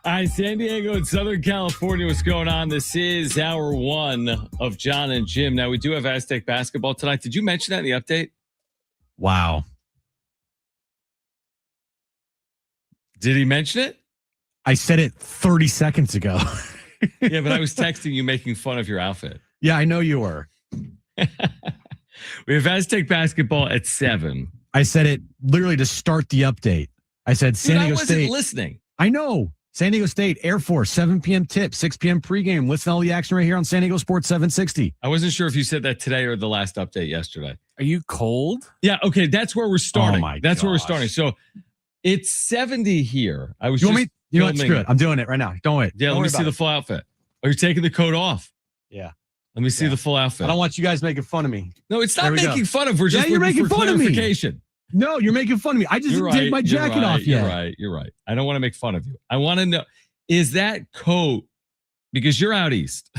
All right, San Diego and Southern California, what's going on? This is hour one of Jon and Jim. Now, we do have Aztec basketball tonight. Did you mention that in the update? Wow. Did he mention it? I said it 30 seconds ago. Yeah, but I was texting you making fun of your outfit. Yeah, I know you were. We have Aztec basketball at 7. I said it literally to start the update. I said San Diego State. I wasn't listening. I know. San Diego State, Air Force, 7 p.m. tip, 6 p.m. pregame. Listen to all the action right here on San Diego Sports 760. I wasn't sure if you said that today or the last update yesterday. Are you cold? Yeah, okay, that's where we're starting. Oh that's where we're starting. So it's 70 here. I was you just want me? You know what? Screw it. I'm doing it right now. Don't wait. Yeah, Don't let me worry see about the it. full outfit. Oh, you're taking the coat off. Yeah. Let me see the full outfit. I don't want you guys making fun of me. No, it's not making fun of. We're just you're looking making for fun of me. clarification. No, you're making fun of me. I just didn't take my jacket off yet. You're right. I don't want to make fun of you. I want to know, is that coat, because you're out east,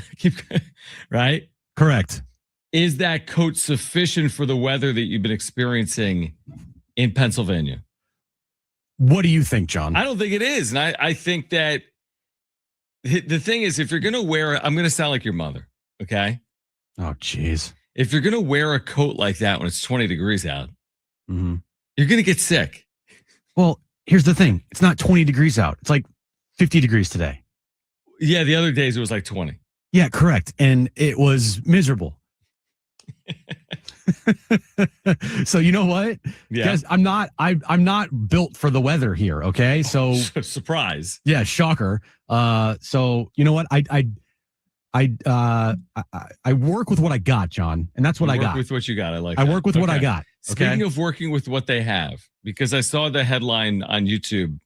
right? Correct. Is that coat sufficient for the weather that you've been experiencing in Pennsylvania? What do you think, John? I don't think it is. And I think that the thing is, if you're going to wear, I'm going to sound like your mother, okay? Oh, jeez. If you're going to wear a coat like that when it's 20 degrees out, mm-hmm. you're going to get sick. Well, here's the thing. It's not 20 degrees out. It's like 50 degrees today. Yeah, the other days it was like 20. Yeah, correct. And it was miserable. So you know what? Yeah. Guys, I'm not built for the weather here, okay? So surprise. Yeah, shocker. So you know what? I work with what I got, John, and that's what I got. Work with what you got. I work with what I got. Okay? Speaking of working with what they have, because I saw the headline on YouTube,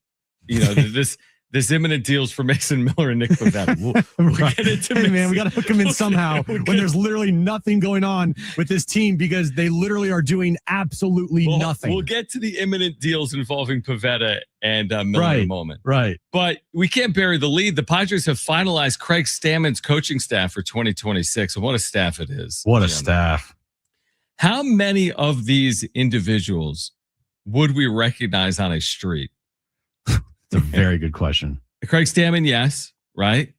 this imminent deals for Mason Miller and Nick Pivetta. We'll get into hey, man, we got to hook them in somehow when there's literally nothing going on with this team because they literally are doing absolutely nothing. We'll get to the imminent deals involving Pivetta and Miller in a moment. Right. But we can't bury the lead. The Padres have finalized Craig Stammen's coaching staff for 2026. And what a staff it is. What a staff. How many of these individuals would we recognize on a street? It's a very good question. Craig Stammen, yes, right?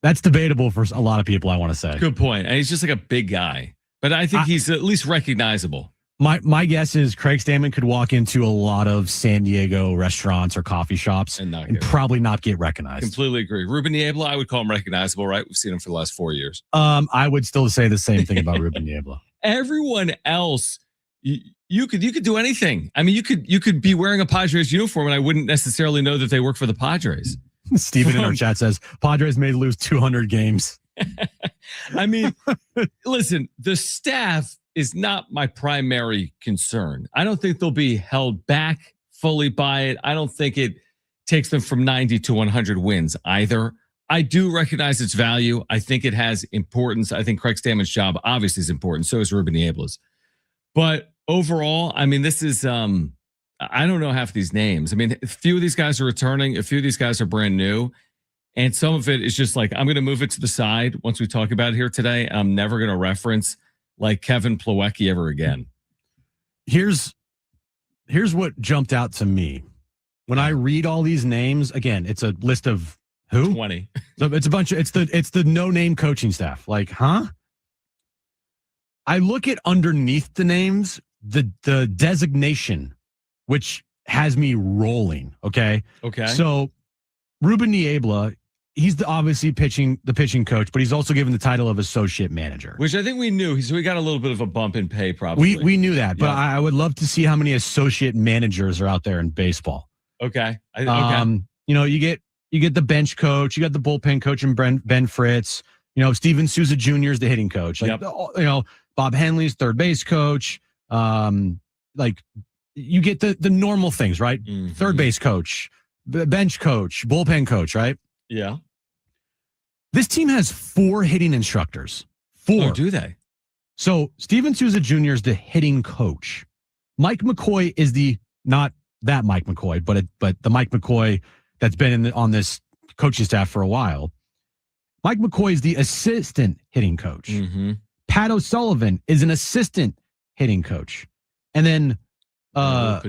That's debatable for a lot of people, I want to say. Good point. And he's just like a big guy. But I think he's at least recognizable. My guess is Craig Stammen could walk into a lot of San Diego restaurants or coffee shops and probably not get recognized. Completely agree. Ruben Niebla, I would call him recognizable, right? We've seen him for the last 4 years. I would still say the same thing about Ruben Niebla. Everyone else, you could do anything. I mean, you could be wearing a Padres uniform and I wouldn't necessarily know that they work for the Padres. Steven in our chat says Padres may lose 200 games. I mean, listen, the staff is not my primary concern. I don't think they'll be held back fully by it. I don't think it takes them from 90 to 100 wins either. I do recognize its value. I think it has importance. I think Craig Stammen's job obviously is important. So is Ruben Niebla's. But overall, I mean, this is, I don't know half of these names. I mean, a few of these guys are returning. A few of these guys are brand new. And some of it is just like, I'm going to move it to the side once we talk about it here today. I'm never going to reference like Kevin Plawecki ever again. Here's what jumped out to me. When I read all these names, again, it's a list of who? 20. So it's a bunch of, it's the no-name coaching staff. Like, huh? I look at underneath the names, the designation, which has me rolling. Okay. So Ruben Niebla, he's obviously the pitching coach, but he's also given the title of associate manager, which I think we knew. So we got a little bit of a bump in pay, probably. We knew that, but I would love to see how many associate managers are out there in baseball. Okay. You get the bench coach, you got the bullpen coach, and Ben Fritz. Steven Souza Jr. is the hitting coach. Bob Henley's third base coach. Like you get the normal things, right? Mm-hmm. Third base coach, bench coach, bullpen coach, right? Yeah. This team has 4 hitting instructors. 4. Oh, do they? So Steven Souza Jr. is the hitting coach. Mike McCoy is not that Mike McCoy, but the Mike McCoy that's been on this coaching staff for a while. Mike McCoy is the assistant hitting coach. Mm-hmm. Pat O'Sullivan is an assistant hitting coach. And then Raul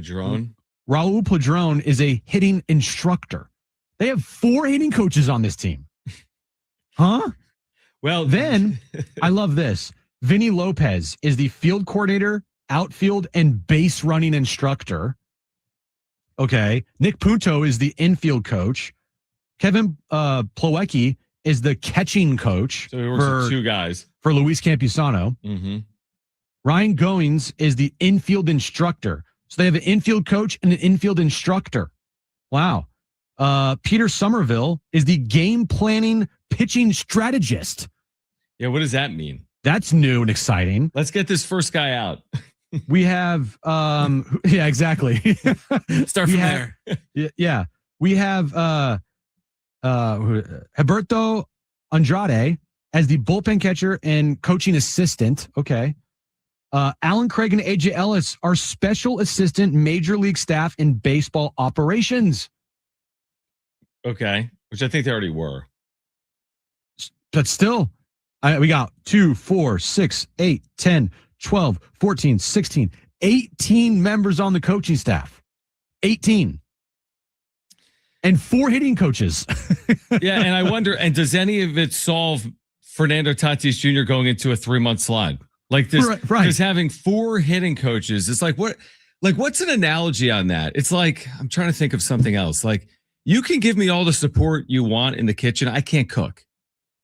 Padrón is a hitting instructor. They have 4 hitting coaches on this team. Huh? Well, then I love this. Vinny Lopez is the field coordinator, outfield, and base running instructor. Okay. Nick Punto is the infield coach. Kevin Plawecki is the catching coach. So he works with 2 guys. For Luis Campusano. Mm-hmm. Ryan Goings is the infield instructor. So they have an infield coach and an infield instructor. Wow. Peter Somerville is the game planning pitching strategist. Yeah, what does that mean? That's new and exciting. Let's get this first guy out. We have, yeah, exactly. Start from there. Yeah. We have Humberto Andrade as the bullpen catcher and coaching assistant. Okay. Alan Craig and AJ Ellis are special assistant major league staff in baseball operations. Okay. Which I think they already were. But still, we got 2, 4, 6, 8, 10, 12, 14, 16, 18 members on the coaching staff. 18. And 4 hitting coaches. Yeah, and I wonder, and does any of it solve Fernando Tatis Jr. going into a 3-month slide? Like this, right. Just having 4 hitting coaches. It's like, what's an analogy on that? It's like, I'm trying to think of something else. Like, you can give me all the support you want in the kitchen. I can't cook.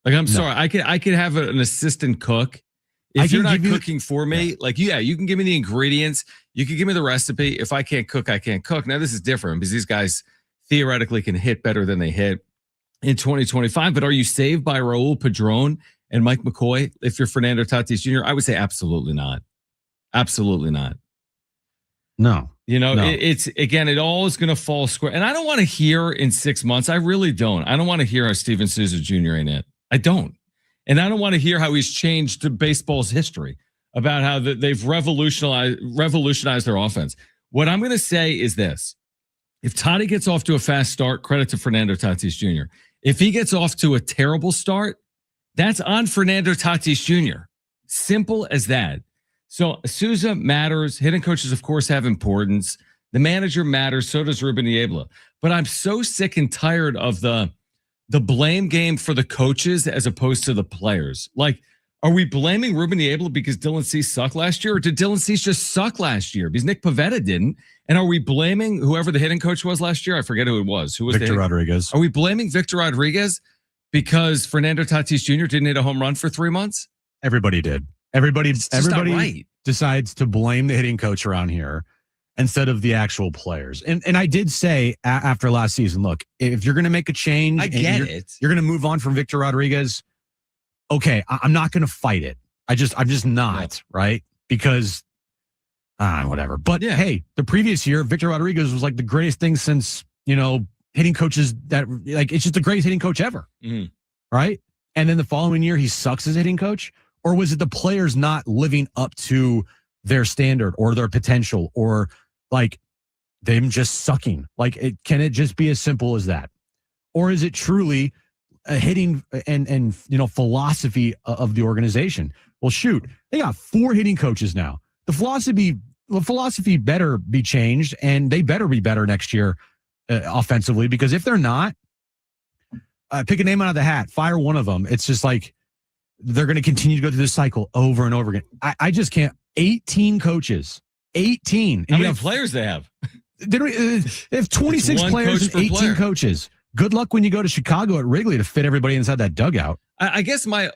Like, I'm sorry. I could have an assistant cook. If you're not cooking for me, you can give me the ingredients. You can give me the recipe. If I can't cook, I can't cook. Now, this is different because these guys theoretically can hit better than they hit in 2025. But are you saved by Raul Padrón and Mike McCoy if you're Fernando Tatis Jr.? I would say absolutely not. Absolutely not. No. It's again, it all is going to fall square. And I don't want to hear in 6 months. I really don't. I don't want to hear how Steven Souza Jr. ain't it. I don't. And I don't want to hear how he's changed baseball's history about how they've revolutionized their offense. What I'm going to say is this. If Toddy gets off to a fast start, credit to Fernando Tatis Jr. If he gets off to a terrible start, that's on Fernando Tatis Jr. Simple as that. So Souza matters. Hitting coaches, of course, have importance. The manager matters. So does Ruben Niebla. But I'm so sick and tired of the blame game for the coaches as opposed to the players. Like, are we blaming Ruben Niebla because Dylan Cease sucked last year? Or did Dylan Cease just suck last year? Because Nick Pivetta didn't. And are we blaming whoever the hitting coach was last year? I forget who it was. Who was Victor Rodriguez? Are we blaming Victor Rodriguez because Fernando Tatis Jr. didn't hit a home run for 3 months? Everybody did. Everybody decides to blame the hitting coach around here instead of the actual players. And I did say after last season, look, if you're going to make a change, you're going to move on from Victor Rodriguez. Okay, I'm not going to fight it. I'm just not, right? Because whatever. But hey, the previous year, Victor Rodriguez was like the greatest thing since, hitting coaches it's just the greatest hitting coach ever. Mm-hmm. Right? And then the following year, he sucks as a hitting coach. Or was it the players not living up to their standard or their potential or like them just sucking? Like, can it just be as simple as that? Or is it truly a hitting and philosophy of the organization? Well, shoot, they got 4 hitting coaches now. The philosophy better be changed, and they better be better next year offensively, because if they're not, pick a name out of the hat, fire one of them. It's just like they're going to continue to go through this cycle over and over again. I just can't. 18 coaches. 18. How many players they have? They have 26 players and 18 coaches. Good luck when you go to Chicago at Wrigley to fit everybody inside that dugout. I guess my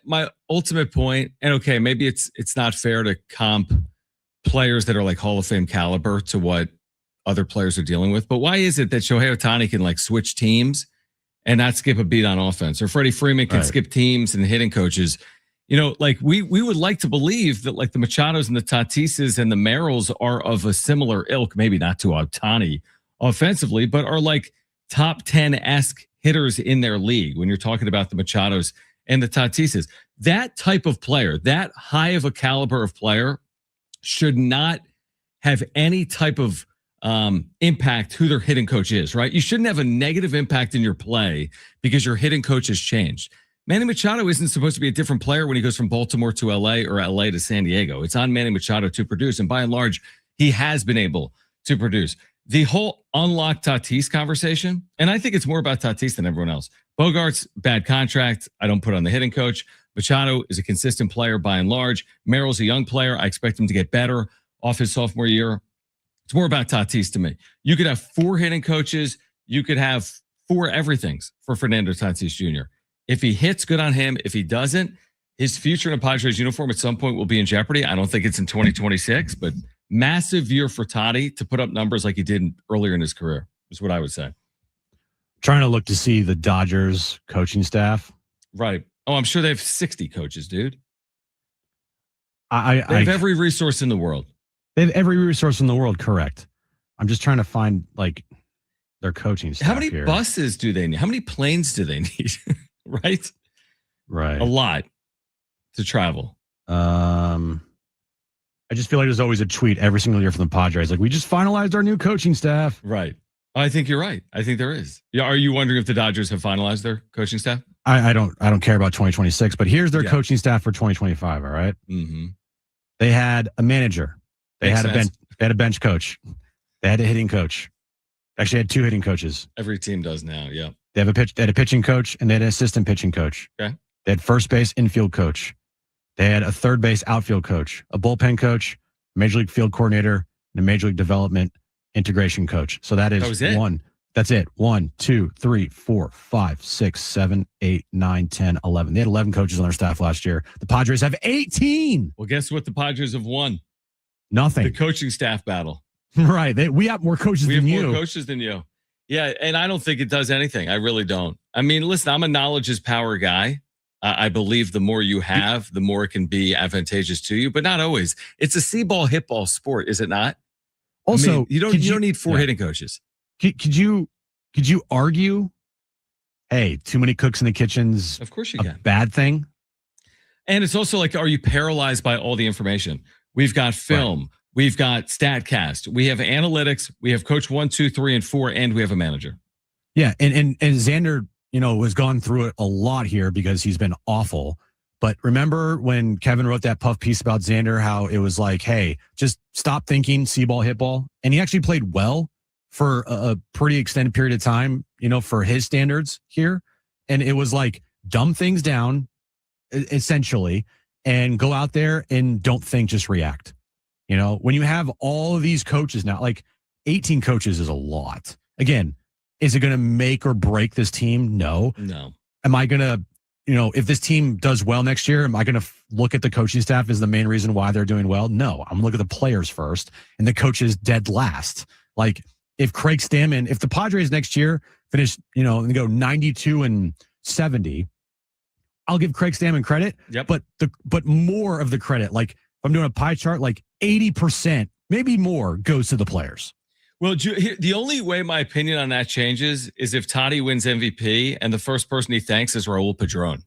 ultimate point, and okay, maybe it's not fair to comp players that are like Hall of Fame caliber to what other players are dealing with, but why is it that Shohei Ohtani can like switch teams and not skip a beat on offense, or Freddie Freeman can skip teams and hitting coaches? Like we would like to believe that like the Machados and the Tatises and the Merrills are of a similar ilk, maybe not to Ohtani offensively, but are like top 10-esque hitters in their league when you're talking about the Machados and the Tatises. That type of player, that high of a caliber of player, should not have any type of impact who their hitting coach is, right? You shouldn't have a negative impact in your play because your hitting coach has changed. Manny Machado isn't supposed to be a different player when he goes from Baltimore to LA or LA to San Diego. It's on Manny Machado to produce. And by and large, he has been able to produce. the whole unlock Tatis conversation, and I think it's more about Tatis than everyone else. Bogart's bad contract. I don't put on the hitting coach. Machado is a consistent player by and large. Merrill's a young player. I expect him to get better off his sophomore year. It's more about Tatis to me. You could have 4 hitting coaches. You could have 4 everythings for Fernando Tatis Jr. If he hits, good on him. If he doesn't, his future in a Padres uniform at some point will be in jeopardy. I don't think it's in 2026, but massive year for Toddy to put up numbers like he did earlier in his career is what I would say. Trying to look to see the Dodgers coaching staff. Right. Oh, I'm sure they have 60 coaches, dude. They have every resource in the world. They have every resource in the world, correct. I'm just trying to find like their coaching staff. How many buses do they need? How many planes do they need? Right? Right. A lot to travel. I just feel like there's always a tweet every single year from the Padres. Like, we just finalized our new coaching staff. Right. I think you're right. I think there is. Yeah. Are you wondering if the Dodgers have finalized their coaching staff? I don't care about 2026, but here's their coaching staff for 2025. All right. Mm-hmm. They had a manager. They had a bench coach. They had a hitting coach. Actually, had 2 hitting coaches. Every team does now. Yeah. They had a pitching coach and they had an assistant pitching coach. Okay. They had first base infield coach. They had a third base outfield coach, a bullpen coach, major league field coordinator, and a major league development integration coach. So that is one. That's it. 1, 2, 3, 4, 5, 6, 7, 8, 9, 10, 11. They had 11 coaches on their staff last year. The Padres have 18. Well, guess what? The Padres have won. Nothing. The coaching staff battle. Right. We have more coaches than you. We have more coaches than you. Yeah. And I don't think it does anything. I really don't. I mean, listen, I'm a knowledge is power guy. I believe the more you have, the more it can be advantageous to you, but not always. It's a see ball, hit ball sport, is it not? Also, I mean, you don't need 4 hitting coaches. Could you argue, hey, too many cooks in the kitchen's of course you can. Bad thing? And it's also like, are you paralyzed by all the information? We've got film. Right. We've got StatCast. We have analytics. We have coach 1, 2, 3, and 4, and we have a manager. Yeah, and Xander, has gone through it a lot here because he's been awful. But remember when Kevin wrote that puff piece about Xander, how it was like, hey, just stop thinking see ball, hit ball. And he actually played well for a pretty extended period of time, for his standards here. And it was like dumb things down, essentially, and go out there and don't think, just react. When you have all of these coaches now, like 18 coaches is a lot. Again, is it going to make or break this team? No. Am I going to, if this team does well next year, am I going to look at the coaching staff as the main reason why they're doing well? No, I'm going to look at the players first and the coaches dead last. Like if Craig Stammen, if the Padres next year finish, and go 92-70, I'll give Craig Stammen credit. Yep. But more of the credit, like if I'm doing a pie chart, like 80%, maybe more goes to the players. Well, the only way my opinion on that changes is if Toddy wins MVP and the first person he thanks is Raul Padrón.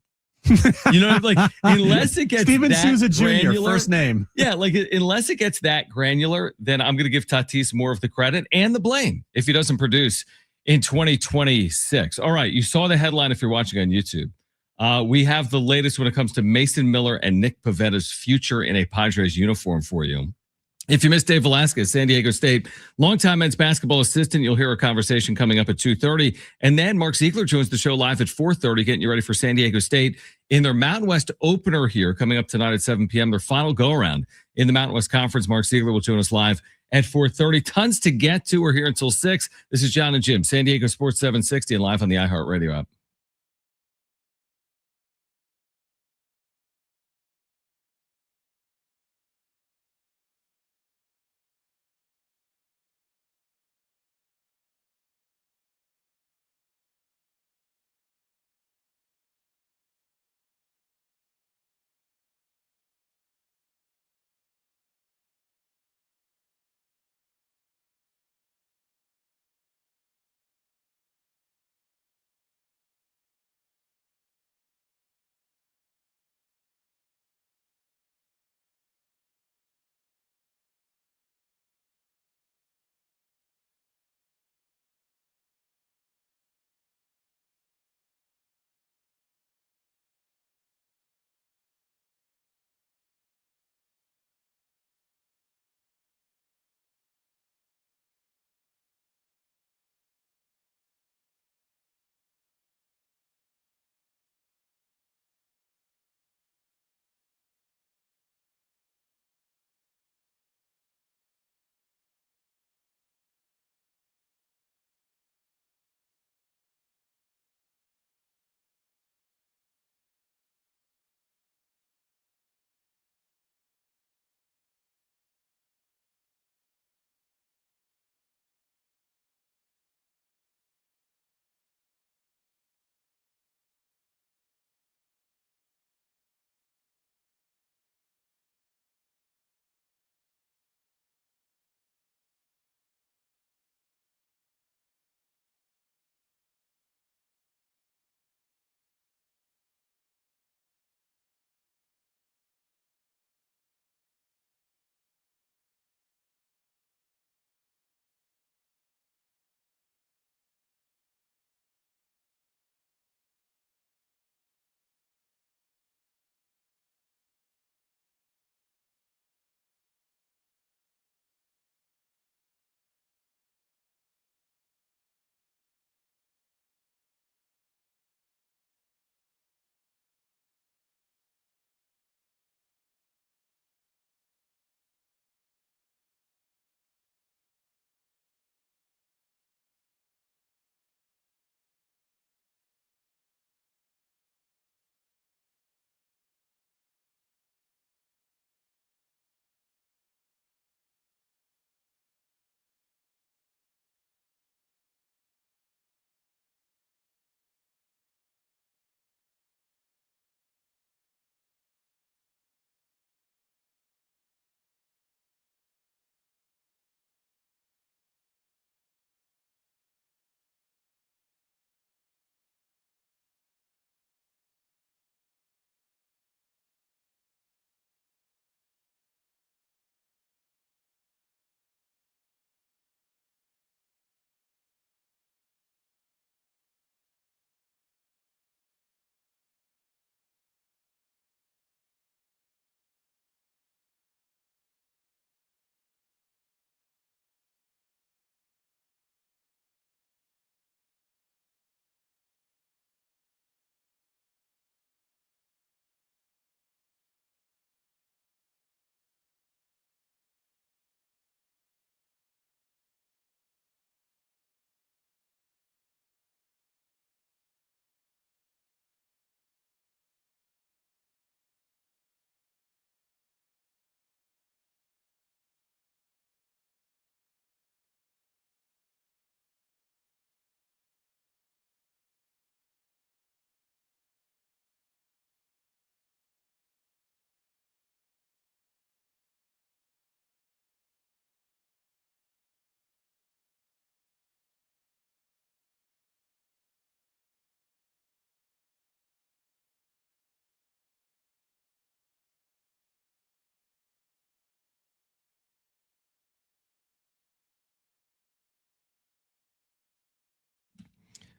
Unless it gets Steven that Souza Jr., granular, first name. Yeah, unless it gets that granular, then I'm going to give Tatis more of the credit and the blame if he doesn't produce in 2026. All right, you saw the headline if you're watching on YouTube. We have the latest when it comes to Mason Miller and Nick Pivetta's future in a Padres uniform for you. If you missed Dave Velasquez, San Diego State, longtime men's basketball assistant, you'll hear a conversation coming up at 2:30. And then Mark Ziggler joins the show live at 4:30, getting you ready for San Diego State in their Mountain West opener here coming up tonight at 7 p.m., their final go-around in the Mountain West Conference. Mark Ziggler will join us live at 4:30. Tons to get to. We're here until 6. This is Jon and Jim, San Diego Sports 760 and live on the iHeartRadio app.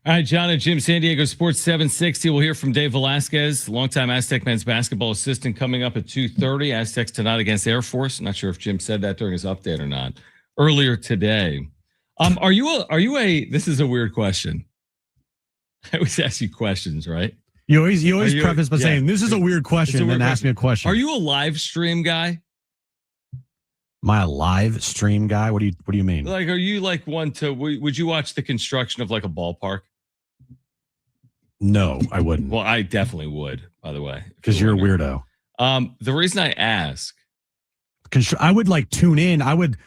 All right, Jon and Jim, San Diego Sports 760. We'll hear from Dave Velasquez, longtime Aztec men's basketball assistant, coming up at 2:30. Aztecs tonight against Air Force. I'm not sure if Jim said that during his update or not. Earlier today. Are you a this is a weird question. I always ask you questions, right? You always preface by saying this is a weird question and then ask me a question. Are you a live stream guy? Am I a live stream guy? What do you mean? Like, are you like one to, would you watch the construction of like a ballpark? No, I wouldn't. Well, I definitely would, by the way. Because you're a weirdo. The reason I ask. I would like tune in. I would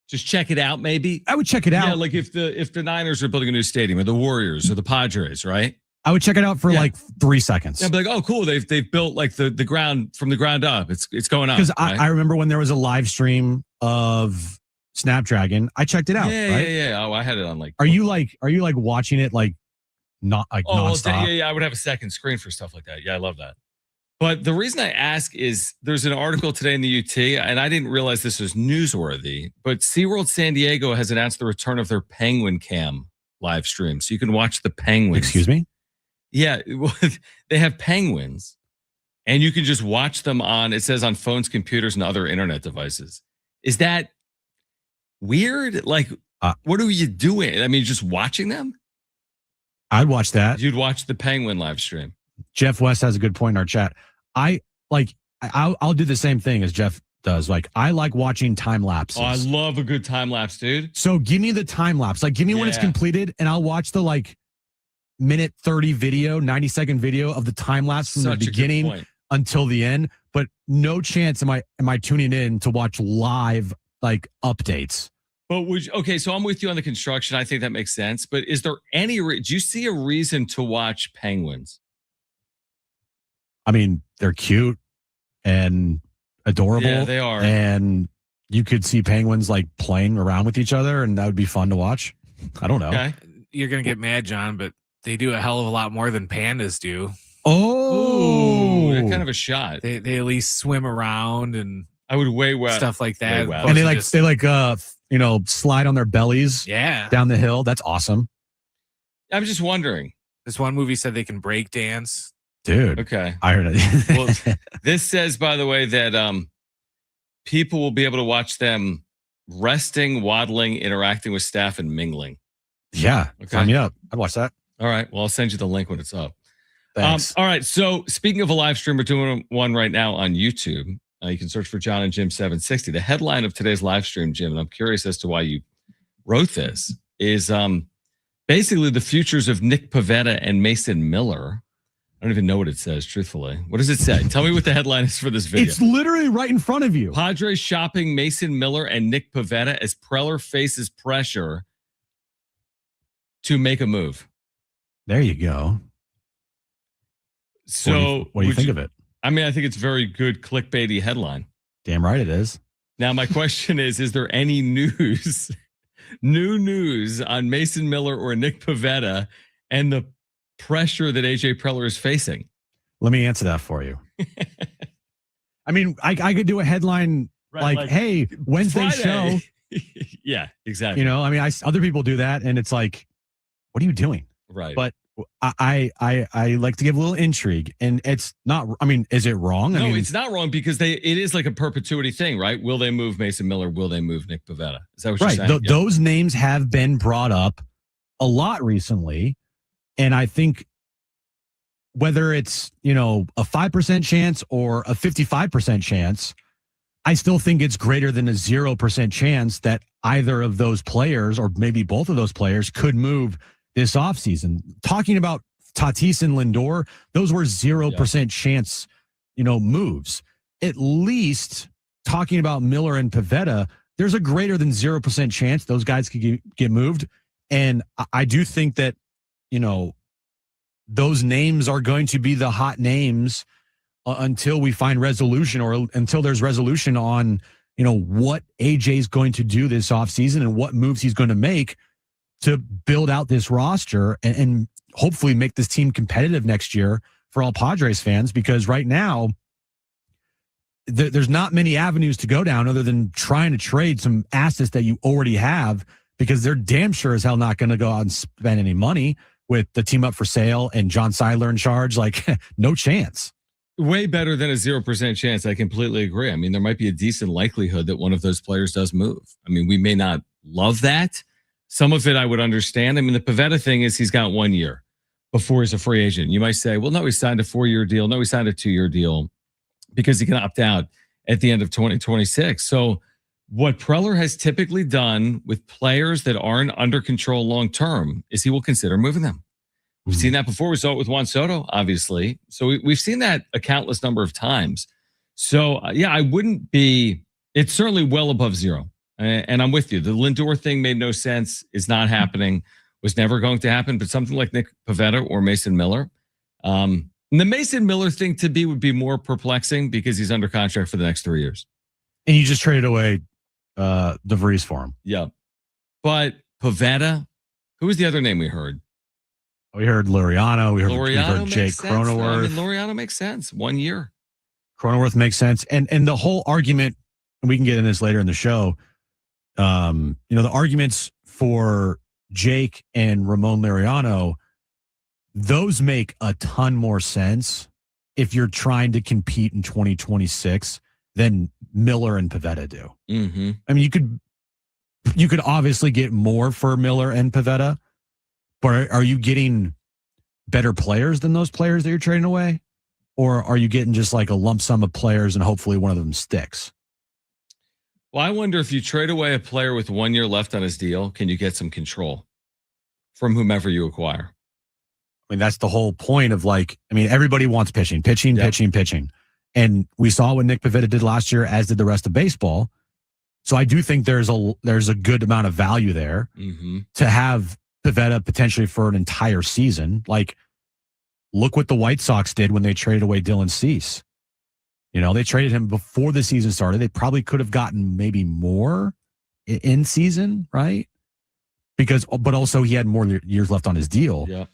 just check it out, maybe. I would check it out. Yeah, like if the Niners are building a new stadium, or the Warriors, or the Padres, right? I would check it out for like 3 seconds. Yeah, I'd be like, oh, cool. They've built like the ground from the ground up. It's going up. Because I remember when there was a live stream of Snapdragon, I checked it out. Yeah. Oh, I had it on like. Are you like watching it like not like nonstop? Yeah. I would have a second screen for stuff like that. Yeah, I love that. But the reason I ask is there's an article today in the UT, and I didn't realize this was newsworthy, but SeaWorld San Diego has announced the return of their Penguin Cam live stream. So you can watch the penguins. Excuse me? Yeah, they have penguins, and you can just watch them it says on phones, computers, and other internet devices. Is that weird? Like, what are you doing? I mean, just watching them? I'd watch that. You'd watch the penguin live stream. Jeff West has a good point in our chat. I'll do the same thing as Jeff does. Like, I like watching time lapses. Oh, I love a good time lapse, dude. So give me the time lapse. Like, give me when it's completed, and I'll watch the minute 30 video, 90-second video of the time lapse from the beginning until the end. But no chance am I tuning in to watch live updates. But so I'm with you on the construction. I think that makes sense. But is there do you see a reason to watch penguins? I mean, they're cute and adorable. Yeah, they are. And you could see penguins playing around with each other, and that would be fun to watch. I don't know. Okay. You're going to get mad, John, but they do a hell of a lot more than pandas do. Oh, they're kind of a shot. They at least swim around and I would stuff like that. And they slide on their bellies down the hill. That's awesome. I'm just wondering. This one movie said they can break dance. Dude. Okay. I heard it. Well, this says, by the way, that people will be able to watch them resting, waddling, interacting with staff, and mingling. Yeah. Okay. Sign me up. I'd watch that. All right. Well, I'll send you the link when it's up. Thanks. All right. So speaking of a live stream, we're doing one right now on YouTube. You can search for Jon and Jim 760. The headline of today's live stream, Jim, and I'm curious as to why you wrote this, is basically the futures of Nick Pivetta and Mason Miller. I don't even know what it says, truthfully. What does it say? Tell me what the headline is for this video. It's literally right in front of you. Padres shopping Mason Miller and Nick Pivetta as Preller faces pressure to make a move. There you go. So what do you think of it? I mean, I think it's a very good clickbaity headline. Damn right it is. Now, my question is there any news, new news on Mason Miller or Nick Pivetta and the pressure that AJ Preller is facing? Let me answer that for you. I mean, I could do a headline hey, Wednesday Friday. show. Yeah, exactly. I mean, other people do that, and it's like, what are you doing? Right. But I like to give a little intrigue, and it's not. I mean, is it wrong? No, it's not wrong because it is like a perpetuity thing, right? Will they move Mason Miller? Will they move Nick Pivetta? Is that what you're saying? Those names have been brought up a lot recently. And I think whether it's, a 5% chance or a 55% chance, I still think it's greater than a 0% chance that either of those players or maybe both of those players could move this offseason. Talking about Tatis and Lindor, those were 0% chance, moves. At least talking about Miller and Pivetta, there's a greater than 0% chance those guys could get moved. And I do think that, those names are going to be the hot names until we find resolution or until there's resolution on, what AJ's going to do this offseason and what moves he's going to make to build out this roster and hopefully make this team competitive next year for all Padres fans. Because right now, there's not many avenues to go down other than trying to trade some assets that you already have, because they're damn sure as hell not going to go out and spend any money. with the team up for sale and John Seidler in charge, like no chance. Way better than a 0% chance. I completely agree. I mean, there might be a decent likelihood that one of those players does move. I mean, we may not love that. Some of it I would understand. I mean, the Pivetta thing is he's got 1 year before he's a free agent. You might say, well, no, he signed a 4-year deal. No, he signed a 2-year deal because he can opt out at the end of 2026. So what Preller has typically done with players that aren't under control long term is he will consider moving them. We've seen that before. We saw it with Juan Soto, obviously. So we've seen that a countless number of times. So, yeah, I wouldn't be, it's certainly well above zero. And I'm with you. The Lindor thing made no sense. It's not happening, was never going to happen. But something like Nick Pivetta or Mason Miller. And the Mason Miller thing to me would be more perplexing because he's under contract for the next 3 years. And you just traded away DeVries for him. Yeah. But Pivetta, who was the other name we heard? We heard Laureano. We heard Jake Cronenworth. I mean, Laureano makes sense. 1 year. Cronenworth makes sense. And the whole argument, and we can get in this later in the show, the arguments for Jake and Ramon Laureano, those make a ton more sense if you're trying to compete in 2026 than Miller and Pivetta do. Mm-hmm. I mean, you could obviously get more for Miller and Pivetta, but are you getting better players than those players that you're trading away? Or are you getting just like a lump sum of players and hopefully one of them sticks? Well, I wonder if you trade away a player with 1 year left on his deal, can you get some control from whomever you acquire? I mean, that's the whole point of everybody wants pitching. And we saw what Nick Pivetta did last year, as did the rest of baseball. So I do think there's a good amount of value there to have Pivetta potentially for an entire season. Like, look what the White Sox did when they traded away Dylan Cease. They traded him before the season started. They probably could have gotten maybe more in season, right? But also he had more years left on his deal. Yeah.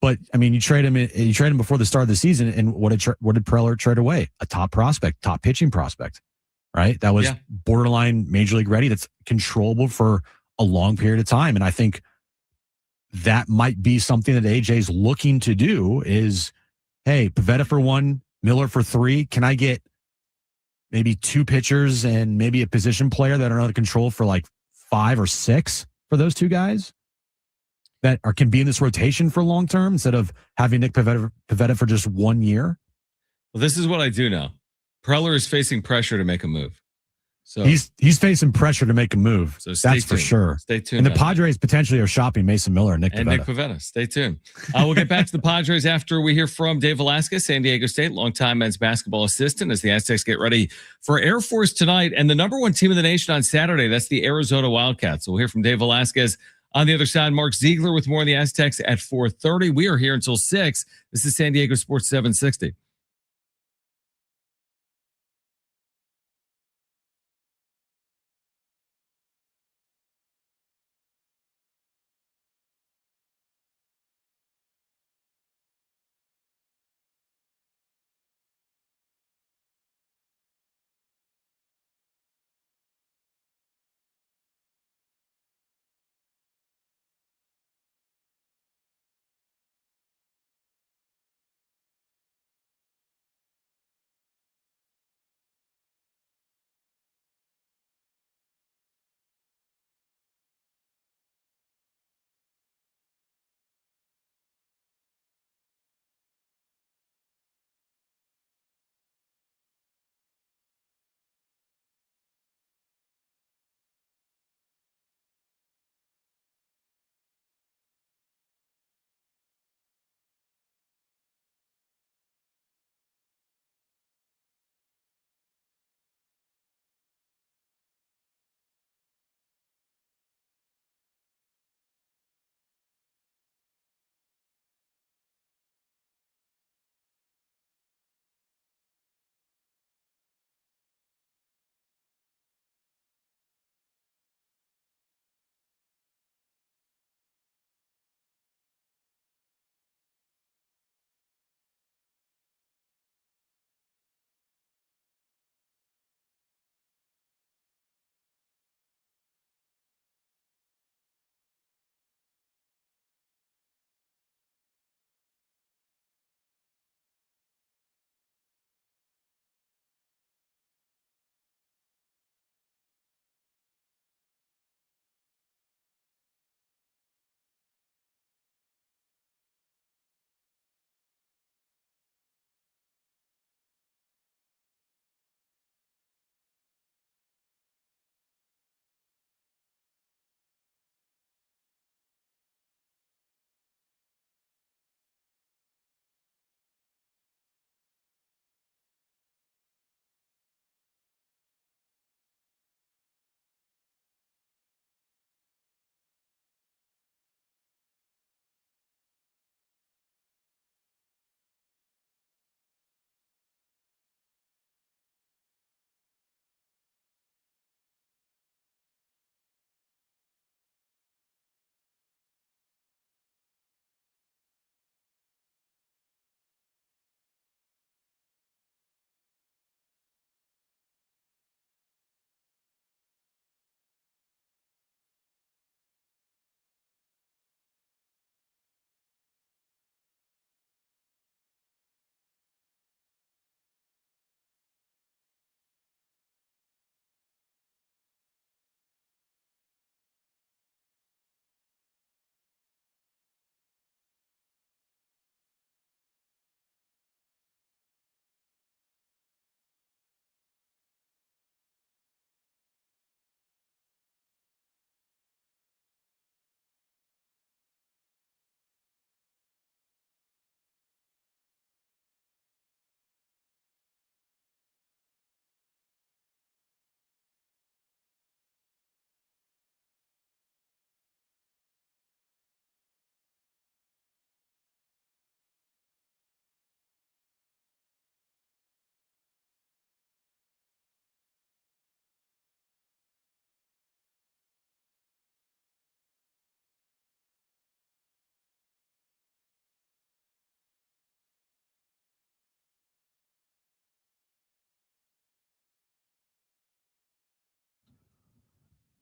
But I mean, you trade him before the start of the season, and what did Preller trade away? A top prospect, top pitching prospect, right? That was borderline major league ready. That's controllable for a long period of time, and I think that might be something that AJ's looking to do. Is, hey, Pivetta for 1, Miller for 3. Can I get maybe 2 pitchers and maybe a position player that are under control for like 5 or 6 for those 2 guys that can be in this rotation for long term instead of having Nick Pivetta for just 1 year? Well, this is what I do know. Preller is facing pressure to make a move. So he's facing pressure to make a move. So that's for sure. Stay tuned. And the Padres potentially are shopping Mason Miller and Nick Pivetta. Stay tuned. We'll get back to the Padres after we hear from Dave Velasquez, San Diego State, longtime men's basketball assistant, as the Aztecs get ready for Air Force tonight. And the number 1 team in the nation on Saturday, that's the Arizona Wildcats. So we'll hear from Dave Velasquez. On the other side, Mark Ziegler with more on the Aztecs at 4:30. We are here until 6. This is San Diego Sports 760.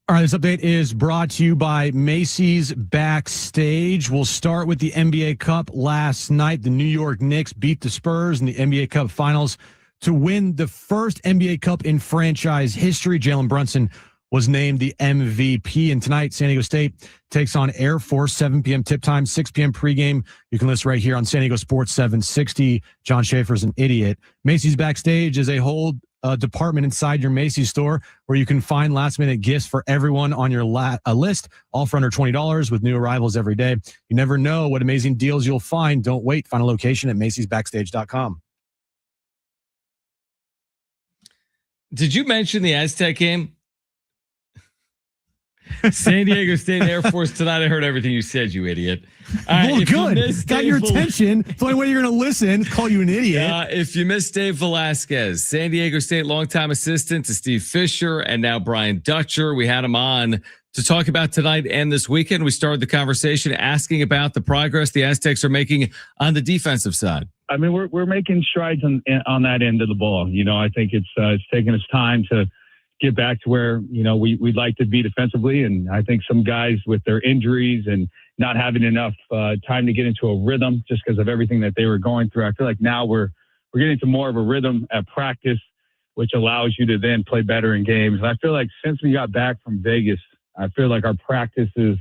All right, this update is brought to you by Macy's Backstage. We'll start with the NBA Cup last night. The New York Knicks beat the Spurs in the NBA Cup Finals to win the first NBA Cup in franchise history. Jalen Brunson was named the MVP. And tonight, San Diego State takes on Air Force, 7 p.m. tip time, 6 p.m. pregame. You can listen right here on San Diego Sports 760. John Schaefer's an idiot. Macy's Backstage is a whole department inside your Macy's store where you can find last-minute gifts for everyone on your list, all for under $20 with new arrivals every day. You never know what amazing deals you'll find. Don't wait. Find a location at macysbackstage.com. Did you mention the Aztec game? San Diego State Air Force tonight. I heard everything you said, you idiot. Well, good. Got your attention. It's the only way you're going to listen. Call you an idiot. If you missed Dave Velasquez, San Diego State longtime assistant to Steve Fisher and now Brian Dutcher. We had him on to talk about tonight and this weekend. We started the conversation asking about the progress the Aztecs are making on the defensive side. I mean, we're making strides on that end of the ball. You know, I think it's taken us time to get back to where, you know, we'd like to be defensively. And I think some guys with their injuries and not having enough time to get into a rhythm just because of everything that they were going through. I feel like now we're getting into more of a rhythm at practice, which allows you to then play better in games. And I feel like since we got back from Vegas, I feel like our practices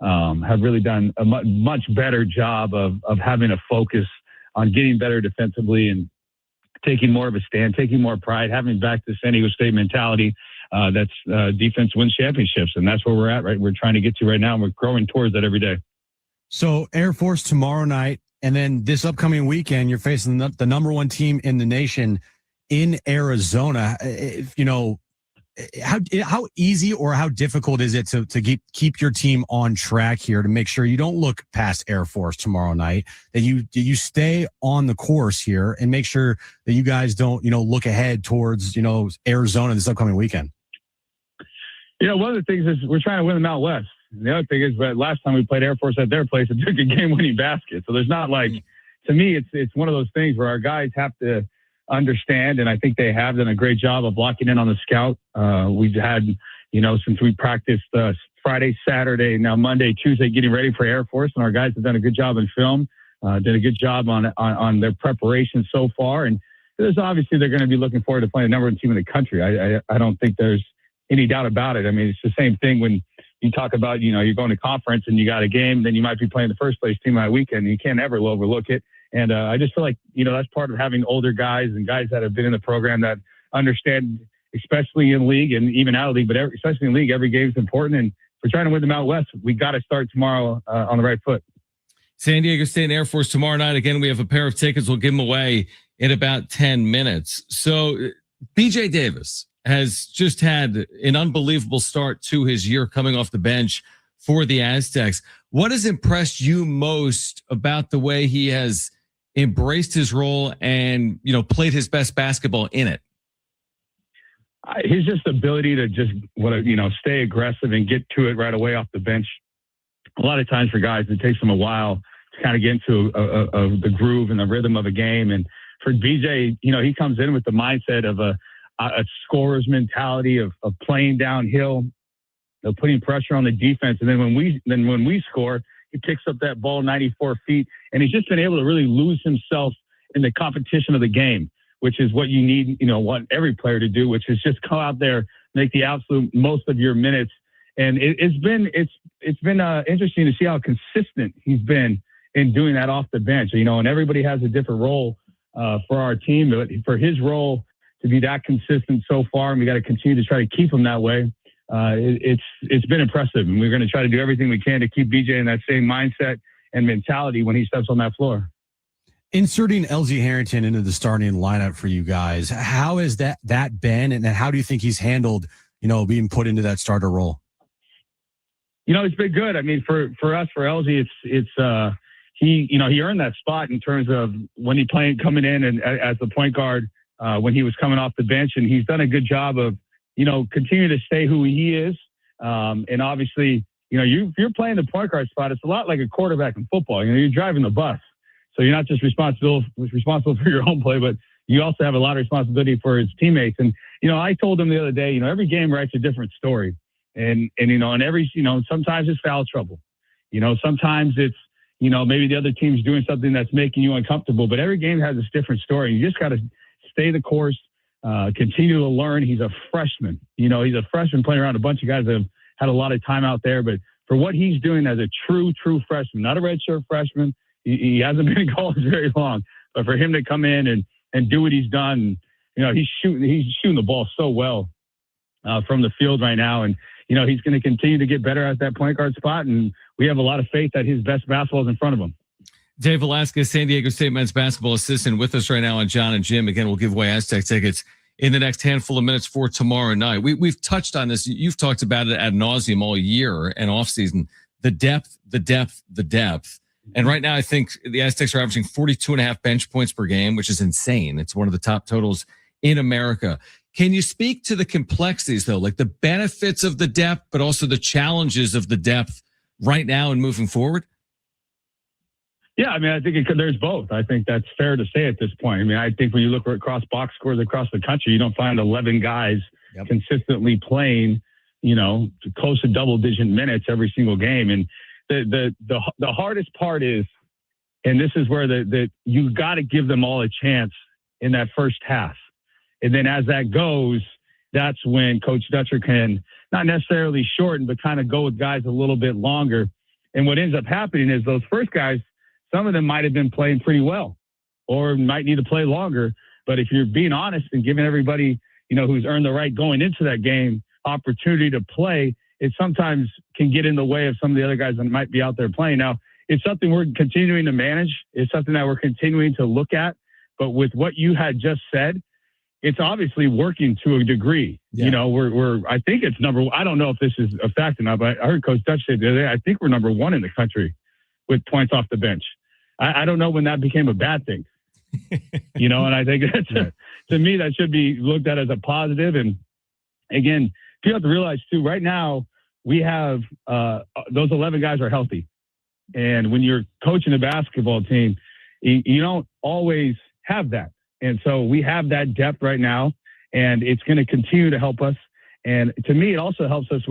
have really done a much better job of having a focus on getting better defensively and taking more of a stand, taking more pride, having back the San Diego State mentality that's defense wins championships. And that's where we're at, right? We're trying to get to right now, and we're growing towards that every day. So Air Force tomorrow night, and then this upcoming weekend, you're facing the number one team in the nation in Arizona. You know, how easy or how difficult is it to keep your team on track here to make sure you don't look past Air Force tomorrow night, that you stay on the course here and make sure that you guys don't, you know, look ahead towards, you know, Arizona this upcoming weekend? You know, one of the things is we're trying to win them out west. And the other thing is that last time we played Air Force at their place, it took a game-winning basket. So there's not like, to me, it's one of those things where our guys have to understand, and I think they have done a great job of locking in on the scout. We've had, you know, since we practiced Friday, Saturday, now Monday, Tuesday, getting ready for Air Force, and our guys have done a good job in film, did a good job on their preparation so far. And there's obviously they're going to be looking forward to playing the number one team in the country. I don't think there's any doubt about it. I mean, it's the same thing when you talk about, you know, you're going to conference and you got a game, then you might be playing the first place team that weekend. You can't ever overlook it. And I just feel like, you know, that's part of having older guys and guys that have been in the program that understand, especially in league and even out of league, but especially in league, every game is important. And if we're trying to win them out west, we got to start tomorrow on the right foot. San Diego State and Air Force tomorrow night. Again, we have a pair of tickets. We'll give them away in about 10 minutes. So BJ Davis has just had an unbelievable start to his year coming off the bench for the Aztecs. What has impressed you most about the way he has embraced his role and, you know, played his best basketball in it? His just ability to just, stay aggressive and get to it right away off the bench. A lot of times for guys, it takes them a while to kind of get into the groove and the rhythm of a game. And for BJ, you know, he comes in with the mindset of a scorer's mentality of playing downhill, of putting pressure on the defense. And then when we score, he picks up that ball 94 feet, and he's just been able to really lose himself in the competition of the game, which is what you need, you know, want every player to do, which is just come out there, make the absolute most of your minutes. And it's been interesting to see how consistent he's been in doing that off the bench, you know, and everybody has a different role for our team, but for his role to be that consistent so far, and we got to continue to try to keep him that way. It's been impressive, and we're going to try to do everything we can to keep BJ in that same mindset and mentality when he steps on that floor. Inserting LZ Harrington into the starting lineup for you guys, how has that been, and how do you think he's handled, you know, being put into that starter role? You know, it's been good. I mean, for us, for LZ, he earned that spot in terms of when he coming in and as the point guard when he was coming off the bench, and he's done a good job of, you know, continue to stay who he is. And obviously, you know, you're playing the point guard spot. It's a lot like a quarterback in football. You know, you're driving the bus. So you're not just responsible for your own play, but you also have a lot of responsibility for his teammates. And, you know, I told him the other day, you know, every game writes a different story. And every, sometimes it's foul trouble. Sometimes it's, maybe the other team's doing something that's making you uncomfortable, but every game has this different story. You just got to stay the course, continue to learn. He's a freshman. He's a freshman playing around a bunch of guys that have had a lot of time out there, but for what he's doing as a true freshman, not a redshirt freshman, he hasn't been in college very long, but for him to come in and do what he's done, he's shooting the ball so well from the field right now. And, he's going to continue to get better at that point guard spot. And we have a lot of faith that his best basketball is in front of him. Dave Velasquez, San Diego State men's basketball assistant, with us right now on Jon and Jim. Again, we'll give away Aztec tickets in the next handful of minutes for tomorrow night. We've touched on this. You've talked about it ad nauseum all year and off season. The depth. And right now, I think the Aztecs are averaging 42.5 bench points per game, which is insane. It's one of the top totals in America. Can you speak to the complexities, though, like the benefits of the depth, but also the challenges of the depth right now and moving forward? Yeah, I mean, I think there's both. I think that's fair to say at this point. I mean, I think when you look across box scores across the country, you don't find 11 guys consistently playing, close to double-digit minutes every single game. And the hardest part is, and this is where you got to give them all a chance in that first half. And then as that goes, that's when Coach Dutcher can not necessarily shorten, but kind of go with guys a little bit longer. And what ends up happening is those first guys, some of them might have been playing pretty well or might need to play longer. But if you're being honest and giving everybody, who's earned the right going into that game opportunity to play, it sometimes can get in the way of some of the other guys that might be out there playing. Now, it's something we're continuing to manage. It's something that we're continuing to look at. But with what you had just said, it's obviously working to a degree. Yeah. I think it's I don't know if this is a fact or not, but I heard Coach Dutch say the other day, I think we're number 1 in the country with points off the bench. I don't know when that became a bad thing, and I think that's, to me, that should be looked at as a positive. And again, you have to realize too, right now we have, those 11 guys are healthy. And when you're coaching a basketball team, you don't always have that. And so we have that depth right now, and it's going to continue to help us. And to me, it also helps us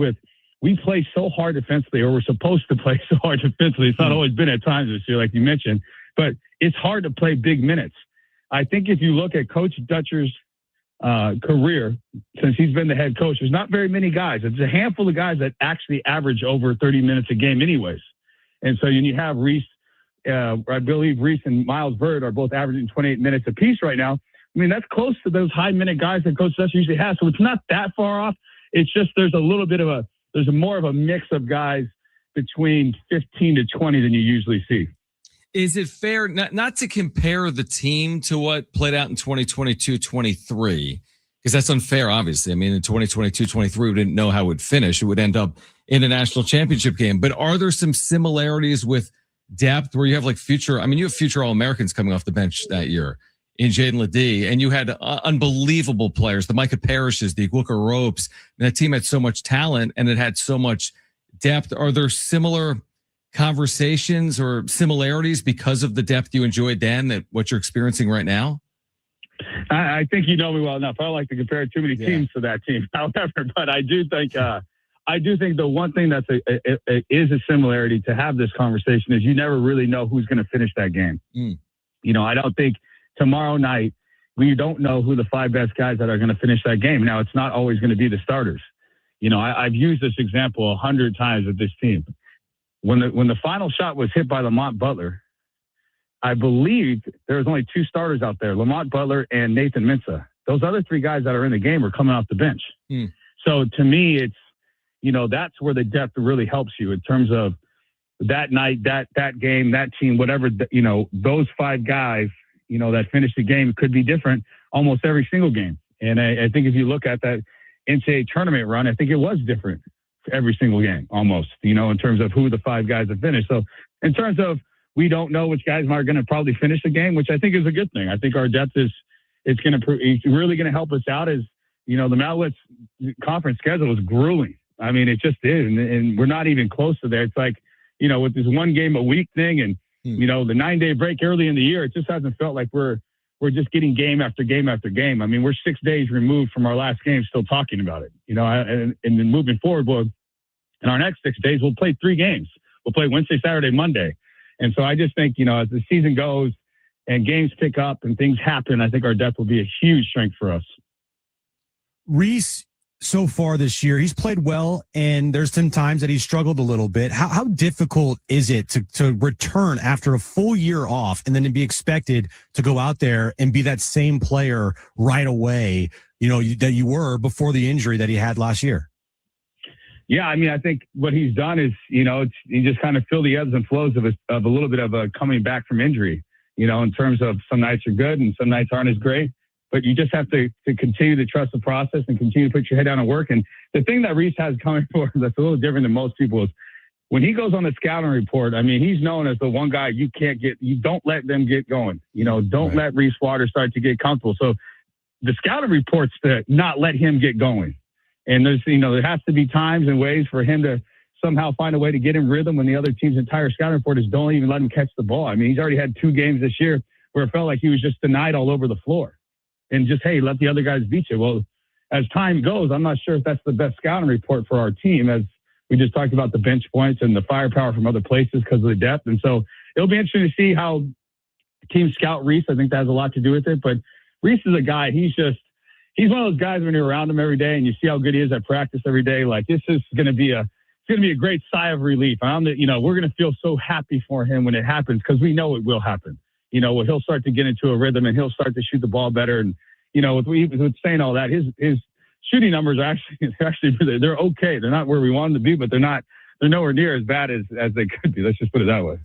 we play so hard defensively, or we're supposed to play so hard defensively. It's not always been at times this year, like you mentioned, but it's hard to play big minutes. I think if you look at Coach Dutcher's career, since he's been the head coach, there's not very many guys. It's a handful of guys that actually average over 30 minutes a game anyways. And so you have Reese, I believe Reese and Miles Bird are both averaging 28 minutes apiece right now. I mean, that's close to those high minute guys that Coach Dutcher usually has. So it's not that far off. It's just there's more of a mix of guys between 15 to 20 than you usually see. Is it fair not to compare the team to what played out in 2022-23? Because that's unfair, obviously. I mean, in 2022-23, we didn't know how it would finish. It would end up in a national championship game. But are there some similarities with depth where you have future All-Americans coming off the bench that year in Jaden Ledee, and you had unbelievable players, the Micah Parishes, the Iguoka Ropes, and that team had so much talent and it had so much depth. Are there similar conversations or similarities because of the depth you enjoyed then that what you're experiencing right now? I think you know me well enough. I don't like to compare too many teams to that team, however, but I do think the one thing that's is a similarity to have this conversation is you never really know who's going to finish that game. I don't think tomorrow night we don't know who the 5 best guys that are going to finish that game. Now, it's not always going to be the starters. I've used this example 100 times with this team. When the final shot was hit by Lamont Butler, I believe there was only 2 starters out there, Lamont Butler and Nathan Mensah. Those other 3 guys that are in the game are coming off the bench. So to me, it's, that's where the depth really helps you in terms of that night, that game, that team, whatever, those 5 guys, that finish the game could be different almost every single game. And I think if you look at that NCAA tournament run, I think it was different for every single game almost, in terms of who the 5 guys have finished. So in terms of, we don't know which guys are going to probably finish the game, which I think is a good thing. I think our depth it's really going to help us out. As the Mountain West conference schedule is grueling. I mean, it just is. And we're not even close to there. It's like, with this 1 game a week thing and, the 9-day break early in the year, it just hasn't felt like we're we're just getting game after game after game. I mean, we're 6 days removed from our last game, still talking about it. And then moving forward, in our next 6 days, we'll play 3 games. We'll play Wednesday, Saturday, Monday. And so I just think, as the season goes and games pick up and things happen, I think our depth will be a huge strength for us. Reese, so far this year, he's played well, and there's some times that he's struggled a little bit. How difficult is it to return after a full year off and then to be expected to go out there and be that same player right away, that you were before the injury that he had last year? Yeah, I mean, I think what he's done is, you just kind of feel the ebbs and flows of a little bit of a coming back from injury, in terms of some nights are good and some nights aren't as great. But you just have to continue to trust the process and continue to put your head down and work. And the thing that Reese has coming for him that's a little different than most people is when he goes on the scouting report, I mean, he's known as the one guy you don't let them get going. Don't let Reese Waters start to get comfortable. So the scouting report's to not let him get going. And there's, there has to be times and ways for him to somehow find a way to get in rhythm when the other team's entire scouting report is don't even let him catch the ball. I mean, he's already had 2 games this year where it felt like he was just denied all over the floor. And just, hey, let the other guys beat you. Well, as time goes, I'm not sure if that's the best scouting report for our team, as we just talked about the bench points and the firepower from other places because of the depth. And so it'll be interesting to see how teams scout Reese. I think that has a lot to do with it. But Reese is a guy, he's one of those guys when you're around him every day and you see how good he is at practice every day. Like, this is going to be a great sigh of relief. We're going to feel so happy for him when it happens because we know it will happen. He'll start to get into a rhythm and he'll start to shoot the ball better. And, with saying all that, his shooting numbers are actually they're okay. They're not where we want them to be, but they're nowhere near as bad as they could be. Let's just put it that way.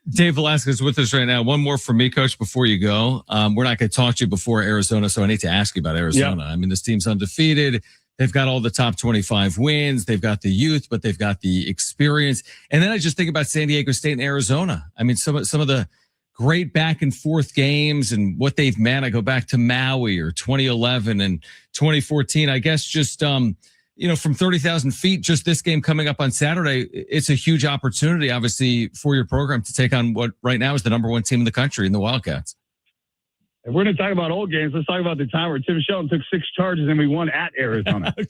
Dave Velasquez with us right now. One more from me, Coach, before you go. We're not going to talk to you before Arizona, so I need to ask you about Arizona. Yep. I mean, this team's undefeated. They've got all the top 25 wins. They've got the youth, but they've got the experience. And then I just think about San Diego State and Arizona. I mean, some of the great back and forth games and what they've meant. I go back to Maui or 2011 and 2014. I guess just, from 30,000 feet, just this game coming up on Saturday, it's a huge opportunity, obviously, for your program to take on what right now is the number 1 team in the country in the Wildcats. If we're going to talk about old games, let's talk about the time where Tim Shelton took 6 charges and we won at Arizona. There's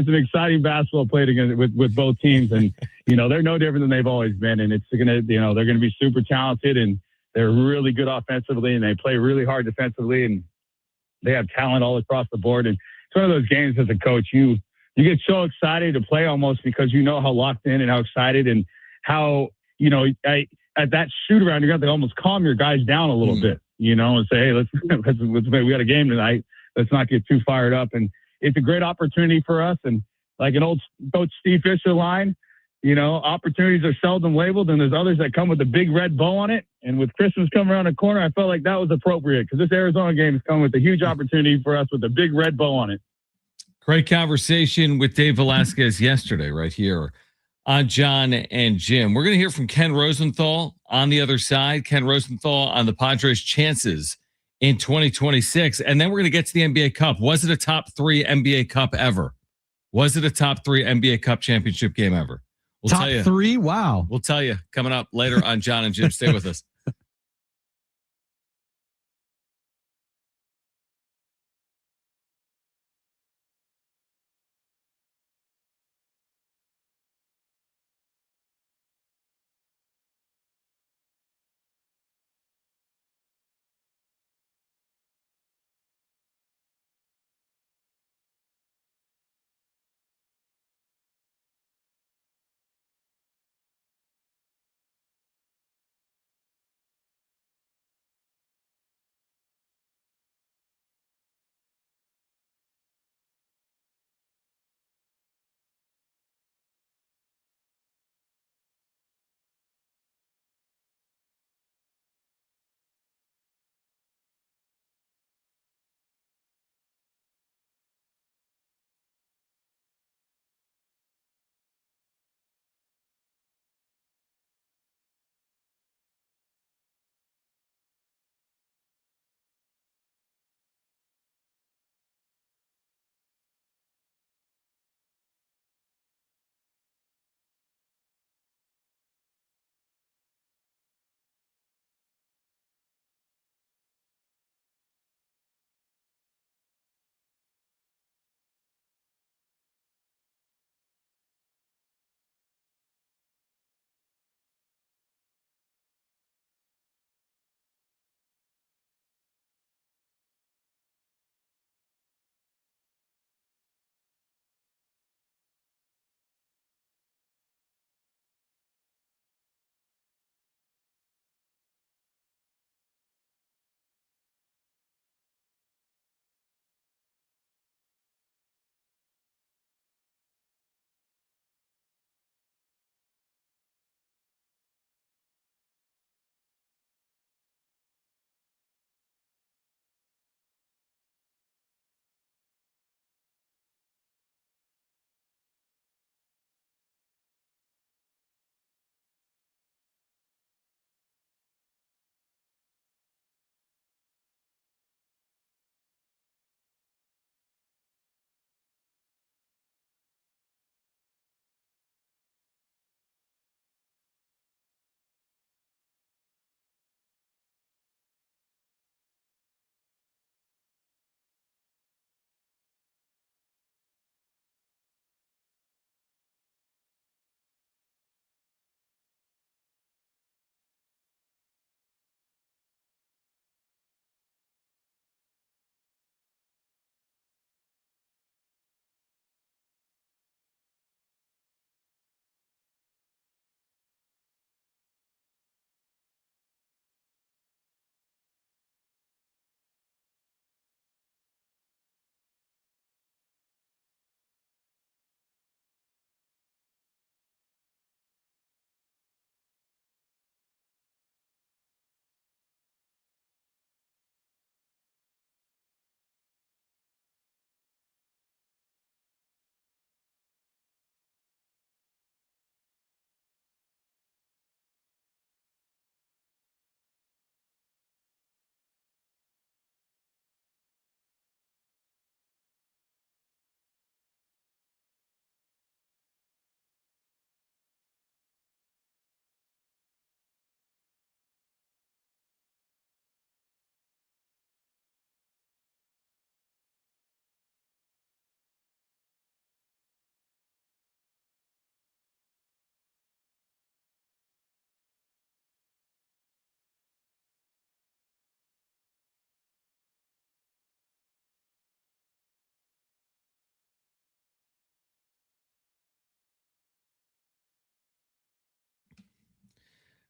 been some exciting basketball played against with both teams, and they're no different than they've always been. And it's gonna, they're gonna be super talented, and they're really good offensively, and they play really hard defensively, and they have talent all across the board. And it's one of those games as a coach, you get so excited to play almost because how locked in and how excited and how at that shoot around, you got to almost calm your guys down a little bit, and say, hey, let's we got a game tonight. Let's not get too fired up. And it's a great opportunity for us. And like an old Coach Steve Fisher line, opportunities are seldom labeled, and there's others that come with a big red bow on it. And with Christmas coming around the corner, I felt like that was appropriate because this Arizona game is coming with a huge opportunity for us with a big red bow on it. Great conversation with Dave Velasquez yesterday right here on Jon and Jim. We're going to hear from Ken Rosenthal on the other side. Ken Rosenthal on the Padres' chances in 2026. And then we're going to get to the NBA Cup. Was it a top 3 NBA Cup ever? Was it a top 3 NBA Cup championship game ever? We'll top tell you. 3? Wow. We'll tell you coming up later on Jon and Jim. Stay with us.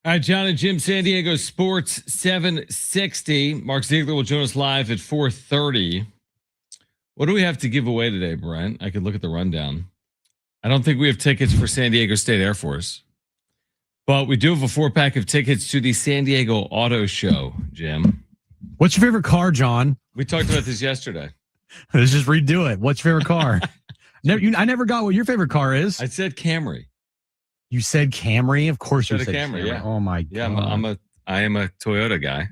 All right, Jon and Jim, San Diego Sports 760. Mark Ziggler will join us live at 4:30. What do we have to give away today, Brent? I could look at the rundown. I don't think we have tickets for San Diego State Air Force, but we do have a 4-pack of tickets to the San Diego Auto Show, Jim. What's your favorite car, John? We talked about this yesterday. Let's just redo it. What's your favorite car? I never got what your favorite car is. I said Camry. You said Camry? Of course you said Camry. Yeah. Oh my God. I am a Toyota guy.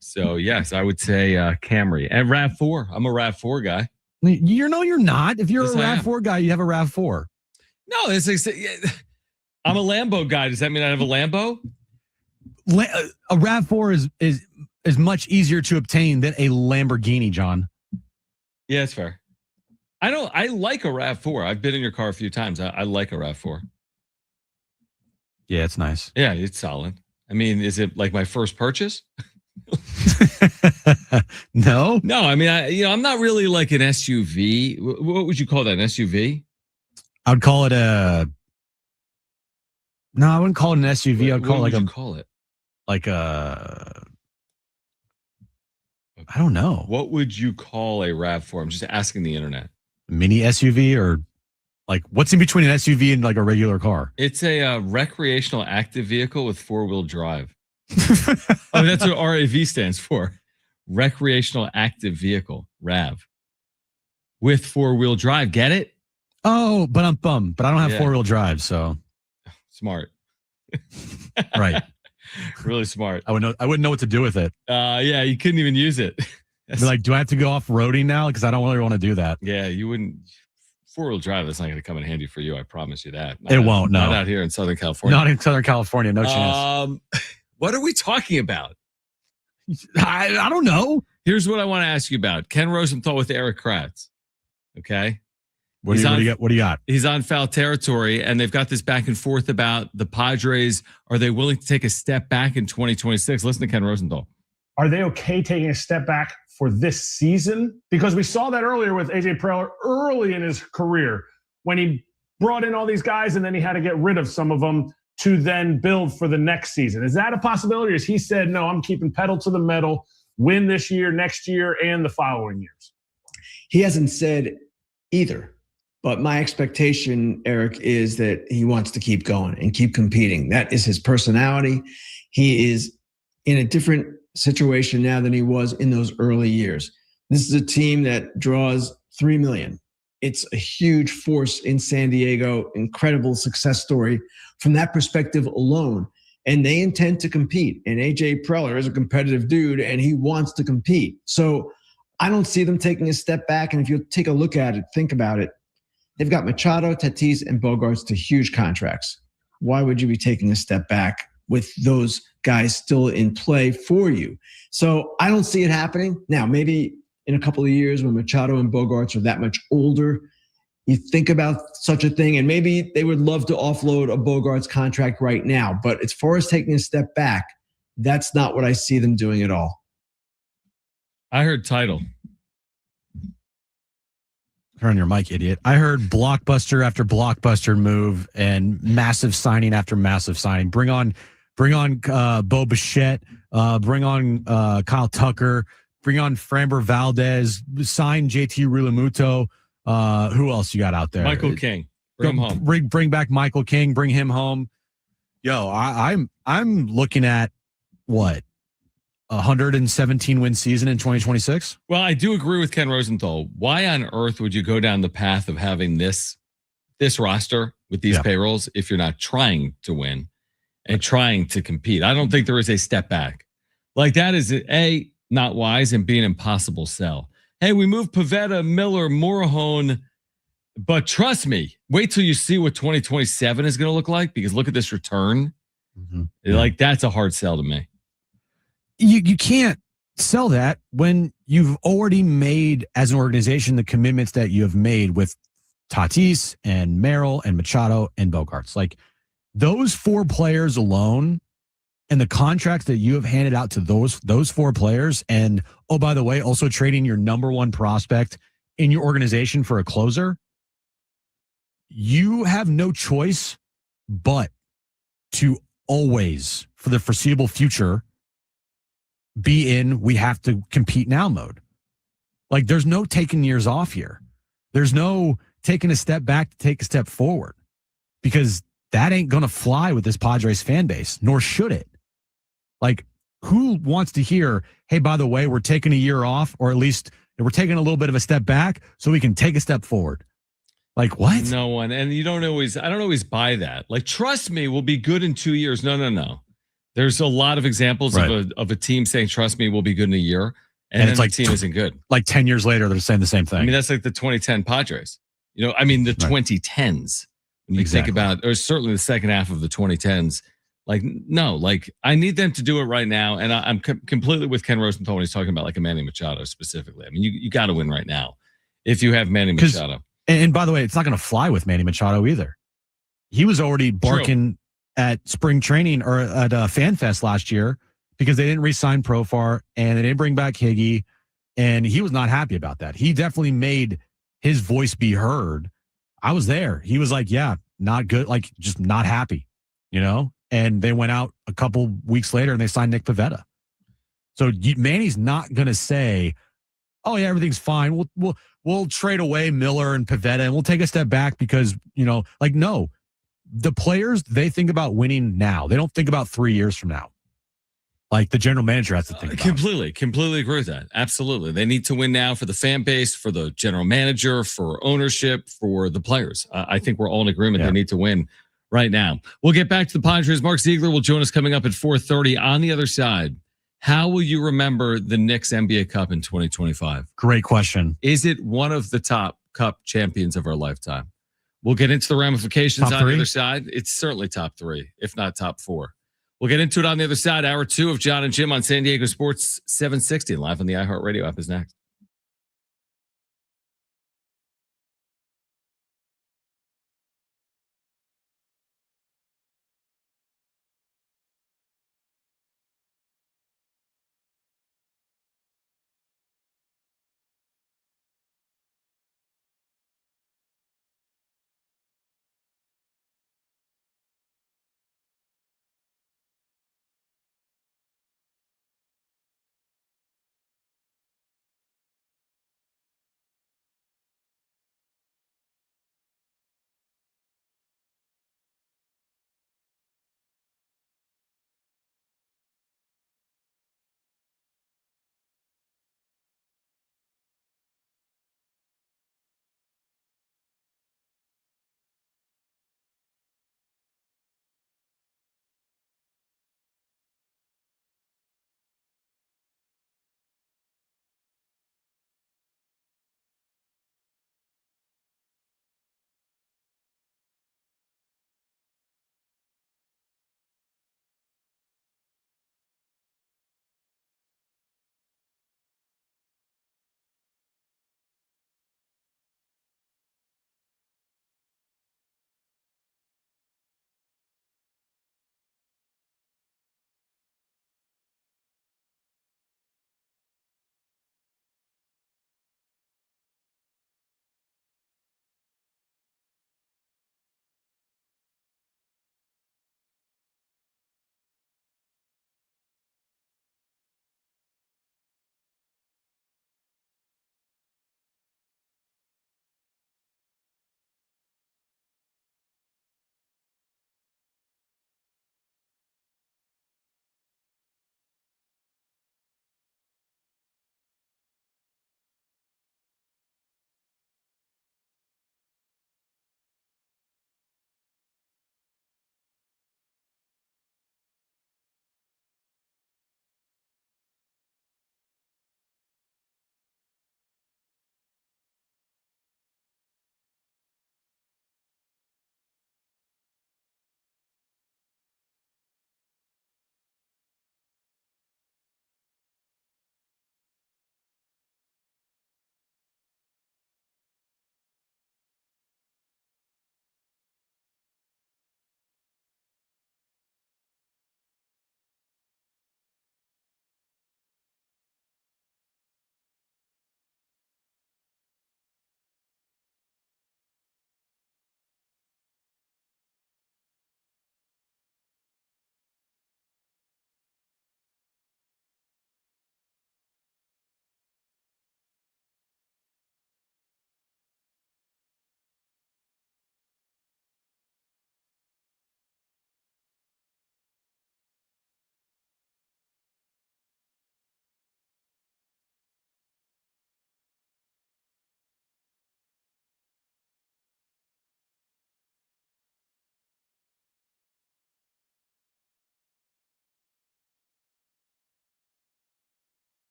So yes, I would say Camry and RAV4. I'm a RAV4 guy. You're not. If you're Yes, a RAV4 guy, you have a RAV4. No, I'm a Lambo guy. Does that mean I have a Lambo? A RAV4 is much easier to obtain than a Lamborghini, John. Yeah, it's fair. I like a RAV4. I've been in your car a few times. I like a RAV4. Yeah, it's nice. Yeah, it's solid. I mean, is it like my first purchase? No. I mean, I'm not really like an SUV. What would you call that? An SUV? I would call it a. No, I wouldn't call it an SUV. I'd call it like a. I don't know. What would you call a RAV4? I'm just asking the internet. Mini SUV or like what's in between an SUV and like a regular car? It's a recreational active vehicle with 4-wheel drive. That's what RAV stands for. Recreational active vehicle, RAV. With 4-wheel drive. Get it? Oh, but I'm bummed. But I don't have 4-wheel drive, so smart. Right. Really smart. I wouldn't know what to do with it. Yeah, you couldn't even use it. Be like, do I have to go off-roading now? Because I don't really want to do that. Yeah, you wouldn't. 4-wheel drive, that's not going to come in handy for you. I promise you that. It won't, no. Not out here in Southern California. Not in Southern California, no chance. What are we talking about? I don't know. Here's what I want to ask you about. Ken Rosenthal with Eric Kratz. Okay. What do you got? He's on foul territory, and they've got this back and forth about the Padres. Are they willing to take a step back in 2026? Listen to Ken Rosenthal. Are they okay taking a step back for this season? Because we saw that earlier with AJ Preller early in his career when he brought in all these guys and then he had to get rid of some of them to then build for the next season. Is that a possibility? Or has he said, no, I'm keeping pedal to the metal, win this year, next year, and the following years? He hasn't said either. But my expectation, Eric, is that he wants to keep going and keep competing. That is his personality. He is in a different situation now than he was in those early years. This is a team that draws 3 million. It's a huge force in San Diego, incredible success story from that perspective alone. And they intend to compete. And AJ Preller is a competitive dude and he wants to compete. So I don't see them taking a step back. And if you take a look at it, think about it. They've got Machado, Tatis, and Bogaerts to huge contracts. Why would you be taking a step back with those guys still in play for you? So I don't see it happening. Now, maybe in a couple of years when Machado and Bogaerts are that much older, you think about such a thing, and maybe they would love to offload a Bogaerts contract right now. But as far as taking a step back, that's not what I see them doing at all. I heard title. Turn on your mic, idiot. I heard blockbuster after blockbuster move and massive signing after massive signing. Bring on Bo Bichette. Bring on Kyle Tucker. Bring on Framber Valdez. Sign JT Realmuto. Who else you got out there? Michael King. Bring him home. Bring back Michael King. Bring him home. Yo, I'm looking at what? 117 win season in 2026. Well, I do agree with Ken Rosenthal. Why on earth would you go down the path of having this roster with these payrolls if you're not trying to win and trying to compete? I don't think there is a step back. Like that is A, not wise, and B, an impossible sell. Hey, we moved Pivetta, Miller, Morahone, but trust me, wait till you see what 2027 is going to look like, because look at this return. Mm-hmm. Like that's a hard sell to me. You can't sell that when you've already made, as an organization, the commitments that you have made with Tatis and Merrill and Machado and Bogaerts. Like those 4 players alone and the contracts that you have handed out to those 4 players. And, oh, by the way, also trading your number 1 prospect in your organization for a closer. You have no choice but to always, for the foreseeable future, be in we have to compete now mode. Like, there's no taking years off here. There's no taking a step back to take a step forward, because that ain't going to fly with this Padres fan base, nor should it. Like, who wants to hear, hey, by the way, we're taking a year off, or at least we're taking a little bit of a step back so we can take a step forward? Like, what? No one. And I don't always buy that. Like, trust me, we'll be good in 2 years. No. There's a lot of examples of a team saying, trust me, we'll be good in a year. And it's like the team isn't good. Like 10 years later, they're saying the same thing. I mean, that's like the 2010 Padres. The 2010s. When you think about, or certainly the second half of the 2010s, like, no, like, I need them to do it right now. And I'm completely with Ken Rosenthal when he's talking about like a Manny Machado specifically. I mean, you got to win right now if you have Manny Machado. And by the way, it's not going to fly with Manny Machado either. He was already barking at spring training or at Fan Fest last year because they didn't re-sign Profar and they didn't bring back Higgy, and he was not happy about that. He definitely made his voice be heard. I was there. He was like, yeah, not good, like just not happy, And they went out a couple weeks later and they signed Nick Pivetta. So Manny's not going to say, oh yeah, everything's fine. We'll trade away Miller and Pivetta and we'll take a step back because, no. The players, they think about winning now. They don't think about 3 years from now. Like the general manager has to think about. Completely agree with that. Absolutely. They need to win now for the fan base, for the general manager, for ownership, for the players. I think we're all in agreement. They need to win right now. We'll get back to the Padres. Mark Ziegler will join us coming up at 4:30. On the other side, how will you remember the Knicks NBA Cup in 2025? Great question. Is it one of the top Cup champions of our lifetime? We'll get into the ramifications on the other side. It's certainly top 3, if not top 4. We'll get into it on the other side. Hour 2 of Jon and Jim on San Diego Sports 760, live on the iHeartRadio app is next.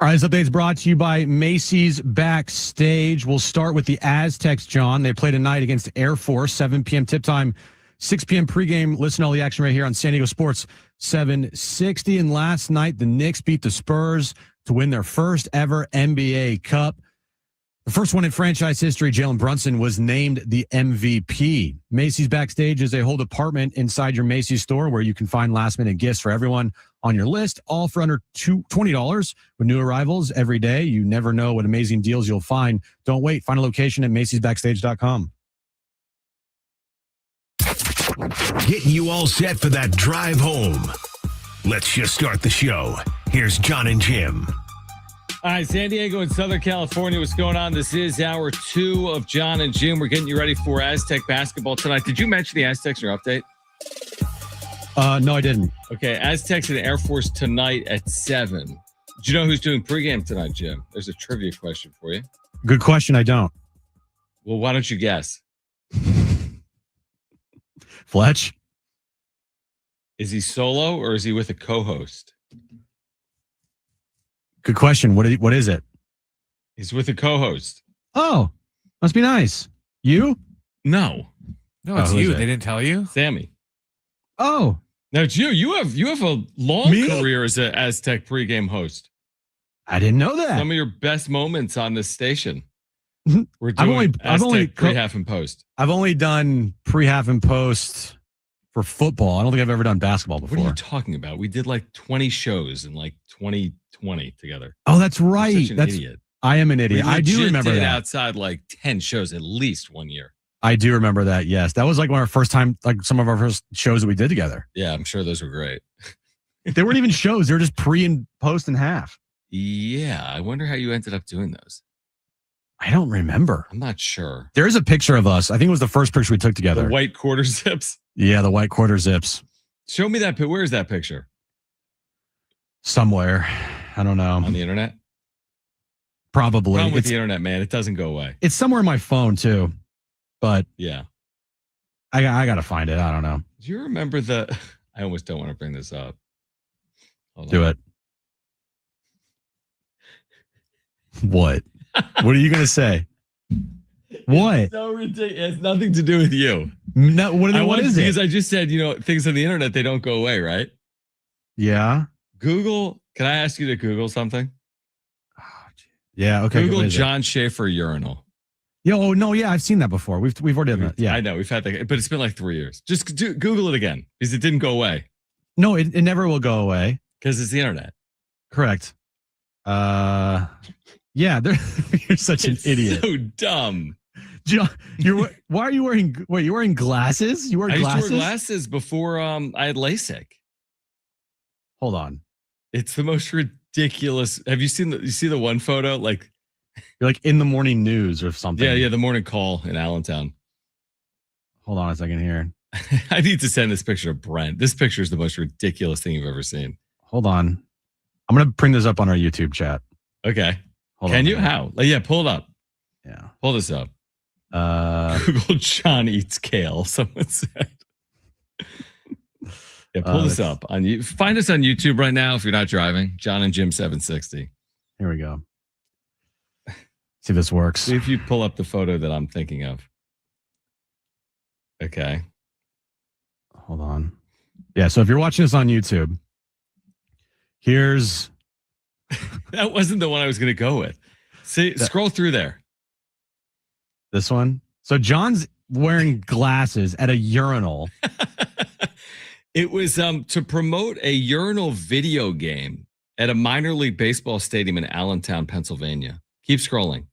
All right, this update is brought to you by Macy's Backstage. We'll start with the Aztecs, John. They play tonight against Air Force, 7 p.m. tip time, 6 p.m. pregame. Listen to all the action right here on San Diego Sports 760. And last night, the Knicks beat the Spurs to win their first ever NBA Cup. The first one in franchise history. Jalen Brunson was named the MVP. Macy's Backstage is a whole department inside your Macy's store where you can find last-minute gifts for everyone on your list, all for under $20 with new arrivals every day. You never know what amazing deals you'll find. Don't wait. Find a location at Macy'sBackstage.com. Getting you all set for that drive home. Let's just start the show. Here's Jon and Jim. All right, San Diego and Southern California, what's going on? This is hour 2 of Jon and Jim. We're getting you ready for Aztec basketball tonight. Did you mention the Aztecs in your update? No, I didn't. Okay, Aztecs and Air Force tonight at 7. Do you know who's doing pregame tonight, Jim? There's a trivia question for you. Good question. I don't. Well, why don't you guess? Fletch? Is he solo or is he with a co-host? Good question. What is it? He's with a co-host. Oh, must be nice. You? No, it's who is you. it? They didn't tell you? Sammy. Oh. No, it's you. You have a long Me? career as an Aztec pregame host. I didn't know that. Some of your best moments on this station. We're I've doing I've only pre, half, and post. I've only done pre, half, and post for football. I don't think I've ever done basketball before. What are you talking about? We did like 20 shows in like 2020 together. Oh, that's right. You're such an That's idiot. I am an idiot. We I do legit remember did that. outside like 10 shows at least one year. I do remember that. Yes, that was like one of our first time, like some of our first shows that we did together. Yeah, I'm sure those were great. They weren't even shows; they were just pre and post and half. Yeah, I wonder how you ended up doing those. I don't remember. I'm not sure. There is a picture of us. I think it was the first picture we took together. The white quarter zips. Yeah, the white quarter zips. Show me that. Where is that picture? Somewhere. I don't know. On the internet? Probably. Problem with the internet, man. It doesn't go away. It's somewhere on my phone too, but Yeah. I got to find it. I don't know. Do you remember the? I almost don't want to bring this up. Hold Do on. it. What? What are you going to say? What? So ridiculous. It has nothing to do with you. No, what is it? Because I just said, things on the internet, they don't go away, right? Yeah. Google. Can I ask you to Google something? Yeah. Okay. Google what is it? John Schaefer urinal. Yeah. Oh no. Yeah, I've seen that before. We've already done that. Yeah. I know we've had that, but it's been like 3 years. Just Google it again because it didn't go away No, it never will go away. because it's the internet. Correct. Yeah. You're such an idiot. So dumb. John, why are you wearing? Wait, you're wearing glasses? You wear I used glasses? to wear glasses before I had LASIK. Hold on. It's the most ridiculous. Have you seen you see the one photo? Like, You're like in the morning news or something. yeah, the morning call in Allentown. Hold on a second here. I need to send this picture to Brent. This picture is the most ridiculous thing you've ever seen. Hold on. I'm gonna bring this up on our YouTube chat. Okay. Hold Can on. you? How? Like, yeah, pull it up. Yeah. Pull this up. Uh, Google John eats kale. Someone said. Yeah, pull this up on you. Find us on YouTube right now if you're not driving. Jon and Jim 760. here we go. See if this works. See if you pull up the photo that I'm thinking of. Okay. Hold on. Yeah. So if you're watching this on YouTube, here's That wasn't the one I was going to go with. See, scroll through there. this one. So John's wearing glasses at a urinal. It was to promote a urinal video game at a minor league baseball stadium in Allentown, Pennsylvania. Keep scrolling.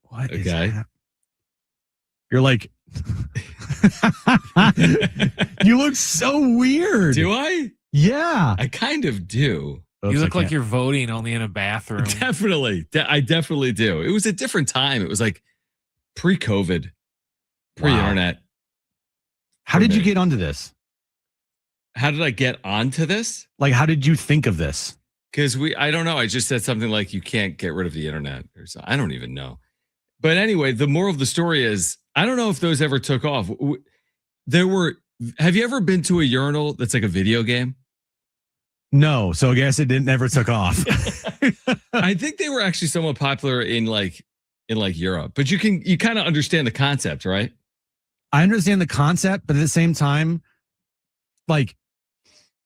What is Okay. that? You're like, you look so weird. Do I? Yeah. I kind of do. Oops, You I look like can't- you're voting only in a bathroom. Definitely. I definitely do. It was a different time. It was like pre-COVID, pre-internet. How did you get onto this? How did I get onto this? Like, how did you think of this? Because I don't know. I just said something like, you can't get rid of the internet. Or so. I don't even know. But anyway, the moral of the story is, I don't know if those ever took off. Have you ever been to a urinal that's like a video game? No. So I guess it never took off. I think they were actually somewhat popular in Europe, but you kind of understand the concept, right? I understand the concept, but at the same time, like,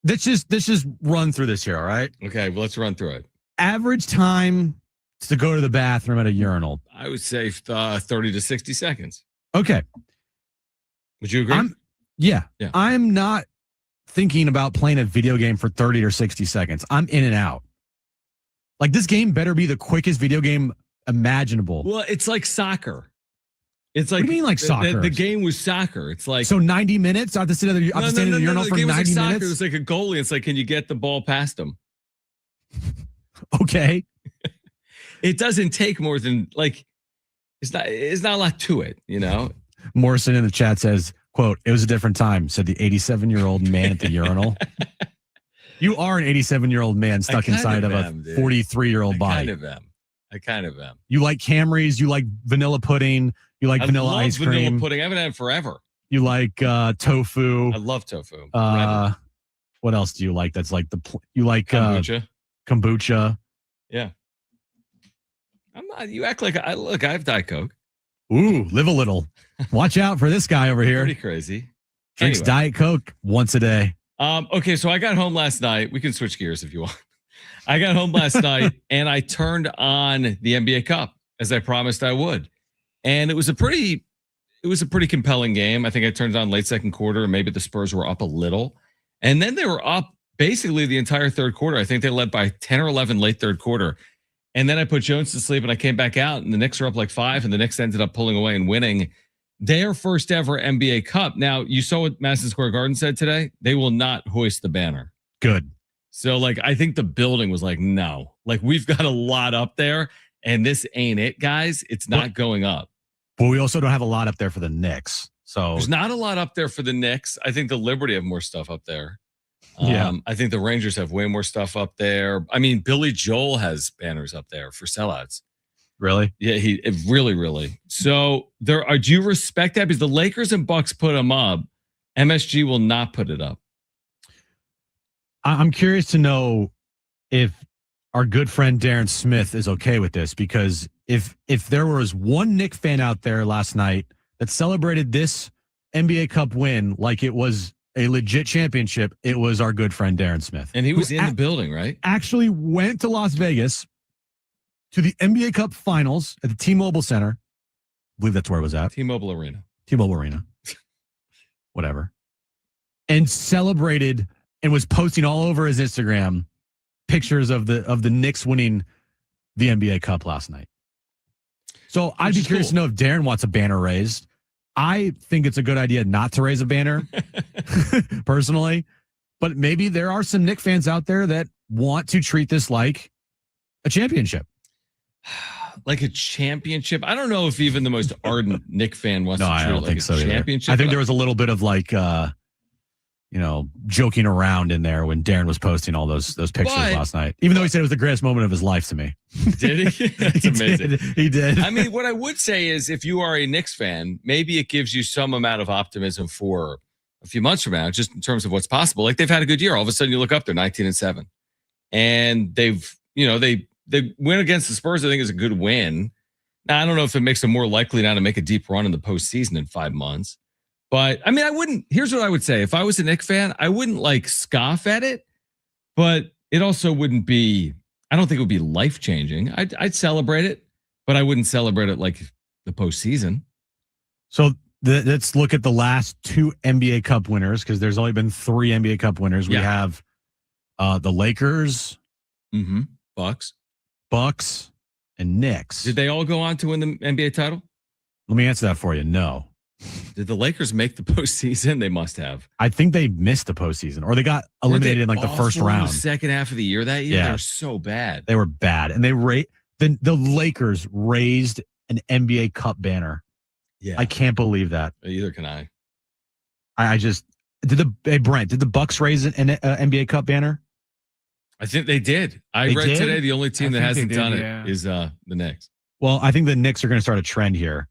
let's just run through this here, all right? Okay, well, let's run through it. Average time to go to the bathroom at a urinal. I would say 30 to 60 seconds. Okay. Would you agree? Yeah. Yeah. I'm not thinking about playing a video game for 30 or 60 seconds. I'm in and out. Like, this game better be the quickest video game imaginable. Well, it's like soccer. It's like, what do you mean like soccer? The game was soccer. It's like, so 90 minutes. I have to sit at the urinal for 90 minutes. It was like a goalie. It's like, can you get the ball past him? Okay. It doesn't take more than it's not a lot to it, you know. Morrison in the chat says, quote, "It was a different time," said the 87-year-old man at the urinal. You are an 87-year-old man stuck inside of a 43-year-old body. I kind of am. You like Camrys, you like vanilla pudding, you like vanilla ice cream. Vanilla pudding. I haven't had it forever. You like tofu. I love tofu. What else do you like? That's like you like kombucha. Kombucha. Yeah. I'm not. You act like I have Diet Coke. Ooh, live a little. Watch out for this guy over here. Pretty crazy. Drinks Diet Coke once a day. Okay, so I got home last night. We can switch gears if you want. I got home last night and I turned on the NBA Cup as I promised I would, and it was a pretty compelling game. I think I turned it on late second quarter, and maybe the Spurs were up a little, and then they were up basically the entire third quarter. I think they led by 10 or 11 late third quarter. And then I put Jones to sleep and I came back out and the Knicks were up like 5 and the Knicks ended up pulling away and winning their first ever NBA Cup. Now, you saw what Madison Square Garden said today. They will not hoist the banner. Good. So, I think the building was like, no. We've got a lot up there and this ain't it, guys. It's not going up. But we also don't have a lot up there for the Knicks. So there's not a lot up there for the Knicks. I think the Liberty have more stuff up there. Yeah. I think the Rangers have way more stuff up there. I mean, Billy Joel has banners up there for sellouts. Really? Yeah, really. So do you respect that? Because the Lakers and Bucks put them up. MSG will not put it up. I'm curious to know if our good friend Darren Smith is okay with this, because if there was one Knick fan out there last night that celebrated this NBA Cup win like it was a legit championship, it was our good friend Darren Smith. And he was in the building, right? Actually went to Las Vegas to the NBA Cup Finals at the T-Mobile Center. I believe that's where it was at. T-Mobile Arena. Whatever. And celebrated and was posting all over his Instagram pictures of the Knicks winning the NBA Cup last night. So I'd be curious to know if Darren wants a banner raised. I think it's a good idea not to raise a banner, personally. But maybe there are some Knicks fans out there that want to treat this like a championship. Like a championship? I don't know if even the most ardent Knicks fan wants to treat I don't it think like so a either. championship. I think there was a little bit of joking around in there when Darren was posting all those pictures last night. Even though he said it was the greatest moment of his life to me. Did he? That's amazing. He did. I mean, what I would say is if you are a Knicks fan, maybe it gives you some amount of optimism for a few months from now, just in terms of what's possible. Like, they've had a good year. All of a sudden you look up, they're 19-7. And they win against the Spurs, I think, is a good win. Now, I don't know if it makes them more likely now to make a deep run in the postseason in 5 months. But I mean, here's what I would say. If I was a Knicks fan, I wouldn't scoff at it, but it also wouldn't be, I don't think it would be life-changing. I'd celebrate it, but I wouldn't celebrate it like the postseason. So let's look at the last 2 NBA Cup winners, because there's only been 3 NBA Cup winners. We have the Lakers, Bucks, and Knicks. Did they all go on to win the NBA title? Let me answer that for you. No. Did the Lakers make the postseason? They must have. I think they missed the postseason, or they got eliminated in the first round. The second half of the year that year, Yeah. they were so bad. They were bad, and the Lakers raised an NBA Cup banner. Yeah, I can't believe that. Either can I. I just did the Bucks raise an NBA Cup banner? I think they did. I read today the only team that hasn't done it is the Knicks. Well, I think the Knicks are going to start a trend here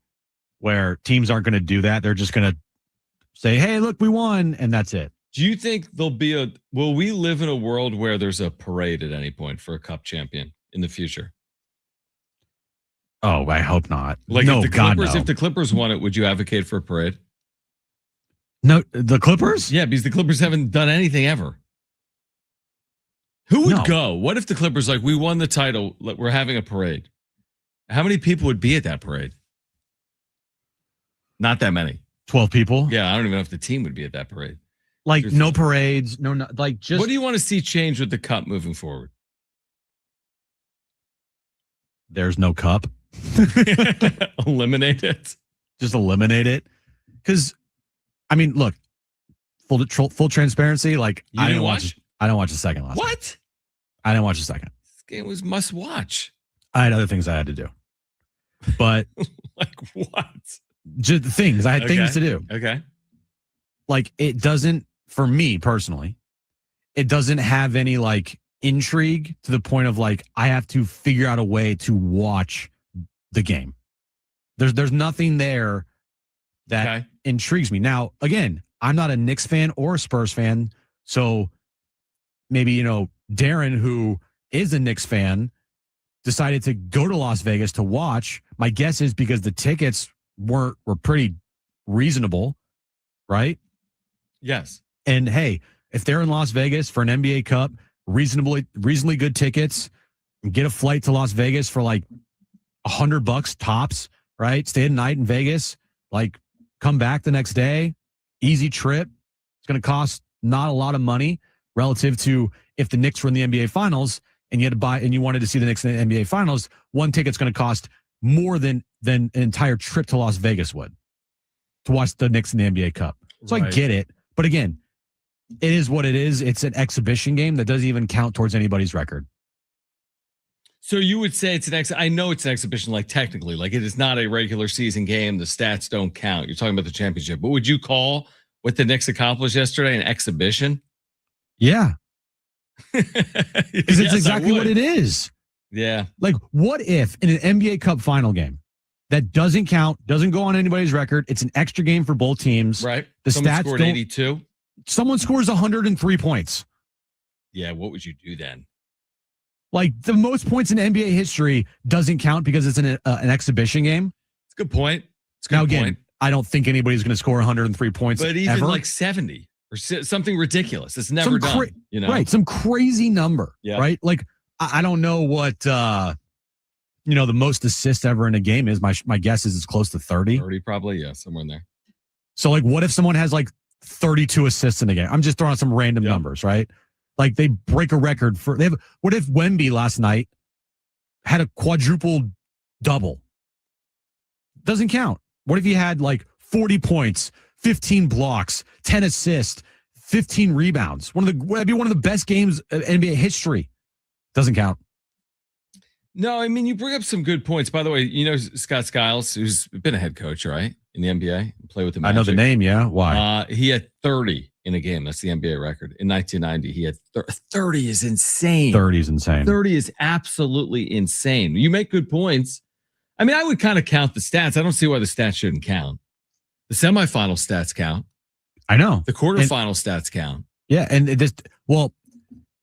where teams aren't going to do that. They're just going to say, hey, look, we won, and that's it. Do you think will we live in a world where there's a parade at any point for a cup champion? in the future? Oh, I hope not. Like no, if the Clippers, God, no. if the Clippers won it, would you advocate for a parade? No, the Clippers? Yeah, because the Clippers haven't done anything ever. Who would No. go? What if the Clippers, like, we won the title, we're having a parade? How many people would be at that parade? Not that many. 12 people? Yeah, I don't even know if the team would be at that parade. Like, no parades, no, like, just. What do you want to see change with the cup moving forward? There's no cup. Eliminate it. Just eliminate it. Because, I mean, look, full transparency, like, You didn't watch? I didn't watch the second last. What? I didn't watch the second. This game was must watch. I had other things I had to do. But Like what? just things. I had things to do. Okay. Like, it doesn't, for me personally, it doesn't have any like intrigue to the point of like, I have to figure out a way to watch the game. There's nothing there that intrigues me. Now, again, I'm not a Knicks fan or a Spurs fan. So maybe, Darren, who is a Knicks fan, decided to go to Las Vegas to watch. My guess is because the tickets were pretty reasonable, right? Yes. And hey, if they're in Las Vegas for an NBA Cup, reasonably good tickets, get a flight to Las Vegas for like $100 tops, right? Stay a night in Vegas, like come back the next day, easy trip. It's going to cost not a lot of money relative to if the Knicks were in the NBA Finals and you had to buy and you wanted to see the Knicks in the NBA Finals. One ticket's going to cost more than an entire trip to Las Vegas would to watch the Knicks in the NBA Cup. So I get it. But again, it is what it is. It's an exhibition game that doesn't even count towards anybody's record. So you would say it's I know it's an exhibition, like technically, like it is not a regular season game. The stats don't count. You're talking about the championship. But would you call what the Knicks accomplished yesterday an exhibition? Yeah. Because it's exactly what it is. Yeah. Like, what if in an NBA Cup final game that doesn't count, doesn't go on anybody's record, it's an extra game for both teams. Right. The Someone stats scored don't, 82. Someone scores 103 points. Yeah, what would you do then? Like, the most points in NBA history doesn't count because it's an exhibition game. It's a good point. Now, again, I don't think anybody's going to score 103 points. But even ever. like 70 or something ridiculous. It's never done. Right. Some crazy number. Yeah. Right. Like, I don't know what, the most assists ever in a game is. My guess is it's close to 30. 30 probably. Yeah. Somewhere in there. So, like, what if someone has like 32 assists in a game? I'm just throwing out some random numbers, right? Like, they break a record what if Wemby last night had a quadruple double? Doesn't count. What if he had like 40 points, 15 blocks, 10 assists, 15 rebounds? That'd be one of the best games of NBA history. Doesn't count. No, I mean, you bring up some good points. By the way, Scott Skiles, who's been a head coach, right? In the NBA, play with the Magic. I know the name, yeah. Why? He had 30 in a game. That's the NBA record. In 1990, he had 30 is insane. 30 is insane. 30 is absolutely insane. You make good points. I mean, I would kind of count the stats. I don't see why the stats shouldn't count. The semifinal stats count. I know. The quarterfinal stats count. Yeah, and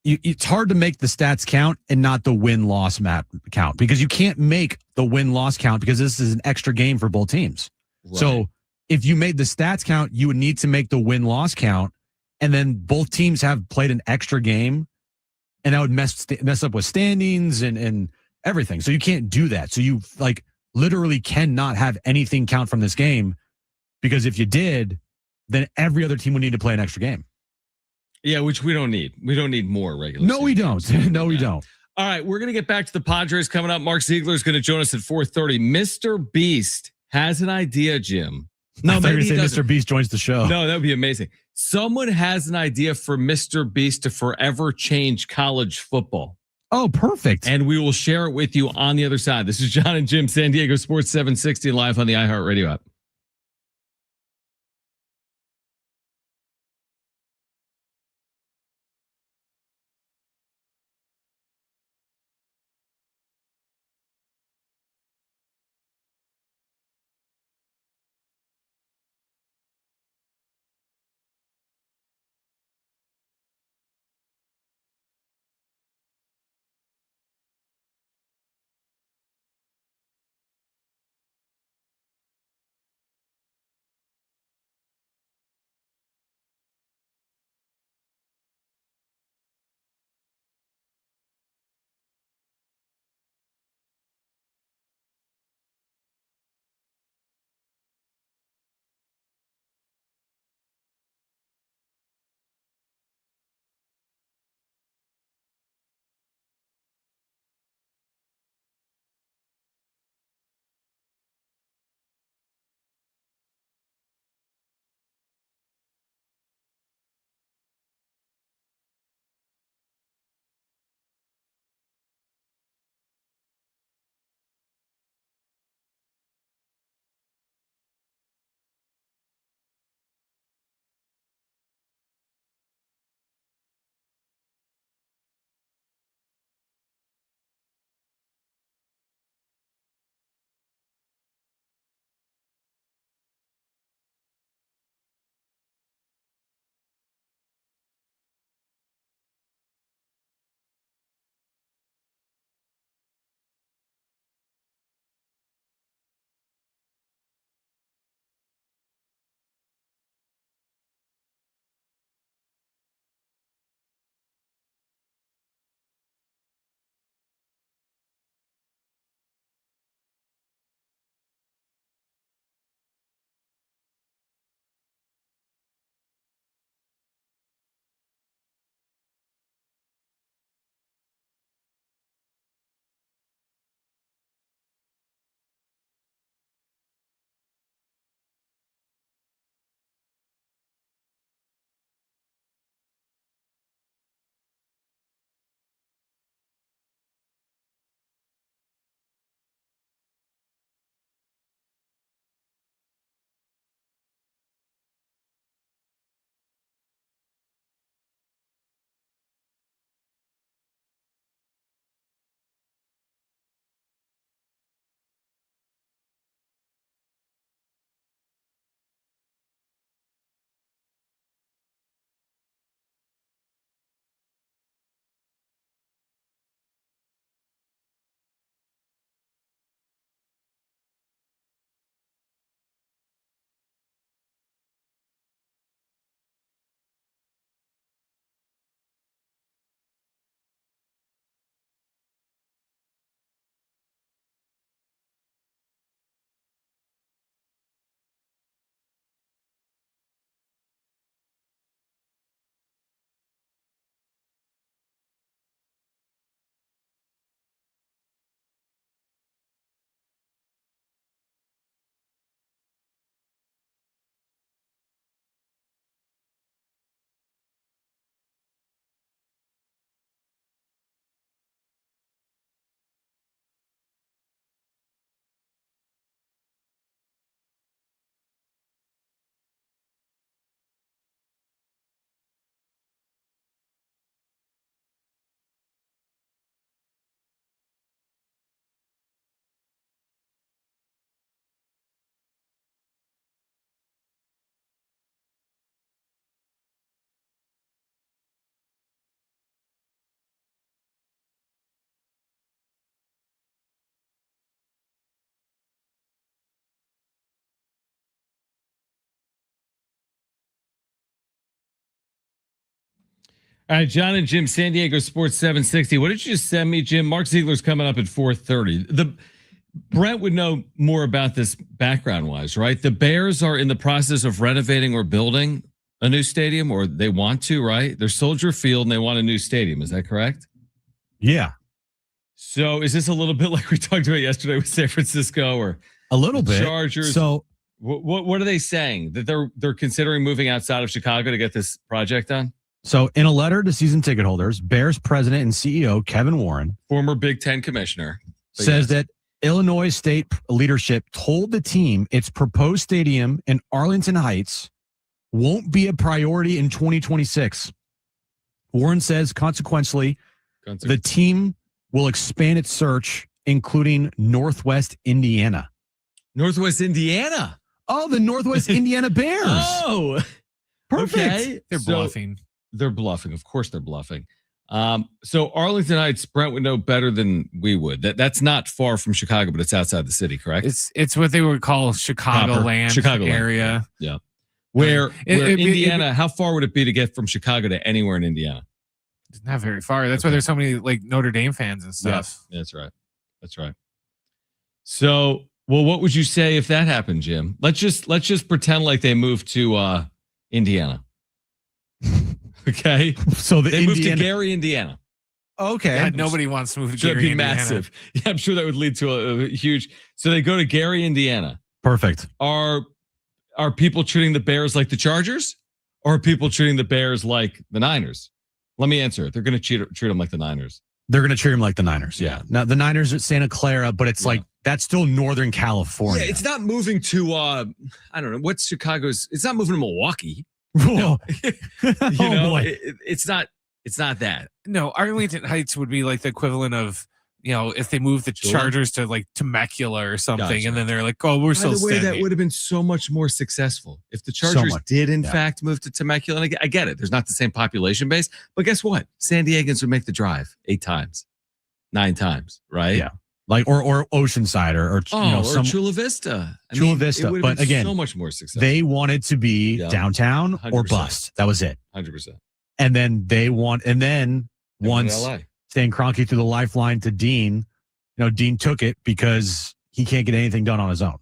it's hard to make the stats count and not the win-loss map count because you can't make the win-loss count because this is an extra game for both teams. Right. So if you made the stats count, you would need to make the win-loss count, and then both teams have played an extra game, and that would mess up with standings and everything. So you can't do that. So you like literally cannot have anything count from this game because if you did, then every other team would need to play an extra game. Yeah, which we don't need. We don't need more regular. No, we don't. No, we don't. All right, we're going to get back to the Padres coming up. Mark Ziegler is going to join us at 4:30. Mr. Beast has an idea, Jim. No, maybe say Mr. Beast joins the show. No, that would be amazing. Someone has an idea for Mr. Beast to forever change college football. Oh, perfect. And we will share it with you on the other side. This is Jon and Jim, San Diego Sports 760 live on the iHeartRadio app. All right, Jon and Jim, San Diego Sports 760. What did you just send me, Jim? Mark Ziegler's coming up at 4:30. Brent would know more about this background-wise, right? The Bears are in the process of renovating or building a new stadium, or they want to, right? They're Soldier Field, and they want a new stadium. Is that correct? Yeah. So is this a little bit like we talked about yesterday with San Francisco or a little bit Chargers? So what are they saying? That they're considering moving outside of Chicago to get this project done? So in a letter to season ticket holders, Bears president and CEO Kevin Warren, former Big Ten commissioner, says that Illinois state leadership told the team its proposed stadium in Arlington Heights won't be a priority in 2026. Warren says, consequently, the team will expand its search, including Northwest Indiana. Northwest Indiana? Oh, the Northwest Indiana Bears. Oh, perfect. Okay. They're bluffing. They're bluffing. Of course they're bluffing. So Arlington Heights, Brent would know better than we would. That's not far from Chicago, but it's outside the city, correct? It's what they would call Chicagoland area. Yeah. Where Indiana, how far would it be to get from Chicago to anywhere in Indiana? It's not very far. That's why there's so many like Notre Dame fans and stuff. Yeah, that's right. So, well, what would you say if that happened, Jim? Let's just pretend like they moved to Indiana. Okay. So they moved to Gary, Indiana. Okay. God, nobody wants to move to That'd Gary, be Indiana. massive. Yeah, I'm sure that would lead to a huge. So they go to Gary, Indiana. Perfect. Are people treating the Bears like the Chargers, or are people treating the Bears like the Niners? Let me answer it. They're going to treat them like the Niners. They're going to treat them like the Niners. Yeah. Now the Niners are at Santa Clara, but it's like that's still Northern California. Yeah, it's not moving to I don't know what's Chicago's. It's not moving to Milwaukee. No. It's not that. No, Arlington Heights would be like the equivalent of, if they moved the Chargers to like Temecula or something, Gotcha. And then they're like, oh, we're so steady. That would have been so much more successful if the Chargers did in fact move to Temecula. And I get it. There's not the same population base, but guess what? San Diegans would make the drive 8 times, 9 times, right? Yeah. Like or Oceanside or Chula Vista. Chula Vista. But again, so much more successful. They wanted to be downtown 100%. or bust. That was it. 100%. And then once Stan Kroenke threw the lifeline to Dean, Dean took it because he can't get anything done on his own.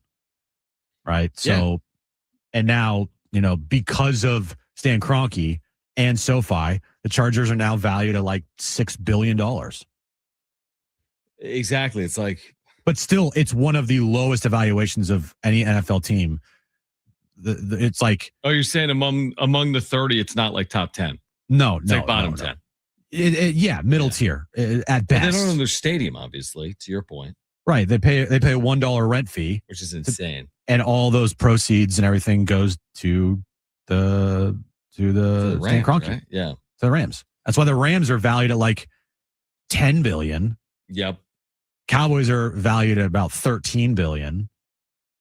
Right. So, and now, because of Stan Kroenke and SoFi, the Chargers are now valued at like $6 billion. Exactly. It's like, but still, it's one of the lowest evaluations of any NFL team. It's like, oh, you're saying among the 30, it's not like top 10. No, it's like bottom 10. Middle tier at best. But they don't own their stadium, obviously. To your point, right? They pay a $1 rent fee, which is insane, and all those proceeds and everything goes to the Stan Kroenke, right? Yeah, to the Rams. That's why the Rams are valued at like $10 billion. Yep. Cowboys are valued at about $13 billion.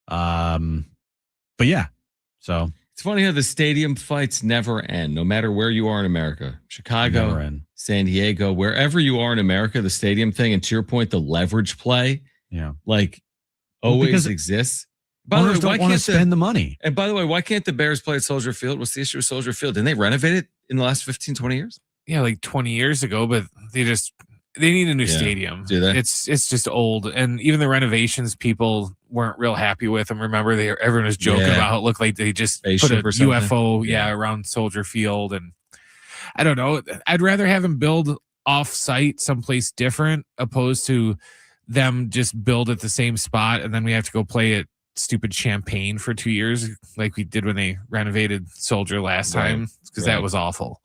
But yeah, so it's funny how the stadium fights never end, no matter where you are in America. Chicago, San Diego, wherever you are in America, the stadium thing, and to your point, the leverage play, always exists. By the way, don't want to spend the money. And by the way, why can't the Bears play at Soldier Field? What's the issue with Soldier Field? Didn't they renovate it in the last 15, 20 years? Yeah, like 20 years ago, but they need a new stadium. Do they? It's just old, and even the renovations people weren't real happy with them. Remember, everyone was joking about how it looked like they just put a UFO, around Soldier Field, and I don't know. I'd rather have them build off-site someplace different, opposed to them just build at the same spot, and then we have to go play at stupid Champaign for 2 years, like we did when they renovated Soldier last time, because that was awful.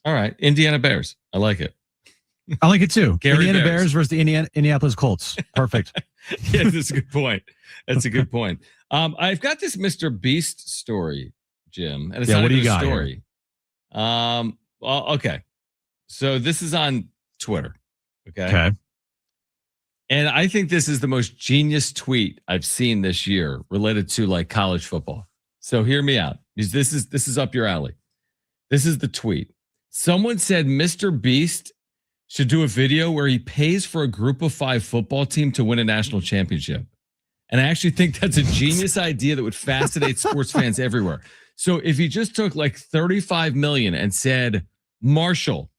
All right, Indiana Bears. I like it. I like it too. Indiana Bears versus the Indianapolis Colts. Perfect. Yeah, that's a good point. That's a good point. I've got this Mr. Beast story, Jim, and it's not even a story. Well, okay. So this is on Twitter. Okay. And I think this is the most genius tweet I've seen this year related to like college football. So hear me out. This is up your alley. This is the tweet. Someone said Mr. Beast should do a video where he pays for a group of 5 football team to win a national championship. And I actually think that's a genius idea that would fascinate sports fans everywhere. So if he just took like $35 million and said, Marshall,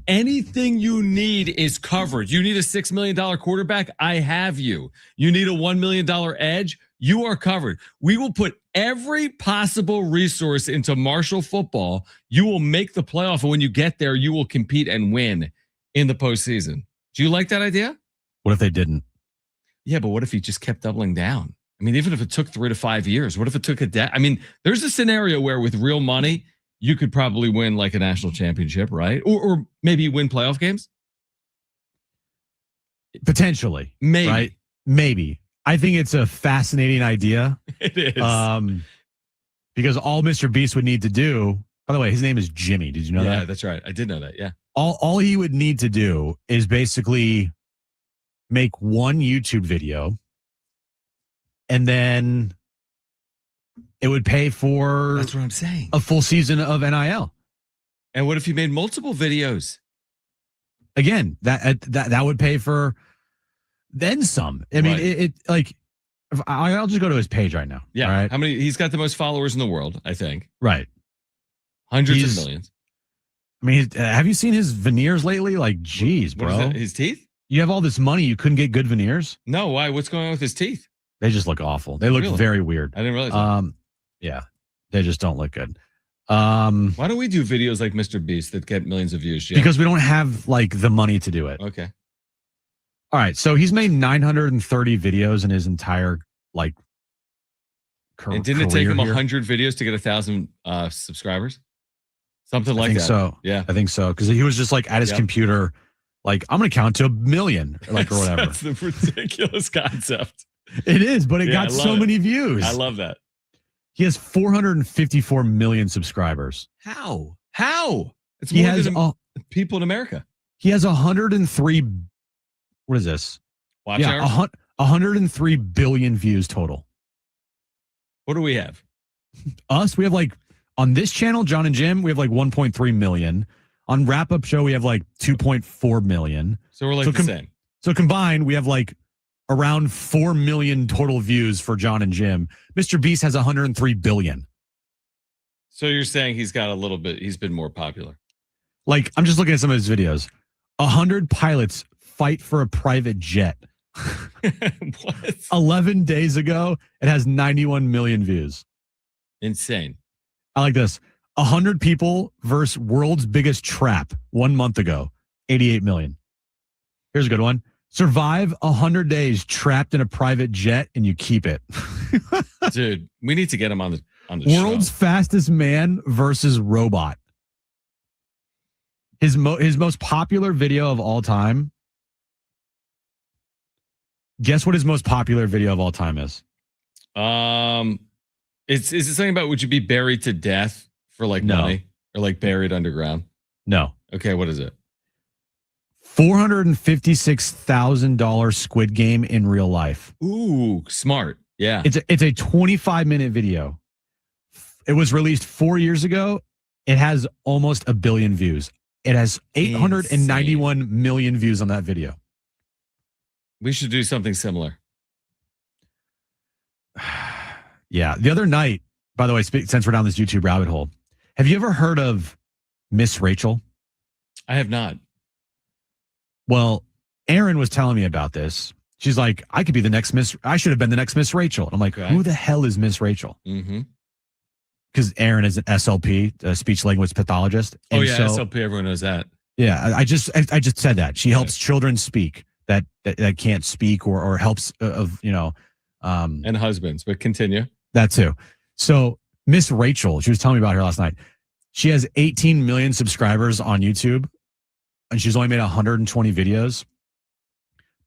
Anything you need is covered. You need a $6 million quarterback? I have you. You need a $1 million edge? You are covered. We will put every possible resource into Marshall football. You will make the playoff, and when you get there, you will compete and win in the postseason. Do you like that idea? What if they didn't? Yeah, but what if he just kept doubling down? I mean, even if it took 3 to 5 years, what if it took there's a scenario where with real money, you could probably win like a national championship, right? Or maybe win playoff games? Potentially. Maybe. Right? Maybe. I think it's a fascinating idea. It is. Because all Mr. Beast would need to do, by the way, his name is Jimmy. Did you know that? Yeah, that's right. I did know that. Yeah. All he would need to do is basically make one YouTube video, and then it would pay for, that's what I'm saying, a full season of NIL. And what if you made multiple videos? Again, that would pay for then some. I mean, right. I'll just go to his page right now. Yeah. All right? How many? He's got the most followers in the world, I think. Right. Hundreds of millions. I mean, have you seen his veneers lately? Like, geez, bro. What is that? His teeth? You have all this money, you couldn't get good veneers? No, why? What's going on with his teeth? They just look awful. They look very weird. I didn't realize that. Yeah, they just don't look good. Why don't we do videos like Mr. Beast that get millions of views? Because we don't have like the money to do it. Okay. All right. So he's made 930 videos in his entire career. And didn't it take him 100 videos to get 1,000 subscribers? Something like that. I think so. Yeah. I think so. Because he was just like at his computer, like, I'm going to count to 1 million, or whatever. That's the ridiculous concept. It is, but it got so many views. I love that. He has 454 million subscribers. How? It's more than people in America. He has 103. What is this? Watch hours? 103 billion views total. What do we have? Us, we have on this channel, Jon and Jim, we have 1.3 million. On Wrap Up Show, we have 2.4 million. So we're the same. So combined, we have around 4 million total views for Jon and Jim. Mr. Beast has 103 billion. So you're saying he's got he's been more popular. I'm just looking at some of his videos. 100 pilots fight for a private jet. What? 11 days ago, it has 91 million views. Insane. I like this. 100 people versus world's biggest trap 1 month ago. 88 million. Here's a good one. Survive 100 days trapped in a private jet and you keep it. Dude, we need to get him on the World's show. fastest man versus robot. His most popular video of all time. Guess what his most popular video of all time is? Is it something about would you be buried to death for money or buried underground? No. Okay, what is it? $456,000 Squid Game in real life. Ooh, smart. Yeah. It's a 25-minute video. It was released 4 years ago. It has almost 1 billion views. It has 891 million views on that video. We should do something similar. Yeah. The other night, by the way, since we're down this YouTube rabbit hole, have you ever heard of Miss Rachel? I have not. Well, Aaron was telling me about this. She's like, I could be the next Miss. I should have been the next Miss Rachel. And I'm like, who the hell is Miss Rachel? Mm-hmm. Because Aaron is an SLP, a speech language pathologist. And SLP. Everyone knows that. Yeah, I just said that she helps children speak that can't speak or helps and husbands. But continue. That too. So Miss Rachel, she was telling me about her last night. She has 18 million subscribers on YouTube, and she's only made 120 videos.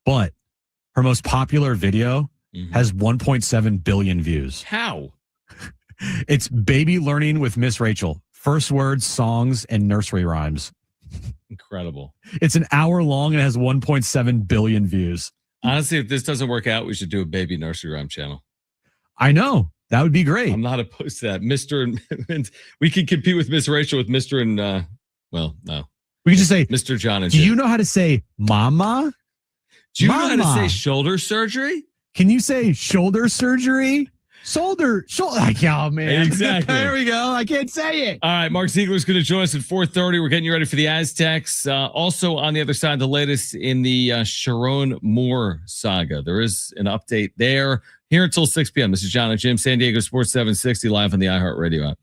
But her most popular video has 1.7 billion views. How? It's Baby Learning with Miss Rachel. First words, songs, and nursery rhymes. Incredible. It's an hour long and has 1.7 billion views. Honestly, if this doesn't work out, we should do a baby nursery rhyme channel. I know. That would be great. I'm not opposed to that. Mr. and we could compete with Miss Rachel with Mr. and no. We could just say Mr. Jon and Jim. Do you know how to say mama? Do you know how to say shoulder surgery? Can you say shoulder surgery? Shoulder. Like, oh, man. Exactly. There we go. I can't say it. All right, Mark Ziegler's going to join us at 4:30. We're getting you ready for the Aztecs. Also, on the other side, the latest in the Sharon Moore saga. There is an update there. Here until 6 p.m. This is Jon Jim, San Diego Sports 760, live on the iHeartRadio app.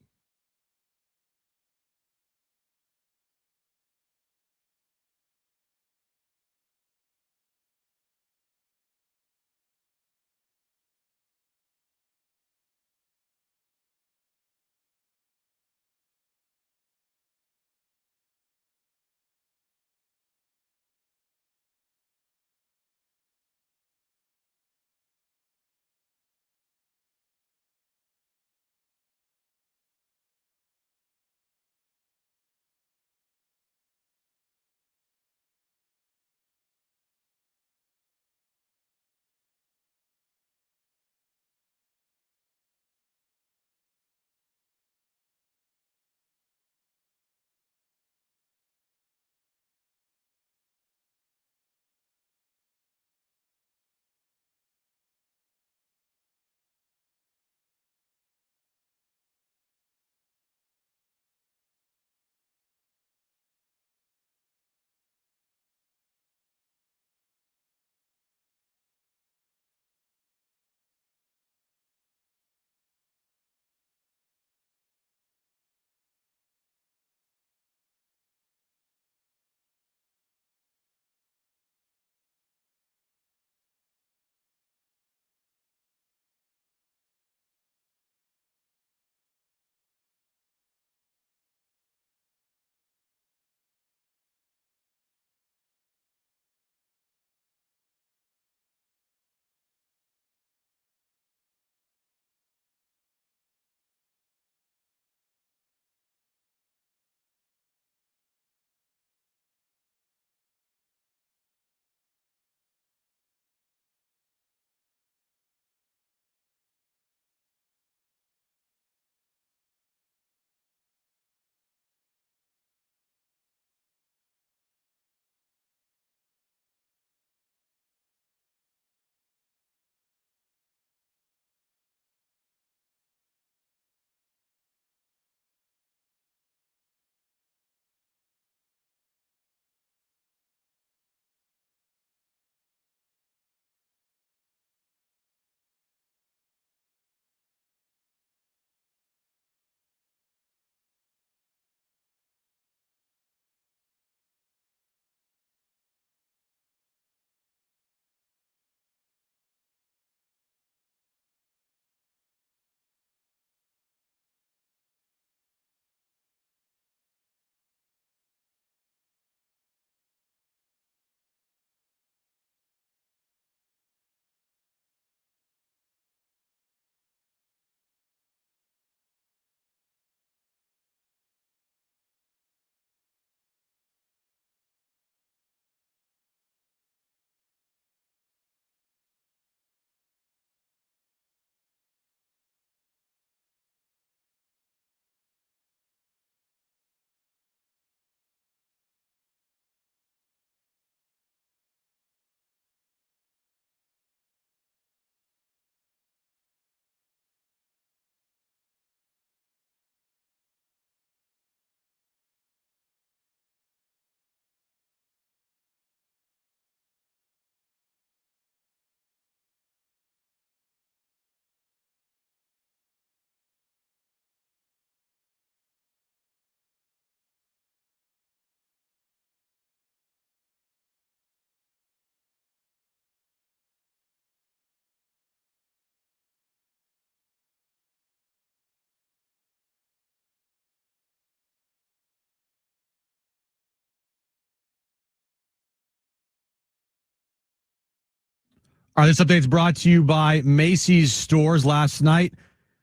All right, this update is brought to you by Macy's Stores. Last night,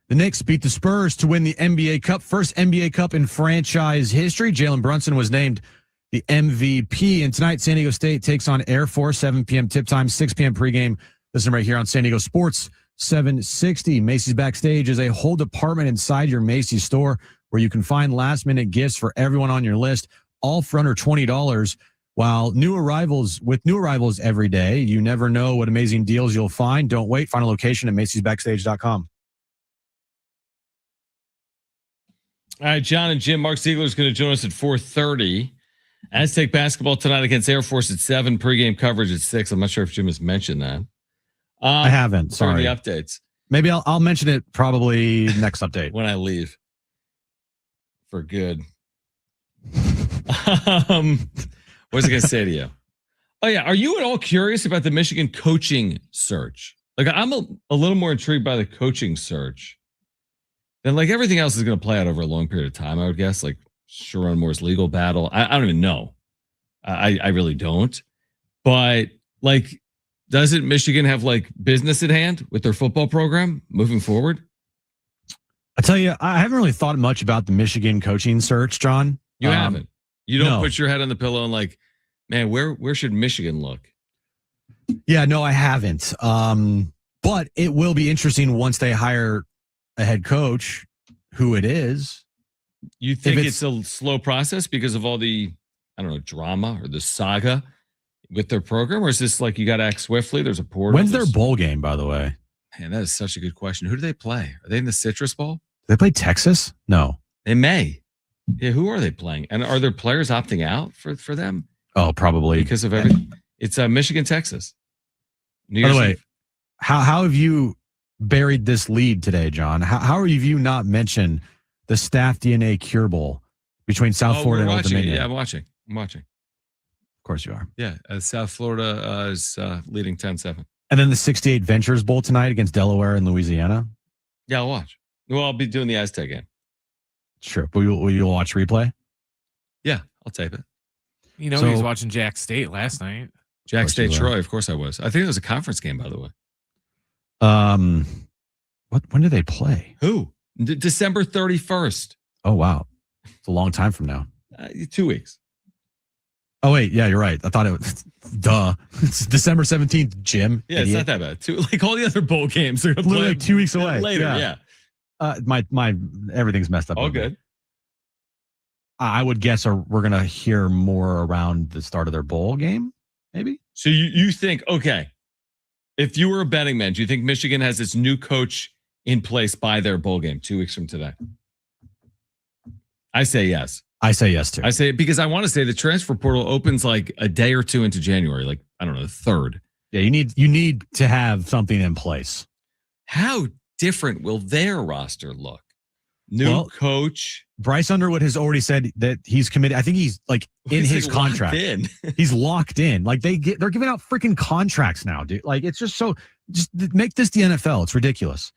the Knicks beat the Spurs to win the NBA Cup, first NBA Cup in franchise history. Jalen Brunson was named the MVP. And tonight, San Diego State takes on Air Force, 7 p.m. tip time, 6 p.m. pregame. Listen right here on San Diego Sports 760. Macy's Backstage is a whole department inside your Macy's store where you can find last-minute gifts for everyone on your list, all for under $20. While new arrivals every day, you never know what amazing deals you'll find. Don't wait. Find a location at macysbackstage.com. All right, Jon and Jim. Mark Ziggler is going to join us at 4:30. Aztec basketball tonight against Air Force at 7. Pregame coverage at 6. I'm not sure if Jim has mentioned that. I haven't. Sorry. The updates. Maybe I'll mention it probably next update when I leave for good. What was I going to say to you? Oh yeah, are you at all curious about the Michigan coaching search? Like I'm a little more intrigued by the coaching search than like everything else is going to play out over a long period of time. I would guess like Sharon Moore's legal battle. I don't even know. I really don't. But like, doesn't Michigan have like business at hand with their football program moving forward? I tell you, I haven't really thought much about the Michigan coaching search, John. You haven't. You don't put your head on the pillow and like, man, where should Michigan look? Yeah, no, I haven't. But it will be interesting once they hire a head coach, who it is. You think it's a slow process because of all the, I don't know, drama or the saga with their program? Or is this like you got to act swiftly? There's a portal. When's their bowl game, by the way? Man, that is such a good question. Who do they play? Are they in the Citrus Bowl? Do they play Texas? No. They may. Yeah, who are they playing? And are there players opting out for them? Oh, probably. Because of everything. It's Michigan, Texas. By the way, how have you buried this lead today, John? How have you not mentioned the Staff DNA Cure Bowl between South Florida and Old Dominion? Yeah, I'm watching. Of course you are. Yeah, South Florida is leading 10-7. And then the 68 Ventures Bowl tonight against Delaware and Louisiana. Yeah, I'll watch. Well, I'll be doing the Aztec game. Sure. Will you watch replay? Yeah, I'll tape it. You know, he was watching Jack State last night. Jack State Troy, of course I was. I think it was a conference game, by the way. When do they play? Who? December 31st. Oh, wow. It's a long time from now. 2 weeks. Oh, wait. Yeah, you're right. I thought it was, duh. It's December 17th, Jim. Yeah, idiot. It's not that bad. Like all the other bowl games are literally like 2 weeks away. Later, yeah. My everything's messed up. All good. I would guess we're going to hear more around the start of their bowl game, maybe? So you think, okay, if you were a betting man, do you think Michigan has its new coach in place by their bowl game 2 weeks from today? I say yes. I say yes, too. I say it because I want to say the transfer portal opens like a day or two into January, like, I don't know, the 3rd. Yeah, you need to have something in place. How different will their roster look? New coach. Bryce Underwood has already said that he's committed. I think he's like in his contract. He's locked in. Like they're giving out freaking contracts now, dude. Like it's just make this the NFL. It's ridiculous.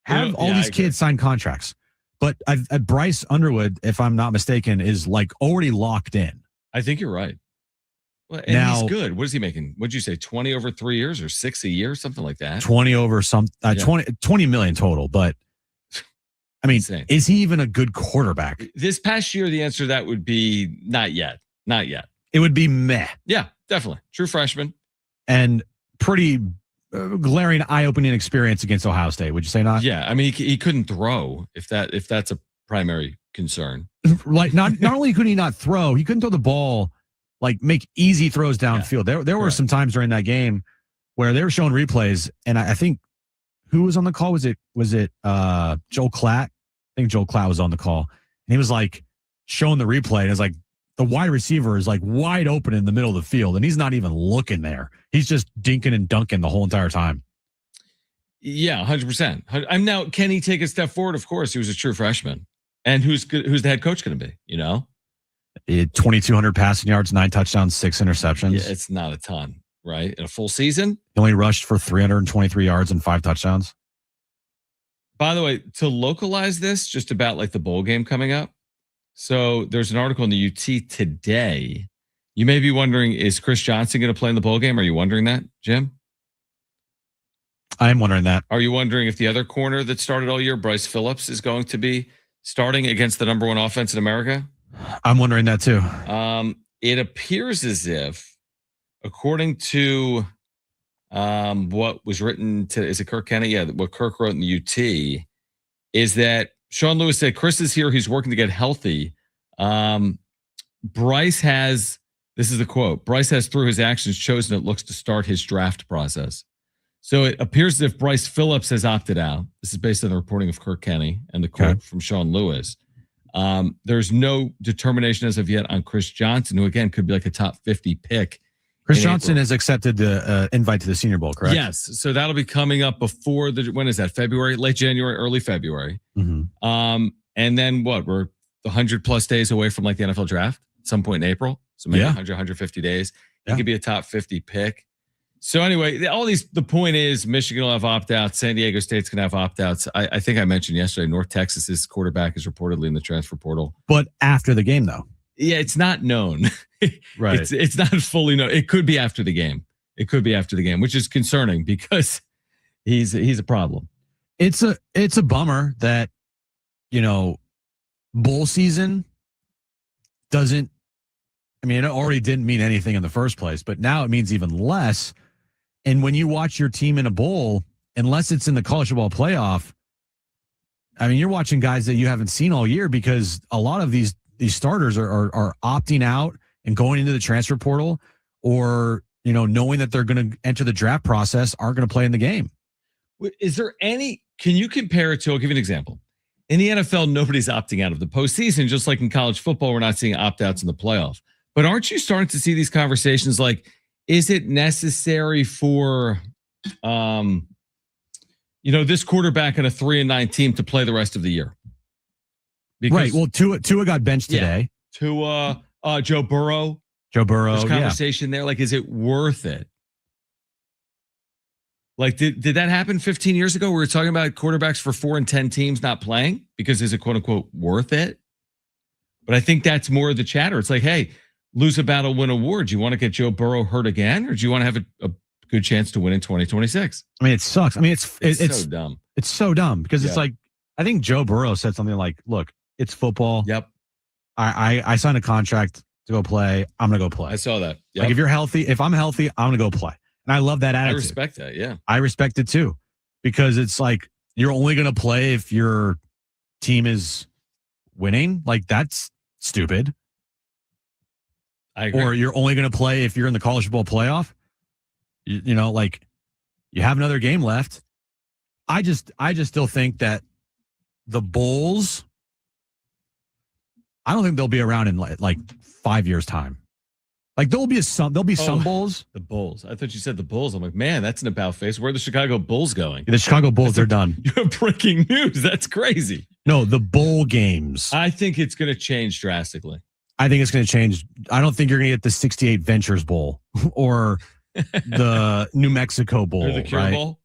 Have all these kids sign contracts. But Bryce Underwood, if I'm not mistaken, is like already locked in. I think you're right. Well, and now, he's good. What is he making? What'd you say? 20 over 3 years or 6 a year? Something like that. 20 over 20 million total. But I mean, insane. Is he even a good quarterback? This past year, the answer to that would be not yet. Not yet. It would be meh. Yeah, definitely. True freshman. And pretty glaring, eye-opening experience against Ohio State. Would you say not? Yeah, I mean, he couldn't throw if that's a primary concern. Like not only could he not throw, he couldn't throw the ball, like make easy throws downfield. Yeah. There were some times during that game where they were showing replays, and I think who was on the call? Was it Joel Klatt? I think Joel Klatt was on the call, and he was like showing the replay, and it's like the wide receiver is like wide open in the middle of the field, and he's not even looking there. He's just dinking and dunking the whole entire time. Yeah, 100%. I'm now. Can he take a step forward? Of course, he was a true freshman, and who's the head coach going to be? You know, 2,200 passing yards, 9 touchdowns, 6 interceptions. Yeah, it's not a ton, right? In a full season, he only rushed for 323 yards and 5 touchdowns. By the way, to localize this, just about like the bowl game coming up. So there's an article in the UT today. You may be wondering, is Chris Johnson going to play in the bowl game? Are you wondering that, Jim? I am wondering that. Are you wondering if the other corner that started all year, Bryce Phillips, is going to be starting against the number 1 offense in America? I'm wondering that too. It appears as if, according to what was written to, is it Kirk Kennedy? Yeah, what Kirk wrote in the UT is that Sean Lewis said, Chris is here. He's working to get healthy. Bryce has, this is the quote, Bryce has through his actions chosen it looks to start his draft process. So it appears as if Bryce Phillips has opted out. This is based on the reporting of Kirk Kennedy and the quote from Sean Lewis. There's no determination as of yet on Chris Johnson, who again could be like a top 50 pick. Chris Johnson has accepted the invite to the Senior Bowl, correct? Yes. So that'll be coming up before when is that? February, late January, early February. Mm-hmm. And then what? We're 100+ days away from like the NFL draft at some point in April. So maybe 150 days. He could be a top 50 pick. So anyway, the point is Michigan will have opt-outs. San Diego State's going to have opt-outs. I think I mentioned yesterday, North Texas's quarterback is reportedly in the transfer portal. But after the game, though. Yeah, it's not known. Right. It's not fully known. It could be after the game. Which is concerning because he's a problem. It's a bummer that, bowl season doesn't, it already didn't mean anything in the first place, but now it means even less. And when you watch your team in a bowl, unless it's in the college football playoff, you're watching guys that you haven't seen all year because a lot of these starters are opting out and going into the transfer portal or, knowing that they're going to enter the draft process, aren't going to play in the game. Is there can you compare it to, I'll give you an example. In the NFL, nobody's opting out of the postseason, just like in college football, we're not seeing opt-outs in the playoff. But aren't you starting to see these conversations like, is it necessary for, this quarterback in a 3-9 team to play the rest of the year? Because, right. Well, Tua got benched today. Tua, Joe Burrow. There's conversation there. Like, is it worth it? Like, did that happen 15 years ago? We were talking about quarterbacks for 4 and 10 teams not playing because is it quote unquote worth it? But I think that's more of the chatter. It's like, hey, lose a battle, win award. Do you want to get Joe Burrow hurt again, or do you want to have a good chance to win in 2026? It sucks. It's so dumb. It's so dumb because it's like, I think Joe Burrow said something like, look, it's football. Yep. I signed a contract to go play. I'm going to go play. I saw that. Yep. Like if you're healthy, if I'm healthy, I'm going to go play. And I love that attitude. I respect that. Yeah. I respect it too, because it's like, you're only going to play if your team is winning. Like that's stupid. I agree. Or you're only going to play if you're in the college football playoff. Like you have another game left. I just still think that the bowls, I don't think they'll be around in like 5 years time. Like there'll be some bowls. The Bulls. I thought you said the Bulls. I'm like, man, that's an about face. Where are the Chicago Bulls going? The Chicago Bulls, they're done. You have breaking news. That's crazy. No, the bowl games. I think it's going to change drastically. I think it's going to change. I don't think you're going to get the 68 Ventures Bowl or the New Mexico Bowl. Or the Cure Bowl?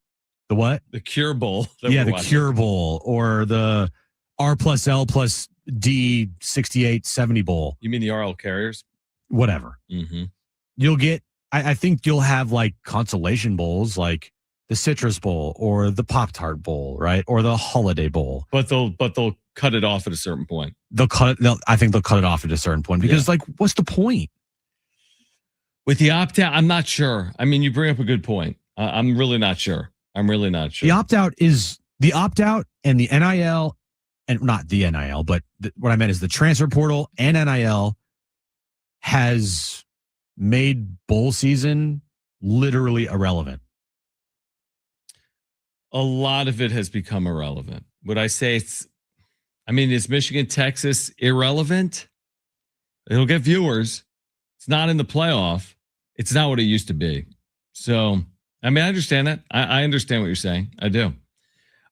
The what? The Cure Bowl. Yeah, the Cure Bowl or the R+L+D 68-70 Bowl. You mean the RL Carriers? Whatever. Mm-hmm. You'll get, I think you'll have like consolation bowls like the Citrus Bowl or the Pop-Tart Bowl, right? Or the Holiday Bowl. But they'll cut it off at a certain point. I think they'll cut it off at a certain point because like, what's the point? With the opt-out, I'm not sure. You bring up a good point. I'm really not sure. The opt-out and the NIL, and not the NIL, but what I meant is the transfer portal and NIL has made bowl season literally irrelevant. A lot of it has become irrelevant. Would I say is Michigan, Texas irrelevant? It'll get viewers. It's not in the playoff. It's not what it used to be. So, I understand that. I understand what you're saying. I do.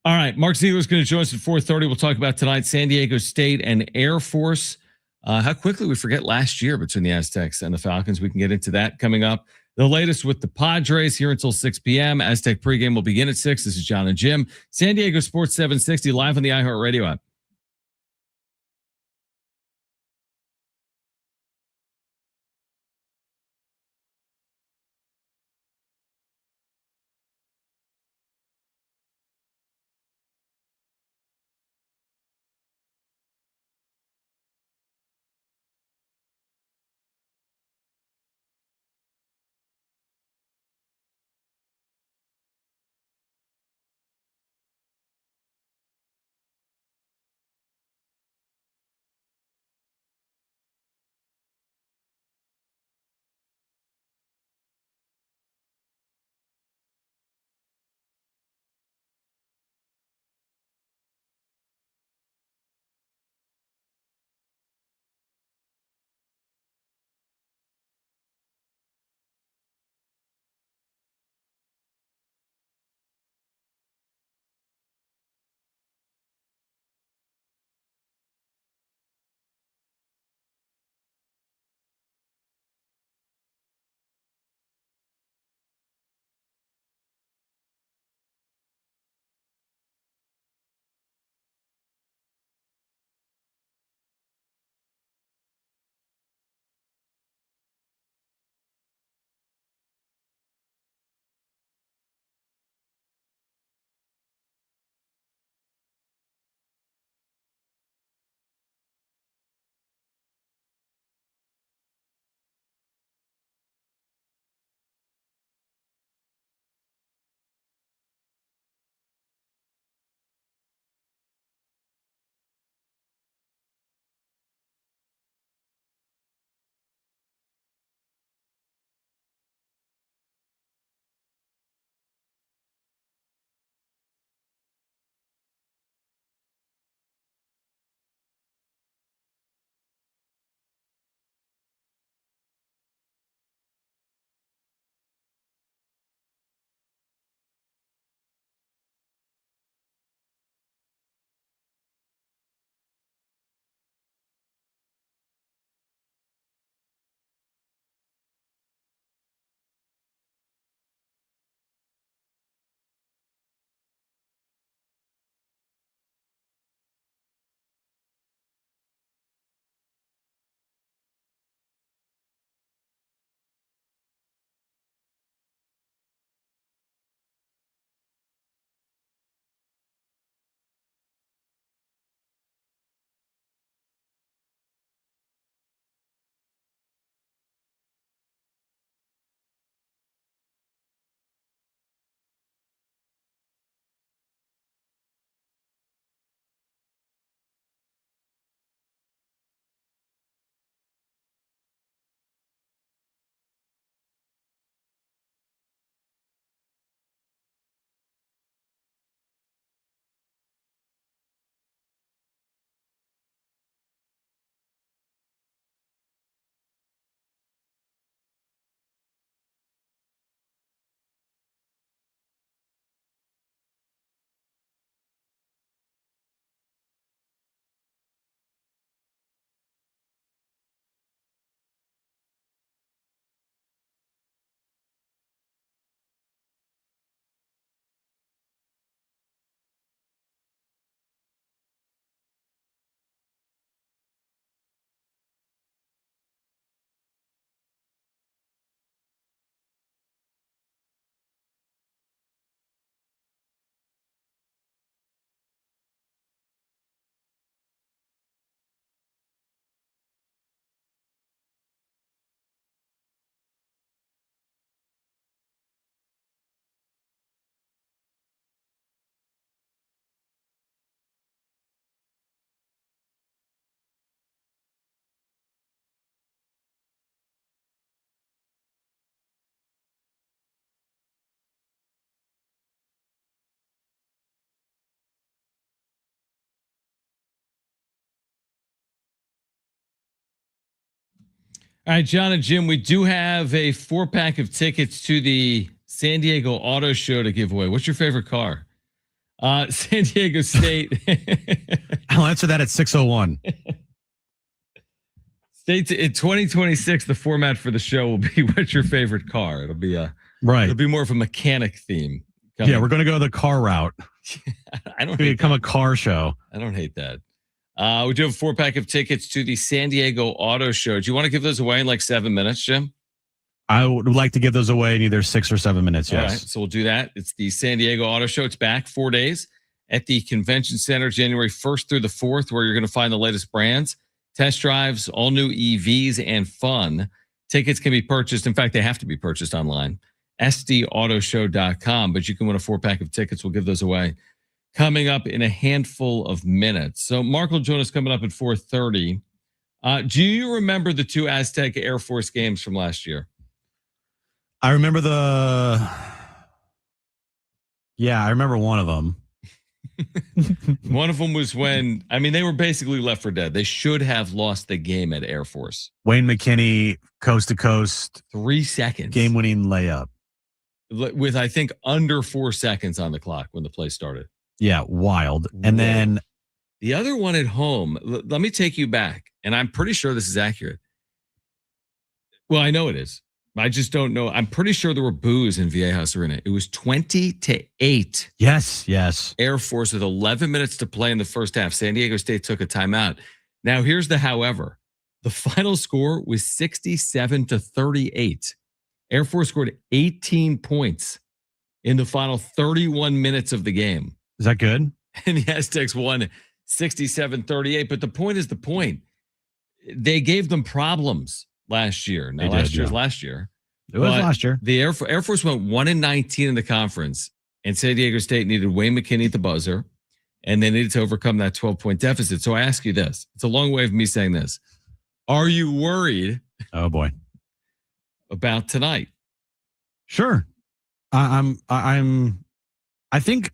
All right. Mark Ziegler is going to join us at 4:30. We'll talk about tonight, San Diego State and Air Force. How quickly we forget last year between the Aztecs and the Falcons. We can get into that coming up. The latest with the Padres here until 6 p.m. Aztec pregame will begin at 6. This is Jon and Jim. San Diego Sports 760 live on the iHeartRadio app. All right, Jon and Jim, we do have a 4-pack of tickets to the San Diego Auto Show to give away. What's your favorite car? San Diego State. I'll answer that at 6:01. State in 2026, the format for the show will be what's your favorite car? It'll be right. It'll be more of a mechanic theme. Yeah, we're going to go the car route. I don't become a car show. I don't hate that. We do have a 4-pack of tickets to the San Diego Auto Show. Do you want to give those away in like 7 minutes, Jim? I would like to give those away in either 6 or 7 minutes. Yes. All right, so we'll do that. It's the San Diego Auto Show. It's back 4 days at the Convention Center, January 1st through the 4th, where you're going to find the latest brands, test drives, all new EVs, and fun. Tickets can be purchased. In fact, they have to be purchased online. SDAutoshow.com. But you can win a 4-pack of tickets. We'll give those away coming up in a handful of minutes. So Mark will join us coming up at 4:30. Do you remember the 2 Aztec Air Force games from last year? I remember I remember one of them. One of them was when, they were basically left for dead. They should have lost the game at Air Force. Wayne McKinney, coast to coast. 3 seconds. Game-winning layup. With, I think, under 4 seconds on the clock when the play started. Yeah, wild. And then the other one at home, let me take you back, and I'm pretty sure this is accurate. Well, I know it is. I just don't know. I'm pretty sure there were boos in Viejas Arena. It was 20-8. Yes. Air Force with 11 minutes to play in the first half. San Diego State took a timeout. Now, here's the however. The final score was 67-38. Air Force scored 18 points in the final 31 minutes of the game. Is that good? And the Aztecs won 67-38. But the point is the point. They gave them problems last year. Now, last year. It was last year. The Air Force went 1-19 in the conference, and San Diego State needed Wayne McKinney at the buzzer, and they needed to overcome that 12-point deficit. So I ask you this. It's a long way of me saying this. Are you worried? Oh, boy. About tonight? Sure. I think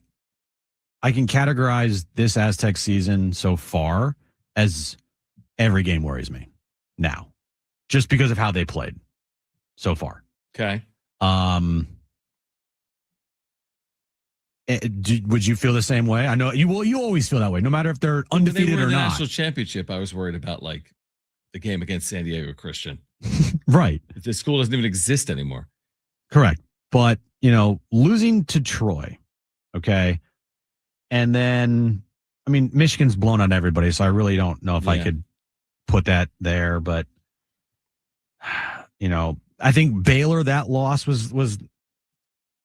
I can categorize this Aztec season so far as every game worries me now, just because of how they played so far. Okay. Would you feel the same way? I know you will. You always feel that way, no matter if they're undefeated or not. National championship, I was worried about like the game against San Diego Christian. Right. The school doesn't even exist anymore. Correct. But, losing to Troy, okay? And then, Michigan's blown on everybody, so I really don't know if I could put that there. But, I think Baylor, that loss was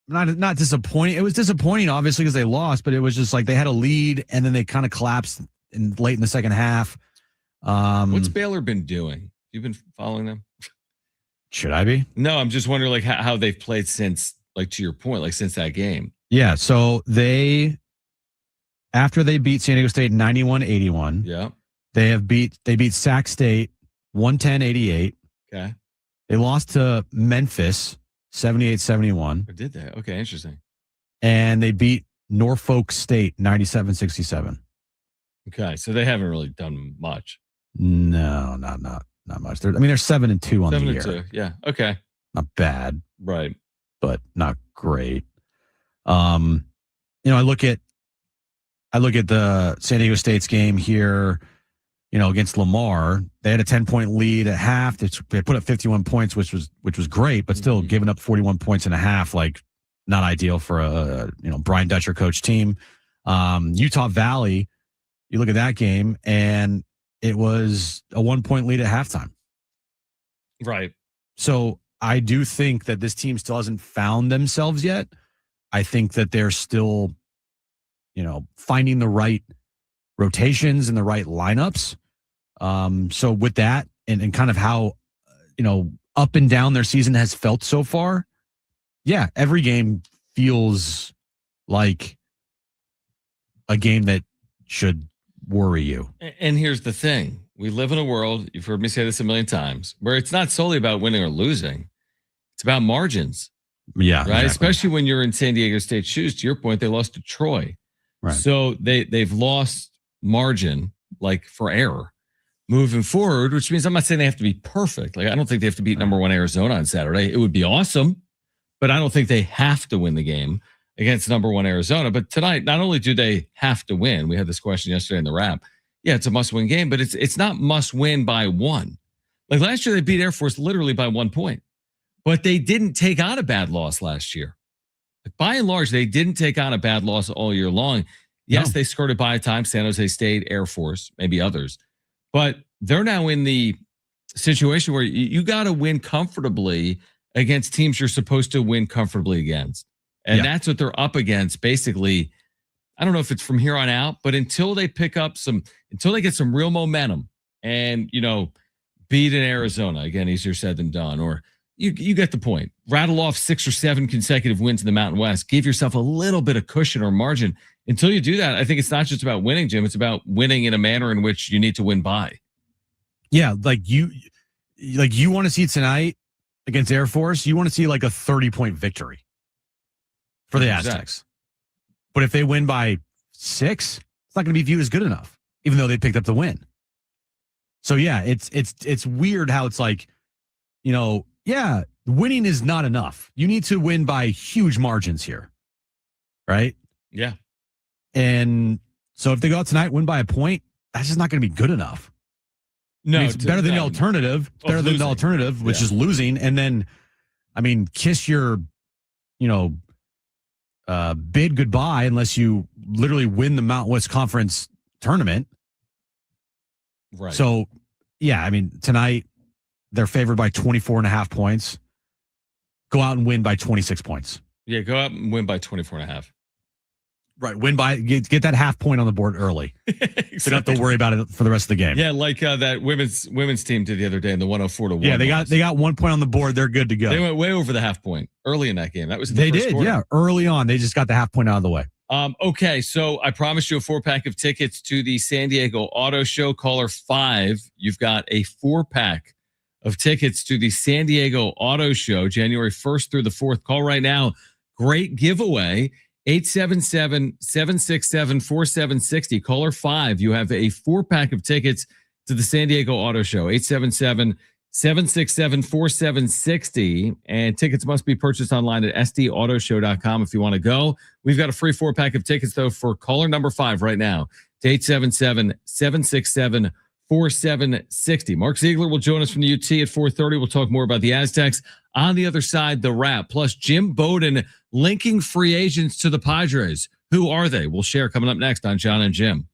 not disappointing. It was disappointing, obviously, because they lost, but it was just like they had a lead, and then they kind of collapsed late in the second half. What's Baylor been doing? You've been following them? Should I be? No, I'm just wondering like how they've played since, like to your point, like since that game. Yeah, so after they beat San Diego State 91-81, yeah, they beat Sac State 110-88. Okay. They lost to Memphis 78-71. Or did they? Okay, interesting. And they beat Norfolk State 97-67. Okay, so they haven't really done much. No, not much. They're 7-2 on the year. 7-2, yeah. Okay. Not bad. Right. But not great. I look at the San Diego State's game here, against Lamar. They had a 10-point lead at half. They put up 51 points, which was great, but still giving up 41 points in a half, like not ideal for a Brian Dutcher coach team. Utah Valley, you look at that game, and it was a 1-point lead at halftime. Right. So I do think that this team still hasn't found themselves yet. I think that they're still, finding the right rotations and the right lineups. So with that and kind of how, up and down their season has felt so far, yeah, every game feels like a game that should worry you. And here's the thing. We live in a world, you've heard me say this a million times, where it's not solely about winning or losing. It's about margins. Yeah. Right. Exactly. Especially when you're in San Diego State shoes. To your point, they lost to Troy. Right. So they've lost margin, like for error. moving forward, which means I'm not saying they have to be perfect. Like, I don't think they have to beat number 1 Arizona on Saturday. It would be awesome, but I don't think they have to win the game against number 1 Arizona. But tonight, not only do they have to win, we had this question yesterday in the wrap. Yeah, it's a must-win game, but it's not must-win by 1. Like last year, they beat Air Force literally by 1 point, but they didn't take on a bad loss last year. By and large, they didn't take on a bad loss all year long. Yes, they skirted by a time. San Jose State, Air Force, maybe others. But they're now in the situation where you got to win comfortably against teams you're supposed to win comfortably against. And that's what they're up against, basically. I don't know if it's from here on out, but until they until they get some real momentum and, beat in Arizona, again, easier said than done, or you get the point. Rattle off 6 or 7 consecutive wins in the Mountain West. Give yourself a little bit of cushion or margin. Until you do that, I think it's not just about winning, Jim. It's about winning in a manner in which you need to win by. Yeah, like you want to see tonight against Air Force. You want to see like a 30-point victory for the Aztecs. But if they win by 6, it's not going to be viewed as good enough, even though they picked up the win. So yeah, it's weird how it's like, winning is not enough. You need to win by huge margins here, right? Yeah. And so if they go out tonight, win by a point, that's just not going to be good enough. No, it's better than the alternative. It's better than the alternative, which is losing. And then, kiss your, bid goodbye unless you literally win the Mountain West Conference tournament. Right. So, yeah, tonight they're favored by 24.5 points. Go out and win by 26 points. Yeah, go out and win by 24.5. Right, win by get that half point on the board early. Exactly. So you don't have to worry about it for the rest of the game. Yeah, like that women's team did the other day in the 104-1. Yeah, they got 1 point on the board. They're good to go. They went way over the half point early in that game. That was the first quarter. Yeah, early on. They just got the half point out of the way. Okay, so I promised you a 4-pack of tickets to the San Diego Auto Show. Caller 5, you've got a 4-pack of tickets to the San Diego Auto Show, January 1st through the 4th. Call right now. Great giveaway. 877-767-4760. Caller 5, you have a 4-pack of tickets to the San Diego Auto Show. 877-767-4760. And tickets must be purchased online at sdautoshow.com if you want to go. We've got a free 4-pack of tickets, though, for caller number 5 right now to 877-767-4760. Mark Ziggler will join us from the UT at 4:30. We'll talk more about the Aztecs. On the other side, the wrap. Plus, Jim Bowden linking free agents to the Padres. Who are they? We'll share coming up next on Jon and Jim.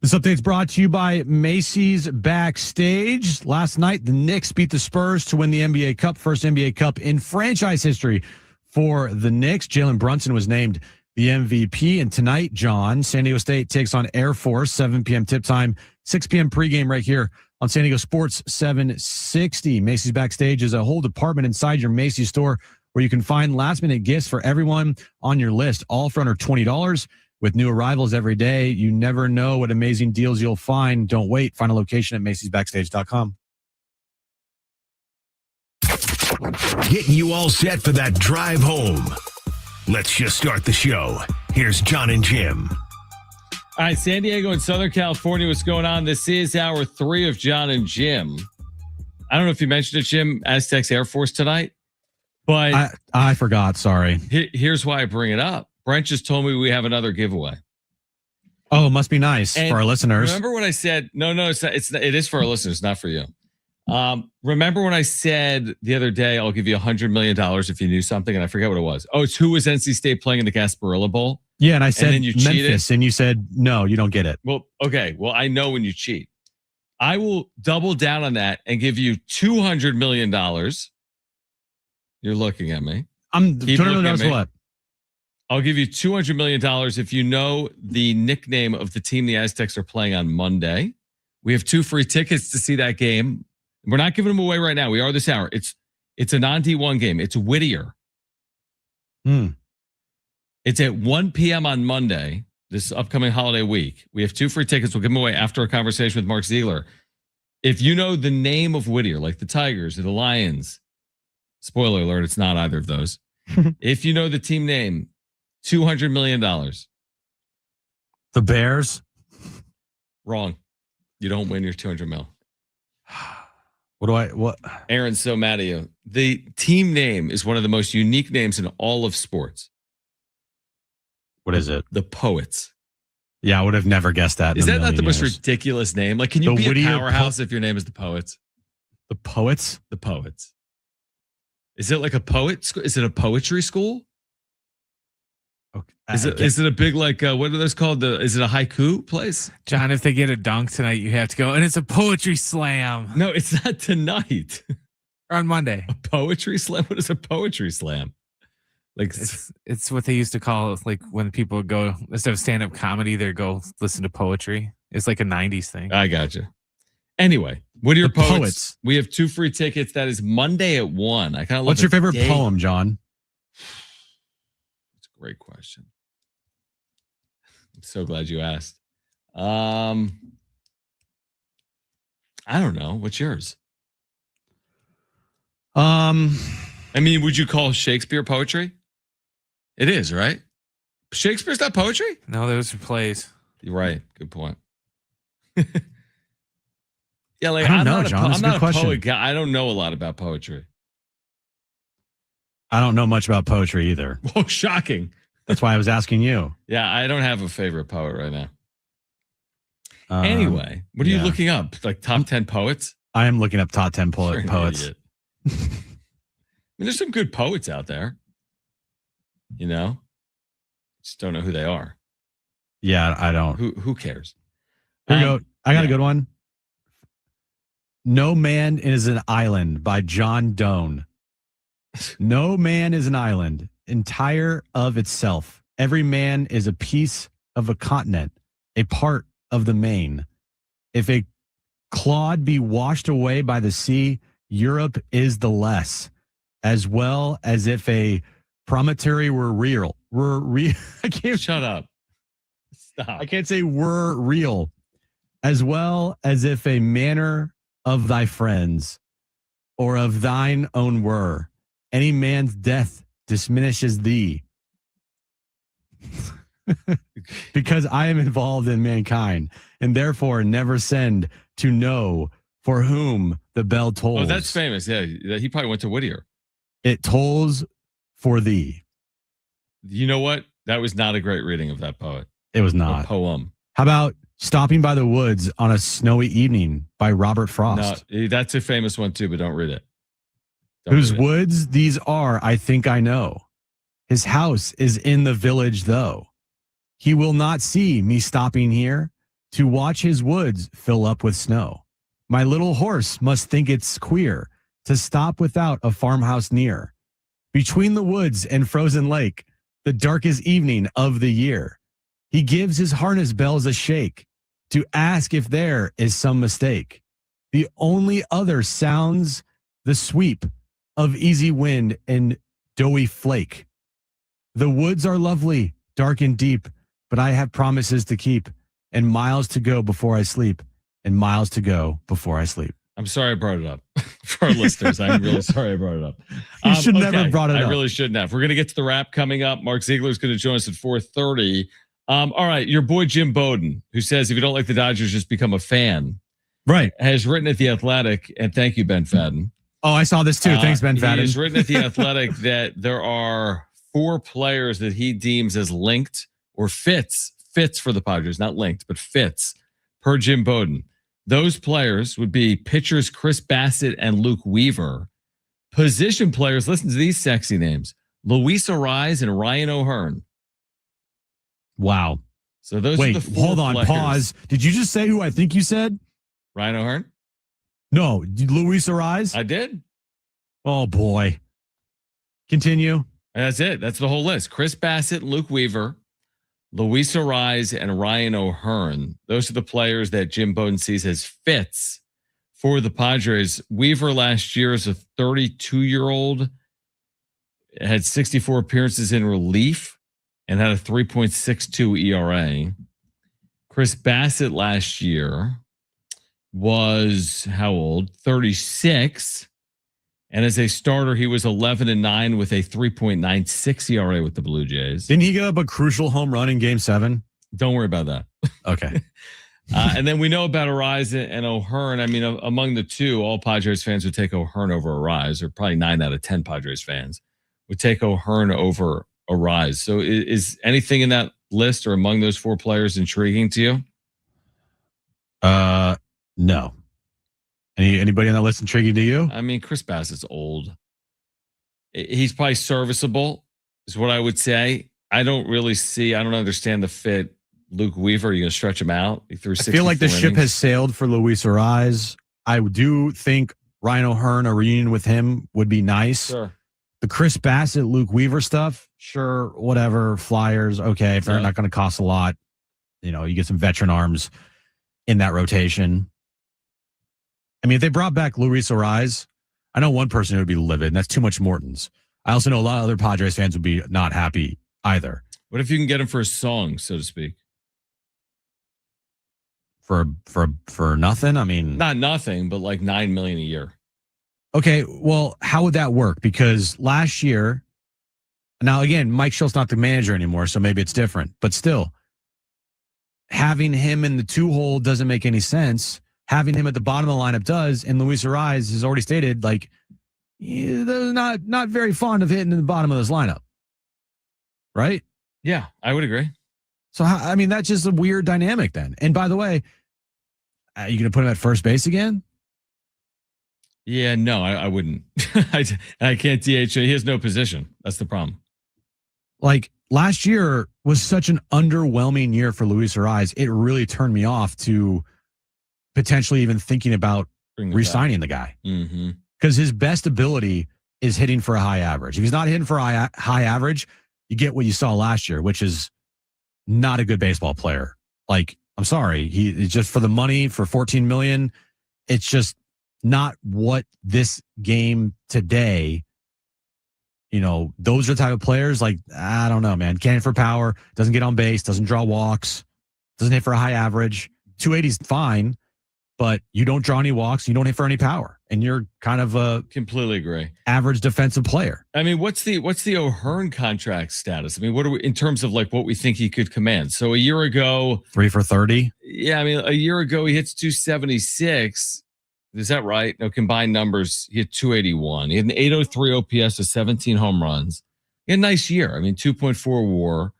This update is brought to you by Macy's Backstage. Last night, the Knicks beat the Spurs to win the NBA Cup, first NBA Cup in franchise history for the Knicks. Jalen Brunson was named the MVP. And tonight, John, San Diego State takes on Air Force, 7 p.m. tip time, 6 p.m. pregame right here on San Diego Sports 760. Macy's Backstage is a whole department inside your Macy's store where you can find last-minute gifts for everyone on your list, all for under $20. With new arrivals every day, you never know what amazing deals you'll find. Don't wait. Find a location at Macy'sBackstage.com. Getting you all set for that drive home. Let's just start the show. Here's Jon and Jim. All right, San Diego and Southern California, what's going on? This is hour 3 of Jon and Jim. I don't know if you mentioned it, Jim, Aztecs Air Force tonight, but I forgot. Sorry. Here's why I bring it up. Brent just told me we have another giveaway. Oh, it must be nice for our listeners. Remember when I said, no, it's not, it is for our listeners, not for you. Remember when I said the other day, I'll give you $100 million if you knew something, and I forget what it was. Oh, it's who was NC State playing in the Gasparilla Bowl? Yeah, and I said and then you Memphis, cheated? and you said, no, you don't get it. Well, okay. Well, I know when you cheat. I will double down on that and give you $200 million. You're looking at me. I'm $200 million what? I'll give you $200 million if you know the nickname of the team the Aztecs are playing on Monday. We have 2 free tickets to see that game. We're not giving them away right now. We are this hour. It's a non-D1 game. It's Whittier. It's at 1 p.m. on Monday, this upcoming holiday week. We have 2 free tickets. We'll give them away after a conversation with Mark Ziggler. If you know the name of Whittier, like the Tigers or the Lions, spoiler alert, it's not either of those. If you know the team name, $200 million. The Bears? Wrong. You don't win your 200 mil. What? Aaron's so mad at you. The team name is one of the most unique names in all of sports. What is it? The Poets. Yeah, I would have never guessed that. Is that not the most ridiculous name? Like, can you be a powerhouse if your name is the Poets? The Poets? The Poets. Is it like a poet school? Is it a poetry school? Okay. Is it a big, like, what are those called? Is it a haiku place? John, if they get a dunk tonight, you have to go. And it's a poetry slam. No, it's not tonight. Or on Monday. A poetry slam? What is a poetry slam? Like, it's what they used to call, like, when people would go, instead of stand-up comedy, they'd go listen to poetry. It's like a 90s thing. I gotcha. Anyway, what are your poets? We have 2 free tickets. That is Monday at 1. I kind of. What's your favorite poem, John? That's a great question. I'm so glad you asked. I don't know. What's yours? I mean, would you call Shakespeare poetry? It is, right? Shakespeare's not poetry? No, those are plays. You're right. Good point. Yeah, like, I don't know, John. I'm not a poet guy. I don't know a lot about poetry. I don't know much about poetry either. Whoa, shocking. That's why I was asking you. Yeah, I don't have a favorite poet right now. Anyway, what are you looking up? Like top 10 poets? I am looking up top 10 poets. I mean, there's some good poets out there. You know? Just don't know who they are. Yeah, I don't. Who cares? Here we go. I got a good one. No Man is an Island by John Donne. No man is an island, entire of itself. Every man is a piece of a continent, a part of the main. If a clod be washed away by the sea, Europe is the less, as well as if a promontory were real. I can't shut up. Stop. I can't say were real, as well as if a manner of thy friends or of thine own were. Any man's death diminishes thee. Because I am involved in mankind, and therefore never send to know for whom the bell tolls. Oh, that's famous. Yeah, he probably went to Whittier. It tolls for thee. You know what? That was not a great reading of that poet. It was not. A poem. How about Stopping by the Woods on a Snowy Evening by Robert Frost? No, that's a famous one too, but don't read it. Whose woods these are, I think I know. His house is in the village, though. He will not see me stopping here, to watch his woods fill up with snow. My little horse must think it's queer to stop without a farmhouse near. Between the woods and frozen lake, the darkest evening of the year, he gives his harness bells a shake to ask if there is some mistake. The only other sounds the sweep of easy wind and doughy flake. The woods are lovely, dark and deep, but I have promises to keep and miles to go before I sleep and miles to go before I sleep. I'm sorry I brought it up for our listeners. I'm really sorry I brought it up. You should never have brought it up. I really shouldn't have. We're going to get to the wrap coming up. Mark Ziegler is going to join us at 4:30. All right. Your boy, Jim Bowden, who says if you don't like the Dodgers, just become a fan. Right. Has written at The Athletic, and thank you, Ben Fadden. Oh, I saw this too. Thanks, Ben Fadden. He's written at The Athletic that there are 4 players that he deems as linked or fits for the Padres, not linked, but fits per Jim Bowden. Those players would be pitchers Chris Bassett and Luke Weaver. Position players, listen to these sexy names: Luis Arraez and Ryan O'Hearn. Wow. So those are the 4 hold on, players. pause. Did you just say who I think you said? Ryan O'Hearn? No, Luis Arraez? I did. Oh, boy. Continue. And that's it. That's the whole list. Chris Bassett, Luke Weaver, Luis Arraez, and Ryan O'Hearn. Those are the players that Jim Bowden sees as fits for the Padres. Weaver last year is a 32-year-old, had 64 appearances in relief and had a 3.62 ERA. Chris Bassett last year was how old? 36. And as a starter, he was 11-9 with a 3.96 ERA with the Blue Jays. Didn't he give up a crucial home run in Game 7? Don't worry about that. Okay. And then we know about Arraez and O'Hearn. I mean, among the two, all Padres fans would take O'Hearn over Arraez, or probably 9 out of 10 Padres fans would take O'Hearn over Arraez. So is anything in that list or among those 4 players intriguing to you? No. Anybody on that list intriguing to you? I mean, Chris Bassett's old. He's probably serviceable, is what I would say. I don't understand the fit. Luke Weaver, you're going to stretch him out? He threw 64 I feel like the innings. ship has sailed for Luis Arraez. I do think Ryan O'Hearn, a reunion with him would be nice. Sure. The Chris Bassett, Luke Weaver stuff, sure, whatever. Flyers, okay. If they're not going to cost a lot, you get some veteran arms in that rotation. I mean, if they brought back Luis Arraez, I know one person who would be livid, and that's too much Mortons. I also know a lot of other Padres fans would be not happy either. What if you can get him for a song, so to speak? For nothing? I mean, not nothing, but like $9 million a year. Okay, well, how would that work? Because last year, now again, Mike Schultz not the manager anymore, so maybe it's different. But still, having him in the 2-hole doesn't make any sense. Having him at the bottom of the lineup does, and Luis Arraez has already stated, like, they're not very fond of hitting in the bottom of this lineup. Right? Yeah, I would agree. So, I mean, that's just a weird dynamic then. And by the way, are you going to put him at first base again? Yeah, no, I wouldn't. I can't DH. He has no position. That's the problem. Like, last year was such an underwhelming year for Luis Arraez. It really turned me off to potentially even thinking about re-signing the guy. Because his best ability is hitting for a high average. If he's not hitting for a high average, you get what you saw last year, which is not a good baseball player. Like, I'm sorry, he's just for the money, for $14 million. It's just not what this game today, those are the type of players. Like, I don't know, man. Can't hit for power, doesn't get on base, doesn't draw walks, doesn't hit for a high average. 280 is fine, but you don't draw any walks, you don't hit for any power, and you're kind of a completely agree average defensive player. I mean, what's the O'Hearn contract status? I mean, what are we in terms of like what we think he could command? So a year ago, 3 for 30. Yeah, I mean, a year ago he hits 276. Is that right? No, combined numbers, he had 281. He had an 803 OPS with 17 home runs. He had a nice year. I mean, 2.4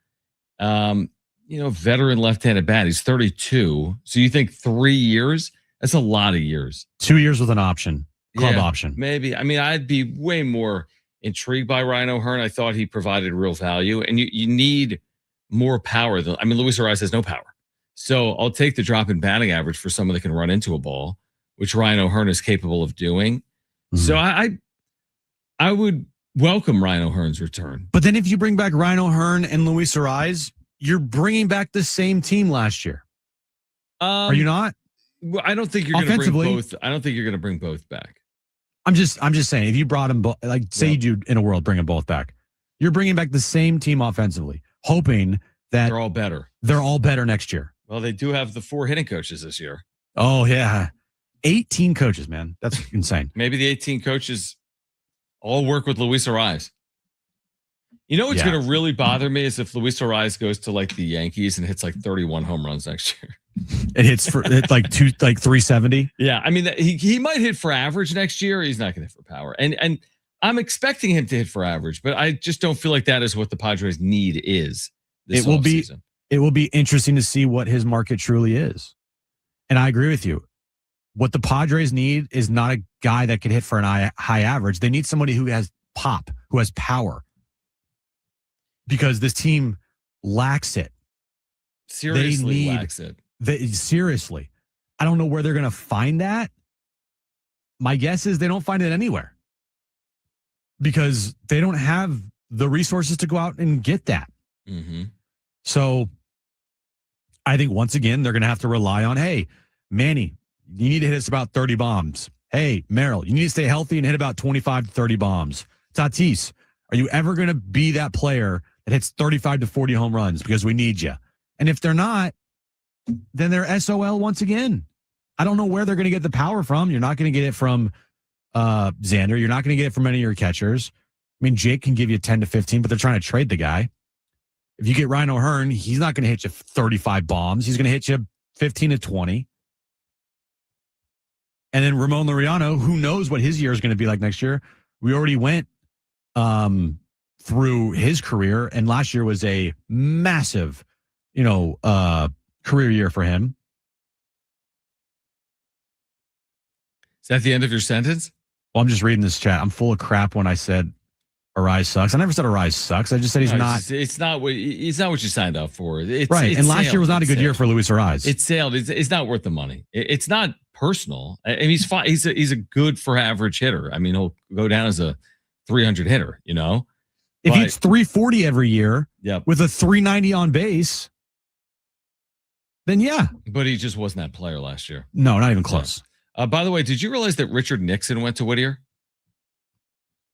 WAR. Veteran left-handed bat. He's 32. So you think 3 years? That's a lot of years. 2 years with an option, club option. Maybe. I mean, I'd be way more intrigued by Ryan O'Hearn. I thought he provided real value, and you need more power. Luis Arraez has no power. So I'll take the drop in batting average for someone that can run into a ball, which Ryan O'Hearn is capable of doing. Mm-hmm. So I would welcome Ryan O'Hearn's return. But then if you bring back Ryan O'Hearn and Luis Ariz, you're bringing back the same team last year. Are you not? Well, I don't think you're going to bring both. I don't think you're going to bring both back. I'm just saying, if you brought them both, like say you do in a world, bring them both back. You're bringing back the same team offensively, hoping that they're all better. They're all better next year. Well, they do have the 4 hitting coaches this year. Oh yeah, 18 coaches, man. That's insane. Maybe the 18 coaches all work with Luis Ariz. You know what's going to really bother me is if Luis Ariz goes to like the Yankees and hits like 31 home runs next year. It hits for like 370. Yeah, I mean he might hit for average next year. He's not going to hit for power, and I'm expecting him to hit for average, but I just don't feel like that is what the Padres need is. This offseason. It will be interesting to see what his market truly is, and I agree with you. What the Padres need is not a guy that can hit for an high average. They need somebody who has pop, who has power, because this team lacks it. Seriously, lacks it. Seriously, I don't know where they're going to find that. My guess is they don't find it anywhere because they don't have the resources to go out and get that. Mm-hmm. So I think once again, they're going to have to rely on, hey, Manny, you need to hit us about 30 bombs. Hey, Merrill, you need to stay healthy and hit about 25 to 30 bombs. Tatis, are you ever going to be that player that hits 35 to 40 home runs because we need you? And if they're not, then they're SOL once again. I don't know where they're going to get the power from. You're not going to get it from Xander. You're not going to get it from any of your catchers. I mean, Jake can give you 10 to 15, but they're trying to trade the guy. If you get Ryan O'Hearn, he's not going to hit you 35 bombs. He's going to hit you 15 to 20. And then Ramon Laureano, who knows what his year is going to be like next year. We already went through his career, and last year was a massive, career year for him. Is that the end of your sentence? Well, I'm just reading this chat. I'm full of crap when I said Ariz sucks. I never said Ariz sucks. I just said he's not. It's not what you signed up for. Right. And last year was not a good year for Luis Ariz. It's sailed. It's not worth the money. It's not personal. I mean, he's fine. He's a good for average hitter. I mean, he'll go down as a 300 hitter. If he hits 340 every year, with a 390 on base. Then yeah. But he just wasn't that player last year. No, not even close. By the way, did you realize that Richard Nixon went to Whittier?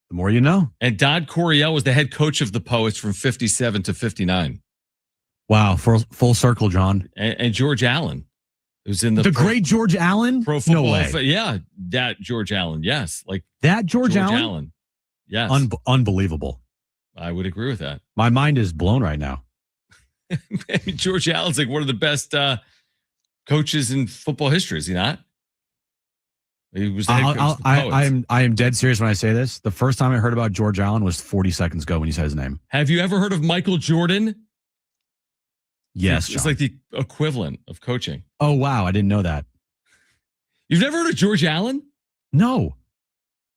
The more you know. And Don Coryell was the head coach of the Poets from 57 to 59. Wow, full circle, John. And George Allen, who's in the great George Allen? Pro Football. No way. Yeah, that George Allen. Yes, like that George Allen. Yes, unbelievable. I would agree with that. My mind is blown right now. I mean, George Allen's like one of the best coaches in football history, is he not? He was the head coach of the Poets. I am dead serious when I say this. The first time I heard about George Allen was 40 seconds ago when you said his name. Have you ever heard of Michael Jordan? Yes, it's like the equivalent of coaching. Oh, wow. I didn't know that. You've never heard of George Allen? No.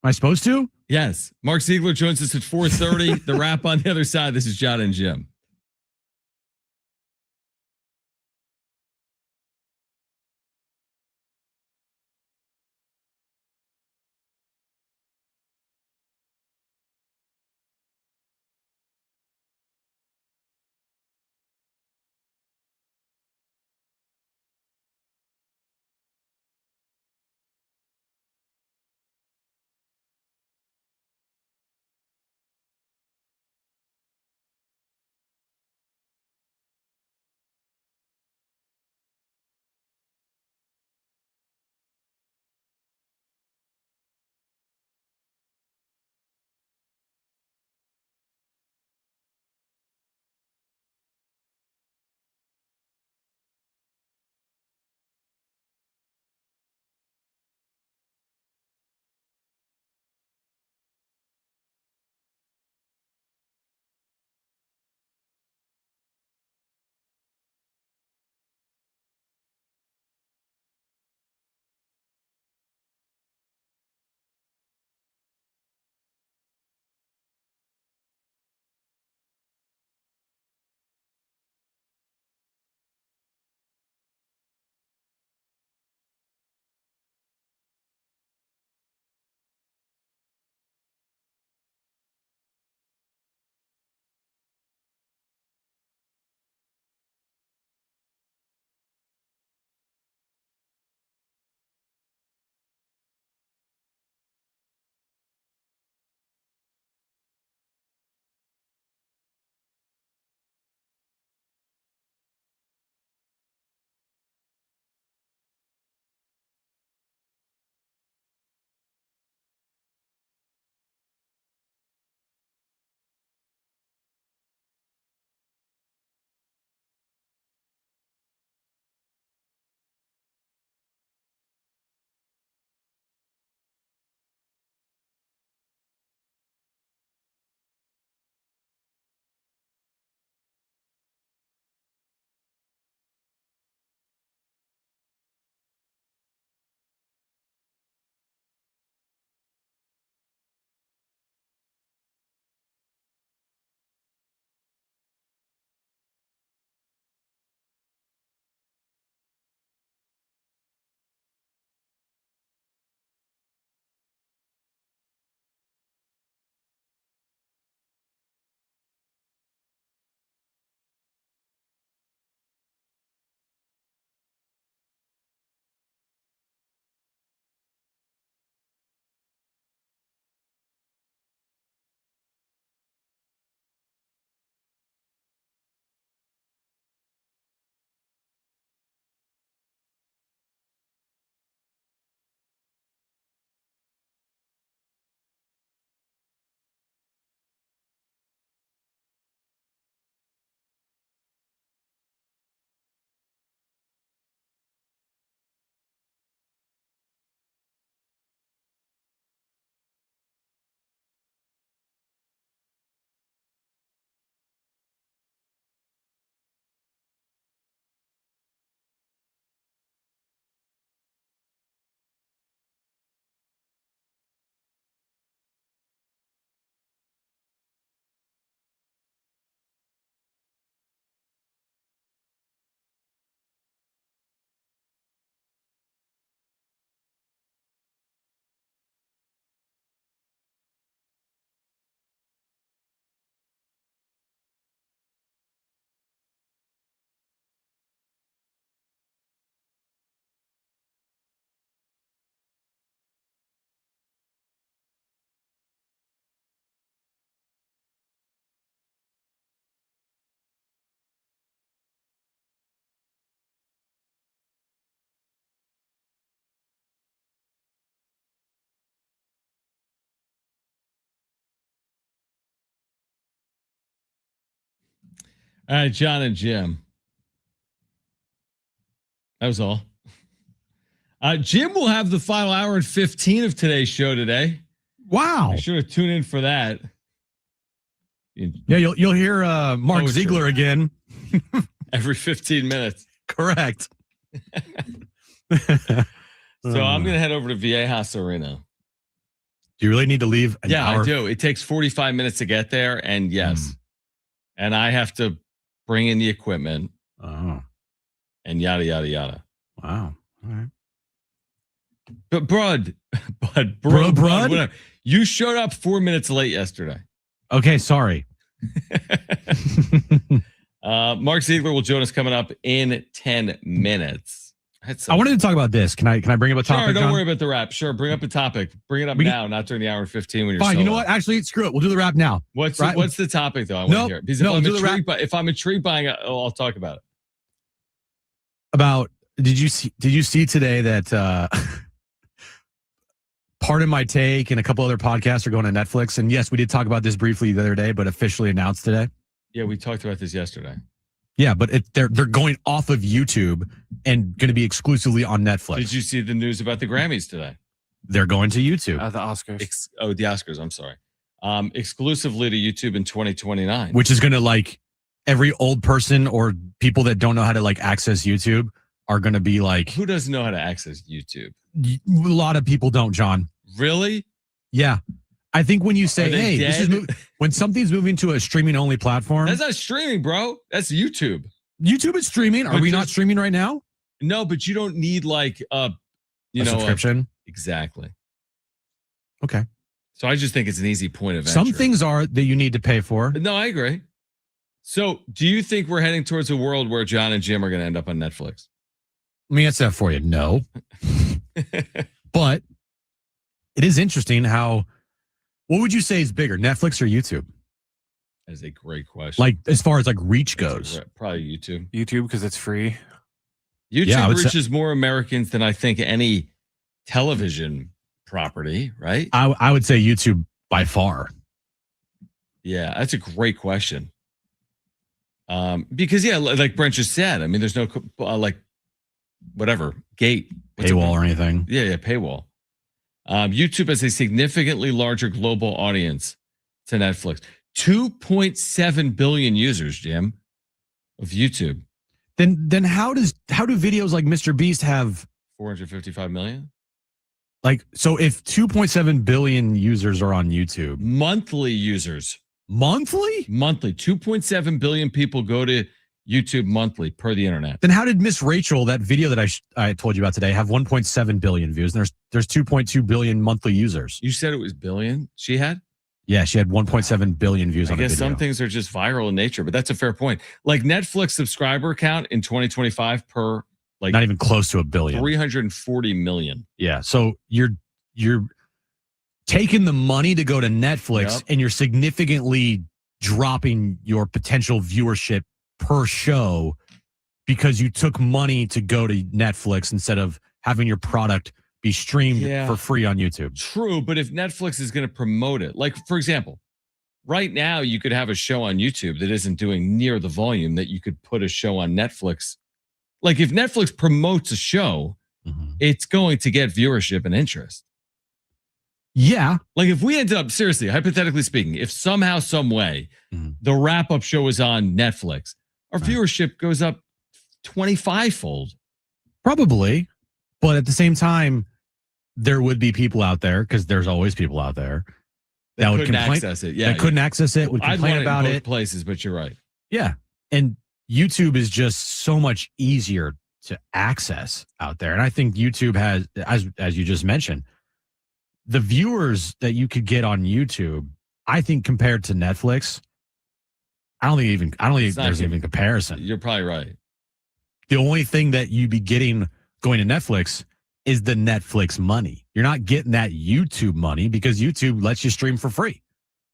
Am I supposed to? Yes. Mark Ziegler joins us at 4:30. The wrap on the other side. This is Jon and Jim. All right, Jon and Jim. That was all. Jim will have the final hour and 15 of today's show today. Wow. Be sure to tune in for that. Yeah, you'll hear Mark Ziggler again. Every 15 minutes. Correct. So I'm going to head over to Viejas Arena. Do you really need to leave an hour? I do. It takes 45 minutes to get there, and yes. And I have to bring in the equipment. Oh. And yada, yada, yada. Wow. All right. But Brud, whatever. You showed up 4 minutes late yesterday. Okay, sorry. Mark Ziggler will join us coming up in 10 minutes. I wanted to talk about this. Can I bring up a topic? Sure, don't worry about the rap. Sure, bring up a topic. Bring it up now, not during the hour and 15 when you're fine. solo. You know what? Actually, screw it. We'll do the rap now. What's the topic though? I want to hear it. Because if I'm intrigued by it, I'll talk about it. About did you see today that Pardon My Take and a couple other podcasts are going to Netflix? And yes, we did talk about this briefly the other day, but officially announced today. Yeah, we talked about this yesterday. Yeah, but they're going off of YouTube and going to be exclusively on Netflix. Did you see the news about the Grammys today? They're going to YouTube. The Oscars. The Oscars. I'm sorry. Exclusively to YouTube in 2029. Which is going to, like, every old person or people that don't know how to, like, access YouTube are going to be like... Who doesn't know how to access YouTube? A lot of people don't, John. Really? Yeah. I think when you say, hey, this is when something's moving to a streaming only platform. That's not streaming, bro. That's YouTube. YouTube is streaming. Are we not streaming right now? No, but you don't need like a subscription. Exactly. Okay. So I just think it's an easy point of entry. Some things are that you need to pay for. No, I agree. So do you think we're heading towards a world where Jon and Jim are going to end up on Netflix? Let me answer that for you. No. But it is interesting how, what would you say is bigger, Netflix or YouTube? That's a great question. Like, as far as like reach goes. Probably YouTube. YouTube, because it's free. YouTube reaches more Americans than I think any television property, right? I would say YouTube by far. Yeah, that's a great question. Because, yeah, like Brent just said, I mean, there's no, whatever, gate. Paywall or anything. Yeah, paywall. YouTube has a significantly larger global audience to Netflix. 2.7 billion users, Jim, of YouTube. Then how do videos like Mr. Beast have 455 million? Like, so if 2.7 billion users are on YouTube. Monthly users. Monthly? Monthly. 2.7 billion people go to YouTube monthly per the internet. Then how did Miss Rachel, that video that I told you about today, have 1.7 billion views? And there's 2.2 billion monthly users. You said it was billion she had? Yeah, she had 1.7 billion views on the video. I guess some things are just viral in nature, but that's a fair point. Like Netflix subscriber count in 2025 per like not even close to a billion. 340 million. Yeah, so you're taking the money to go to Netflix and you're significantly dropping your potential viewership per show because you took money to go to Netflix instead of having your product be streamed for free on YouTube. True, but if Netflix is going to promote it, like for example, right now you could have a show on YouTube that isn't doing near the volume that you could put a show on Netflix. Like if Netflix promotes a show, it's going to get viewership and interest. Yeah. Like if we ended up, seriously, hypothetically speaking, if somehow, some way, the wrap-up show is on Netflix, our viewership goes up 25-fold. Probably. But at the same time, there would be people out there, because there's always people out there that would complain, access it. Yeah, that couldn't access it, would complain about it. Places, but you're right. Yeah. And YouTube is just so much easier to access out there. And I think YouTube has, as you just mentioned, the viewers that you could get on YouTube, I think compared to Netflix, I don't think there's even comparison. You're probably right. The only thing that you'd be getting going to Netflix is the Netflix money. You're not getting that YouTube money because YouTube lets you stream for free.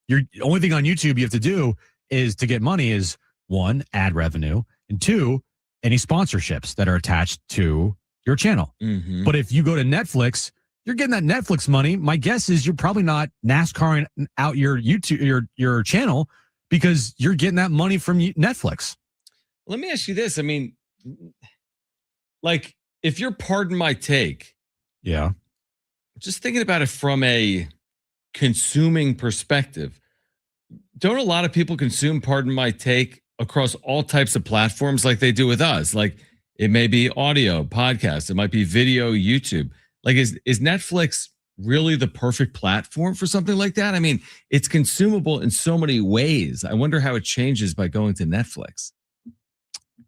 The only thing on YouTube you have to do is to get money is one, ad revenue, and two, any sponsorships that are attached to your channel. But if you go to Netflix, you're getting that Netflix money. My guess is you're probably not NASCARing out your YouTube, your channel, because you're getting that money from Netflix. Let me ask you this. I mean, like, if you're pardon my take, yeah, just thinking about it from a consuming perspective, don't a lot of people consume pardon my take across all types of platforms like they do with us? Like, it may be audio, podcast, it might be video, YouTube. Like, is Netflix really the perfect platform for something like that? I mean, it's consumable in so many ways. I wonder how it changes by going to Netflix.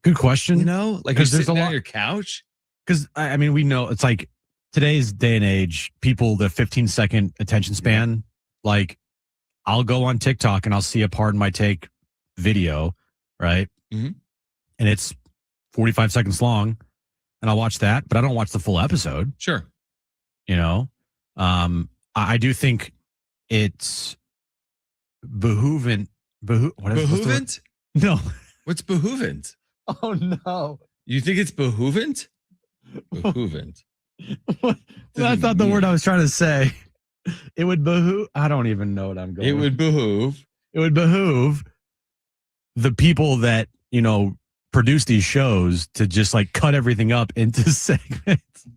Good question. You know, like, you're sitting on your couch. Because I mean, we know it's like today's day and age, people, the 15-second attention span, like I'll go on TikTok and I'll see a pardon my take video, right? Mm-hmm. And it's 45 seconds long and I'll watch that, but I don't watch the full episode. Sure. You know, I do think it's behoovent. Behoovent? No. What's behoovent? Oh, no. You think it's behoovent? Behoovent. That's not the word I was trying to say. It would behoove. I don't even know what I'm going. It would behoove. It would behoove the people that, you know, produce these shows to just like cut everything up into segments.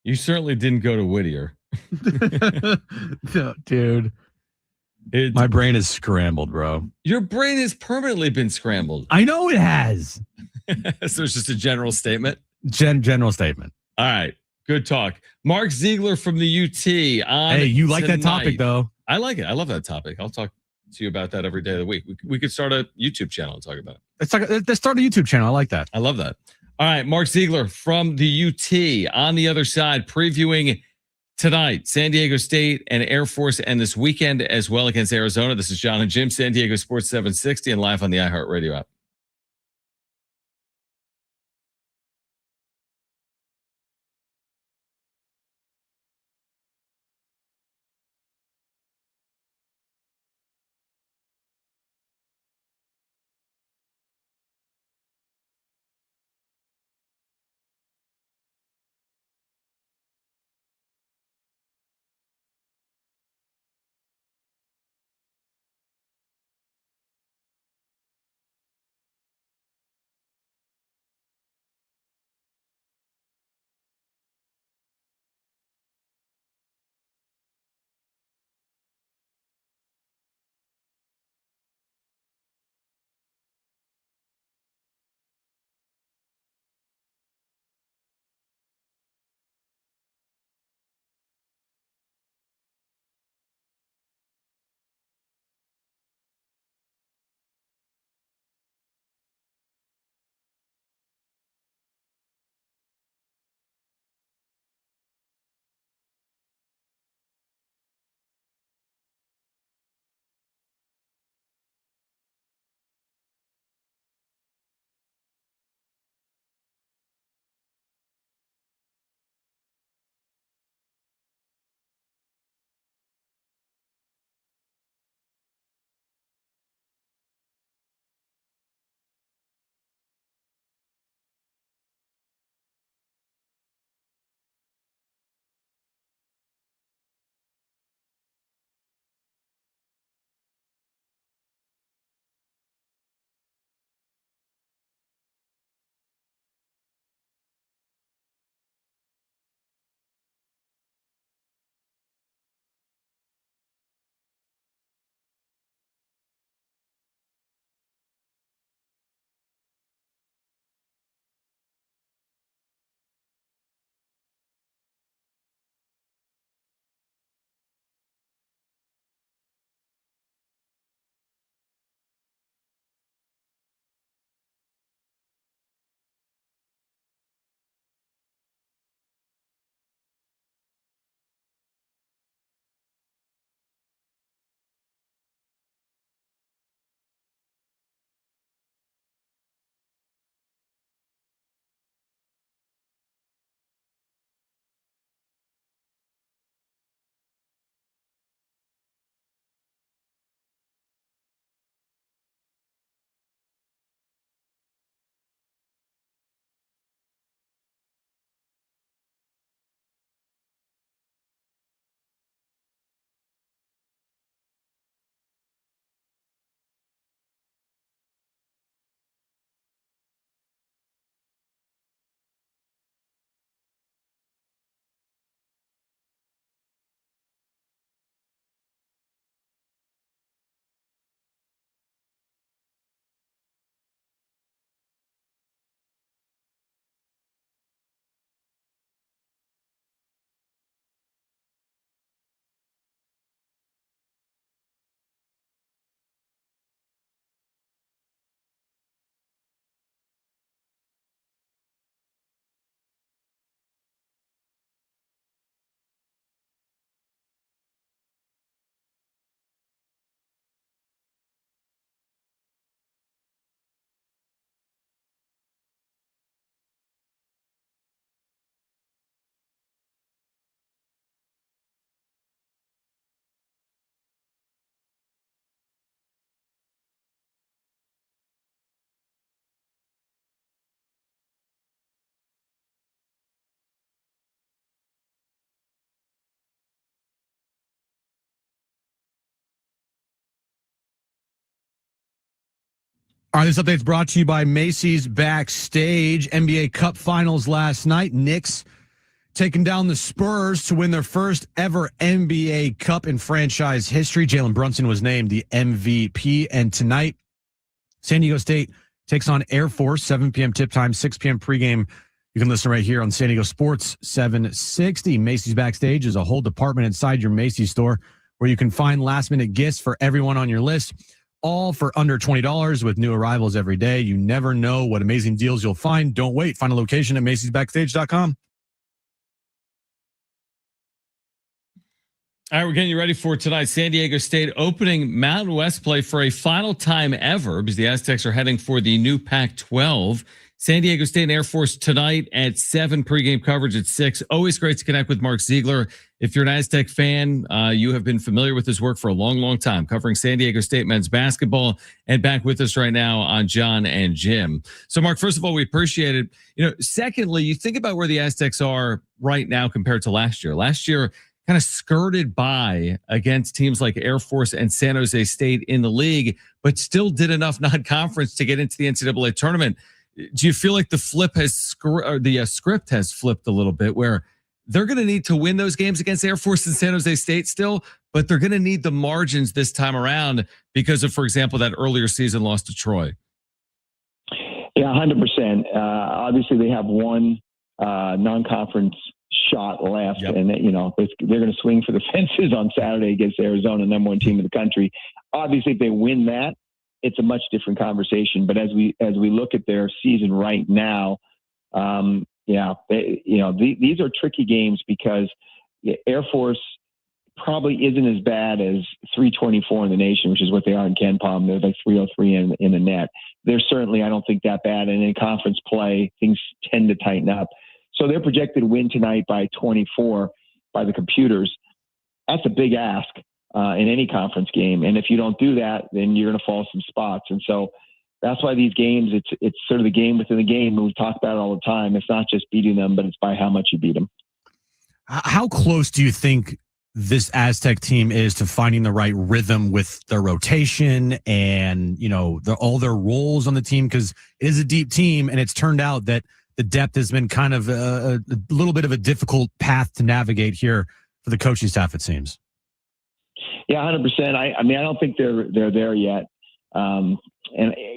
You certainly didn't go to Whittier. No, dude. My brain is scrambled, bro. Your brain has permanently been scrambled. I know it has. So it's just a general statement? General statement. All right. Good talk. Mark Ziggler from the UT. Hey, you like that topic, though? I like it. I love that topic. I'll talk to you about that every day of the week. We could start a YouTube channel and talk about it. Let's start a YouTube channel. I like that. I love that. All right. Mark Ziggler from the UT on the other side, previewing tonight, San Diego State and Air Force, and this weekend as well against Arizona. This is Jon and Jim, San Diego Sports 760, and live on the iHeartRadio app. All right, this update's brought to you by Macy's Backstage. NBA Cup Finals last night. Knicks taking down the Spurs to win their first ever NBA Cup in franchise history. Jalen Brunson was named the MVP. And tonight, San Diego State takes on Air Force, 7 p.m. tip time, 6 p.m. pregame. You can listen right here on San Diego Sports 760. Macy's Backstage is a whole department inside your Macy's store where you can find last-minute gifts for everyone on your list, all for under $20 with new arrivals every day. You never know what amazing deals you'll find. Don't wait. Find a location at macy'sbackstage.com. All right, we're getting you ready for tonight. San Diego State opening Mountain West play for a final time ever because the Aztecs are heading for the new Pac-12. San Diego State and Air Force tonight at 7, pregame coverage at 6. Always great to connect with Mark Ziggler. If you're an Aztec fan, you have been familiar with his work for a long, long time, covering San Diego State men's basketball, and back with us right now on Jon and Jim. So, Mark, first of all, we appreciate it. Secondly, you think about where the Aztecs are right now compared to last year. Last year, kind of skirted by against teams like Air Force and San Jose State in the league, but still did enough non-conference to get into the NCAA tournament. Do you feel like the script has flipped a little bit where they're going to need to win those games against Air Force and San Jose State still, but they're going to need the margins this time around because of, for example, that earlier season loss to Troy? Yeah, 100%. Obviously, they have one non-conference shot left, yep. And they're going to swing for the fences on Saturday against Arizona, number one team in the country. Obviously, if they win that, it's a much different conversation. But as we look at their season right now, these are tricky games because Air Force probably isn't as bad as 324 in the nation, which is what they are in Ken Palm. They're like 303 in the net. They're certainly, I don't think, that bad. And in conference play, things tend to tighten up. So they're projected to win tonight by 24 by the computers. That's a big ask in any conference game. And if you don't do that, then you're going to fall some spots. And so that's why these games, it's sort of the game within the game. And we talk about it all the time. It's not just beating them, but it's by how much you beat them. How close do you think this Aztec team is to finding the right rhythm with their rotation and, all their roles on the team? Because it is a deep team, and it's turned out that the depth has been kind of a little bit of a difficult path to navigate here for the coaching staff, it seems. Yeah, 100%. I don't think they're there yet. And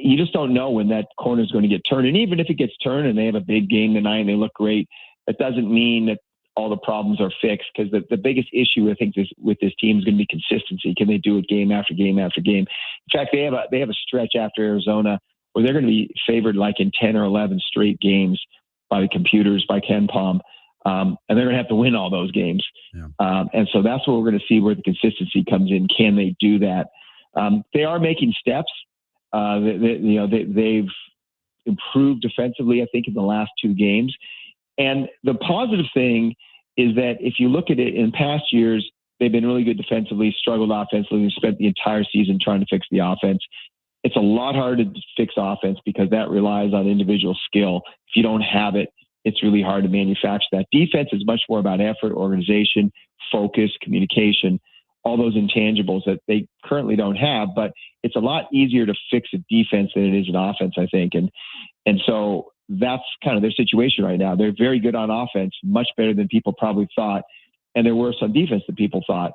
you just don't know when that corner is going to get turned. And even if it gets turned and they have a big game tonight and they look great, that doesn't mean that all the problems are fixed, because the biggest issue, I think, with this team is going to be consistency. Can they do it game after game after game? In fact, they have a stretch after Arizona where they're going to be favored like in 10 or 11 straight games by the computers, by Ken Palm. And they're going to have to win all those games. Yeah. And so that's what we're going to see where the consistency comes in. Can they do that? They are making steps. They've improved defensively, I think, in the last 2 games. And the positive thing is that if you look at it in past years, they've been really good defensively, struggled offensively, and spent the entire season trying to fix the offense. It's a lot harder to fix offense because that relies on individual skill. If you don't have it, it's really hard to manufacture that. Defense is much more about effort, organization, focus, communication, all those intangibles that they currently don't have. But it's a lot easier to fix a defense than it is an offense, I think. And so that's kind of their situation right now. They're very good on offense, much better than people probably thought. And they're worse on defense than people thought.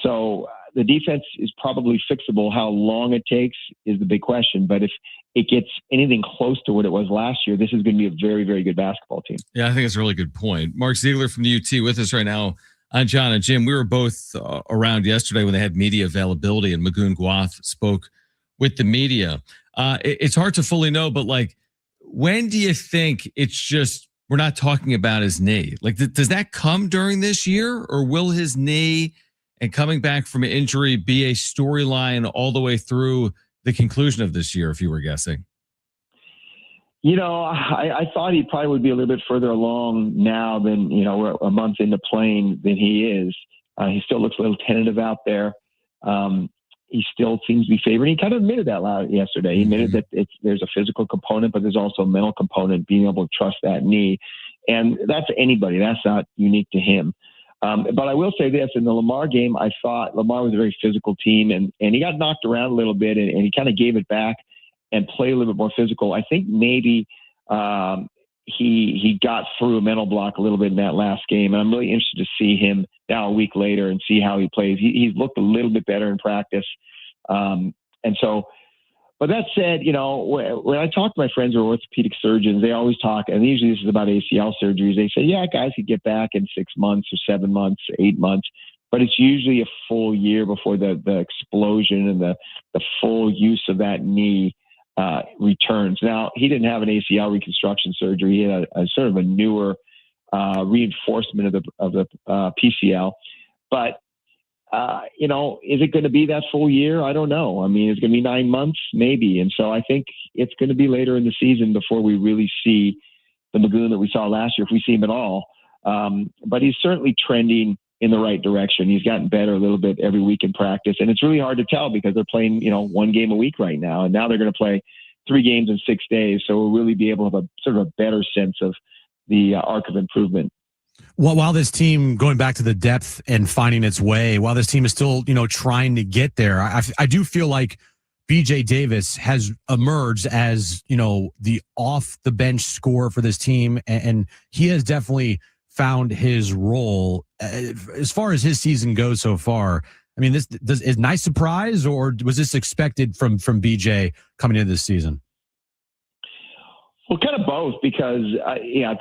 So the defense is probably fixable. How long it takes is the big question. But if it gets anything close to what it was last year, this is going to be a very, very good basketball team. Yeah, I think it's a really good point. Mark Ziggler from the UT with us right now on Jon and Jim. We were both around yesterday when they had media availability, and Magoon Gwath spoke with the media. It's hard to fully know, but when do you think it's just we're not talking about his knee? Does that come during this year, or will his knee and coming back from an injury be a storyline all the way through the conclusion of this year, if you were guessing? I thought he probably would be a little bit further along now than, we're a month into playing than he is. He still looks a little tentative out there. He still seems to be favored. He kind of admitted that loud yesterday. He admitted that there's a physical component, but there's also a mental component, being able to trust that knee. And that's anybody. That's not unique to him. But I will say this, in the Lamar game, I thought Lamar was a very physical team, and he got knocked around a little bit, and he kind of gave it back. and play a little bit more physical. I think maybe he got through a mental block a little bit in that last game. And I'm really interested to see him now a week later and see how he plays. He's looked a little bit better in practice. And so, but that said, when I talk to my friends who are orthopedic surgeons, they always talk, and usually this is about ACL surgeries. They say, yeah, guys could get back in 6 months or 7 months, 8 months, but it's usually a full year before the explosion and the full use of that knee returns. Now, he didn't have an ACL reconstruction surgery. He had a sort of a newer reinforcement of the PCL. But, is it going to be that full year? I don't know. I mean, it's going to be 9 months, maybe. And so I think it's going to be later in the season before we really see the Magoon that we saw last year, if we see him at all. But he's certainly trending in the right direction. He's gotten better a little bit every week in practice. And it's really hard to tell because they're playing, 1 game a week right now. And now they're going to play 3 games in 6 days. So we'll really be able to have a sort of a better sense of the arc of improvement. Well, while this team, going back to the depth and finding its way, while this team is still, trying to get there, I do feel like BJ Davis has emerged as, the off the bench scorer for this team. And he has definitely found his role as far as his season goes so far. I mean, is a nice surprise, or was this expected from BJ coming into this season? Well, kind of both, because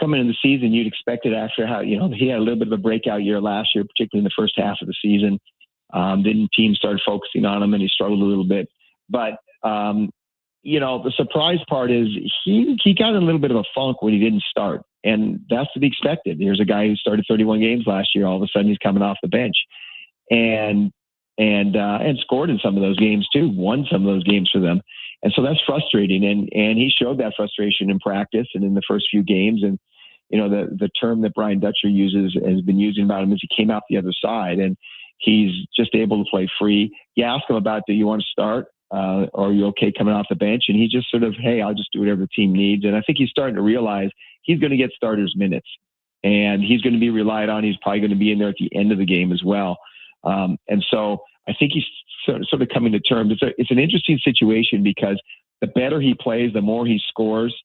coming into the season, you'd expect it after how he had a little bit of a breakout year last year, particularly in the first half of the season. Then teams started focusing on him, and he struggled a little bit. But the surprise part is he got in a little bit of a funk when he didn't start, and that's to be expected. Here's a guy who started 31 games last year. All of a sudden, he's coming off the bench, and scored in some of those games too. Won some of those games for them. And so that's frustrating. And he showed that frustration in practice and in the first few games. And, the term that Brian Dutcher has been using about him is he came out the other side, and he's just able to play free. You ask him about, do you want to start? Or are you okay coming off the bench? And he just sort of, hey, I'll just do whatever the team needs. And I think he's starting to realize he's going to get starters minutes, and he's going to be relied on. He's probably going to be in there at the end of the game as well. And so I think he's sort of coming to terms. It's an interesting situation because the better he plays, the more he scores.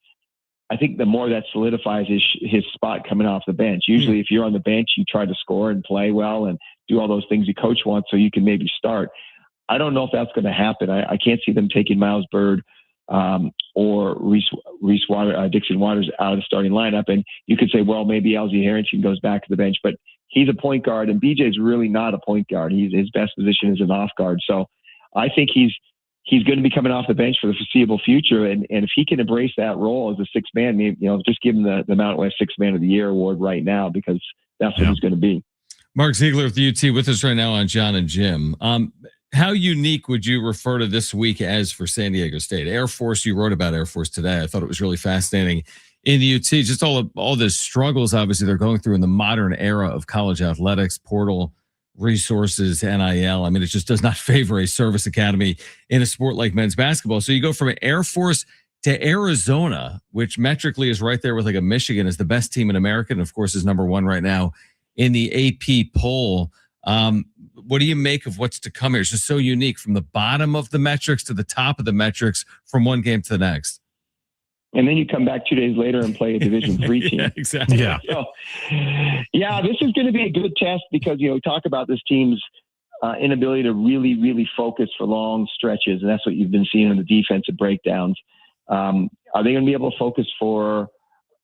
I think the more that solidifies his spot coming off the bench. Usually if you're on the bench, you try to score and play well and do all those things your coach wants so you can maybe start. I don't know if that's going to happen. I can't see them taking Miles Byrd or Dixon Waters out of the starting lineup. And you could say, well, maybe Alzie Harrington goes back to the bench, but he's a point guard, and BJ's really not a point guard. His best position is an off guard. So I think he's going to be coming off the bench for the foreseeable future. And if he can embrace that role as a sixth man, just give him the Mountain West Sixth Man of the Year award right now, because that's what he's going to be. Mark Ziggler with the UT with us right now on Jon and Jim. How unique would you refer to this week as for San Diego State? Air Force, you wrote about Air Force today. I thought it was really fascinating. In the UT, just all the struggles, obviously, they're going through in the modern era of college athletics, portal resources, NIL. I mean, it just does not favor a service academy in a sport like men's basketball. So you go from Air Force to Arizona, which metrically is right there with like a Michigan as the best team in America, and of course is number 1 right now in the AP poll. What do you make of what's to come here? It's just so unique from the bottom of the metrics to the top of the metrics from one game to the next. And then you come back 2 days later and play a Division III team. Yeah, exactly. Yeah. So, this is going to be a good test because, we talk about this team's inability to really, really focus for long stretches. And that's what you've been seeing in the defensive breakdowns. Are they going to be able to focus for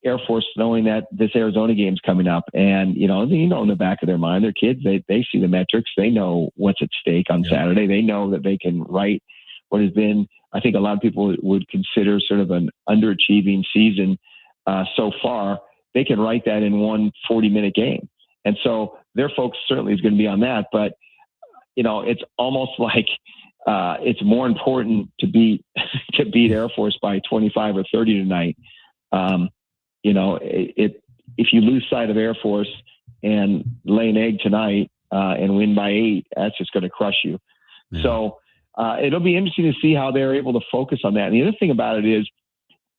Air Force, knowing that this Arizona game's coming up? And, in the back of their mind, their kids, they see the metrics. They know what's at stake on Saturday. They know that they can write what has been, I think a lot of people would consider sort of an underachieving season so far. They can write that in one 40-minute game. And so their focus certainly is going to be on that. But, it's almost like it's more important to beat Air Force by 25 or 30 tonight. If you lose sight of Air Force and lay an egg tonight and win by 8, that's just going to crush you. Yeah. So it'll be interesting to see how they're able to focus on that. And the other thing about it is,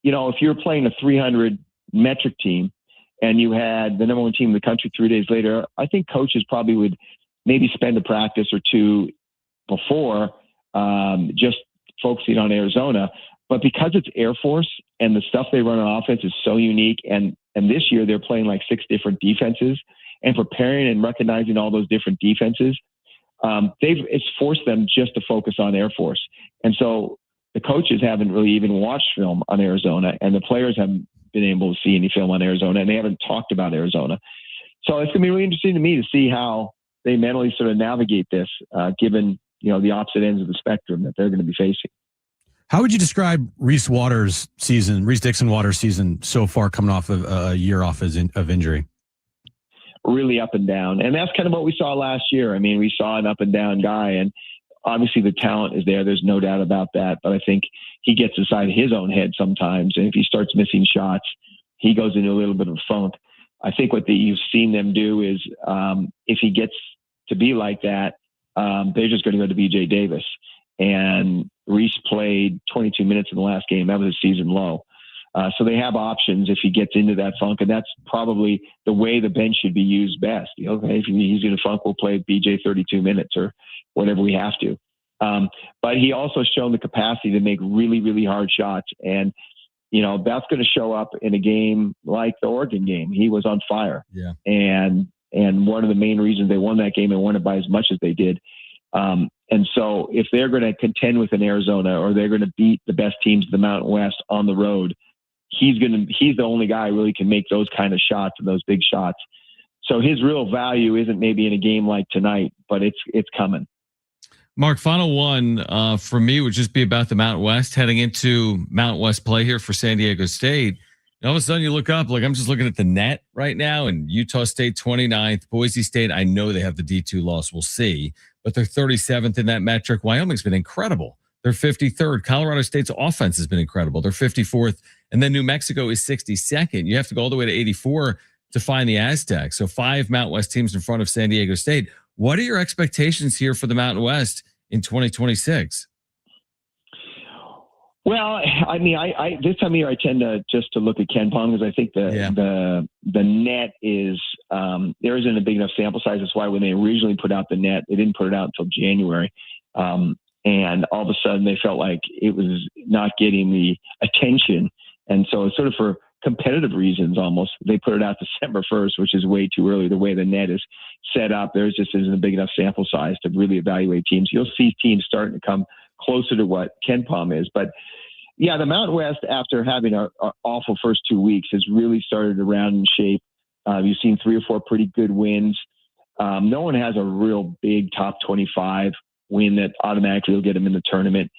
if you're playing a 300 metric team and you had the number 1 team in the country 3 days later, I think coaches probably would maybe spend a practice or two before just focusing on Arizona. But because it's Air Force and the stuff they run on offense is so unique, and this year they're playing like 6 different defenses and preparing and recognizing all those different defenses, it's forced them just to focus on Air Force. And so the coaches haven't really even watched film on Arizona, and the players haven't been able to see any film on Arizona, and they haven't talked about Arizona. So it's going to be really interesting to me to see how they mentally sort of navigate this, given, the opposite ends of the spectrum that they're going to be facing. How would you describe Reese Dixon Waters' season so far, coming off of a year off of injury? Really up and down. And that's kind of what we saw last year. I mean, we saw an up and down guy, and obviously the talent is there. There's no doubt about that. But I think he gets inside his own head sometimes. And if he starts missing shots, he goes into a little bit of a funk. I think what you've seen them do is if he gets to be like that, they're just going to go to BJ Davis. And Reese played 22 minutes in the last game. That was a season low. So they have options if he gets into that funk, and that's probably the way the bench should be used best. Okay, if he's in a funk, we'll play BJ 32 minutes or whatever we have to. But he also shown the capacity to make really, really hard shots, and that's going to show up in a game like the Oregon game. He was on fire, and one of the main reasons they won that game and won it by as much as they did. And so if they're going to contend with an Arizona, or they're going to beat the best teams in the Mountain West on the road, he's the only guy who really can make those kind of shots and those big shots. So his real value isn't maybe in a game like tonight, but it's coming. Mark, final one for me would just be about the Mountain West, heading into Mountain West play here for San Diego State. And all of a sudden you look up, like I'm just looking at the net right now, and Utah State 29th, Boise State, I know they have the D2 loss, we'll see, but they're 37th in that metric. Wyoming's been incredible. They're 53rd. Colorado State's offense has been incredible. They're 54th. And then New Mexico is 62nd. You have to go all the way to 84 to find the Aztec. So 5 Mountain West teams in front of San Diego State. What are your expectations here for the Mountain West in 2026? Well, I mean, I this time of year I tend to look at KenPom because I think the net is there isn't a big enough sample size. That's why when they originally put out the net, they didn't put it out until January. And all of a sudden they felt like it was not getting the attention. And so it's sort of for competitive reasons almost, they put it out December 1st, which is way too early. The way the net is set up, there just isn't a big enough sample size to really evaluate teams. You'll see teams starting to come closer to what KenPom is. But yeah, the Mountain West, after having an awful first 2 weeks, has really started to round in shape. You've seen 3 or 4 pretty good wins. No one has a real big top 25 win that automatically will get them in the tournament.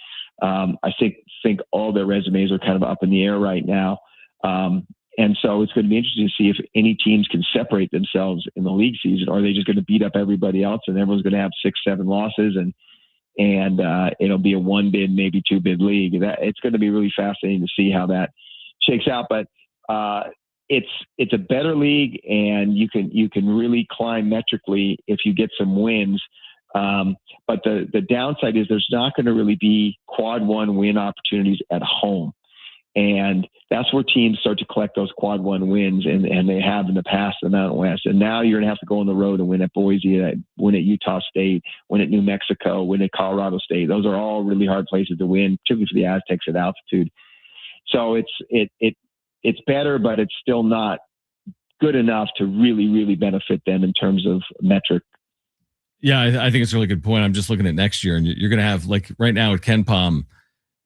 I think all their resumes are kind of up in the air right now. And so it's going to be interesting to see if any teams can separate themselves in the league season, or are they just going to beat up everybody else and everyone's going to have 6-7 losses and it'll be a 1-bid, maybe 2-bid league. It's going to be really fascinating to see how that shakes out. But it's a better league, and you can really climb metrically if you get some wins. But the downside is there's not going to really be quad 1 win opportunities at home. And that's where teams start to collect those quad 1 wins, and they have in the past in the Mountain West. And now you're going to have to go on the road and win at Boise, win at Utah State, win at New Mexico, win at Colorado State. Those are all really hard places to win, particularly for the Aztecs at altitude. So it's better, but it's still not good enough to really, really benefit them in terms of metric. Yeah, I think it's a really good point. I'm just looking at next year, and you're going to have, like right now at KenPom,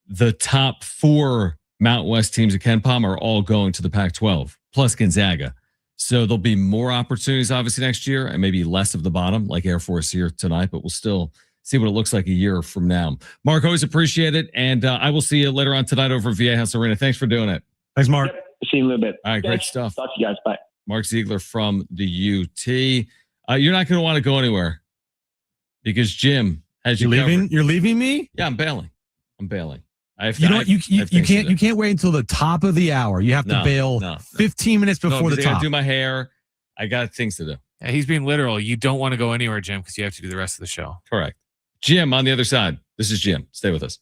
the top 4 Mountain West teams at KenPom are all going to the Pac-12, plus Gonzaga. So there'll be more opportunities, obviously, next year, and maybe less of the bottom, like Air Force here tonight, but we'll still see what it looks like a year from now. Mark, always appreciate it, and I will see you later on tonight over at VA House Arena. Thanks for doing it. Thanks, Mark. Yep. See you in a little bit. All right, Thanks. great stuff. Talk to you guys. Bye. Mark Ziggler from the UT. You're not going to want to go anywhere because Jim has you covered. You're leaving me? Yeah, I'm bailing. You can't wait until the top of the hour. You have to bail 15 minutes before the top. I got to do my hair. I got things to do. Yeah, he's being literal. You don't want to go anywhere, Jim, because you have to do the rest of the show. Correct. Jim on the other side. This is Jim. Stay with us.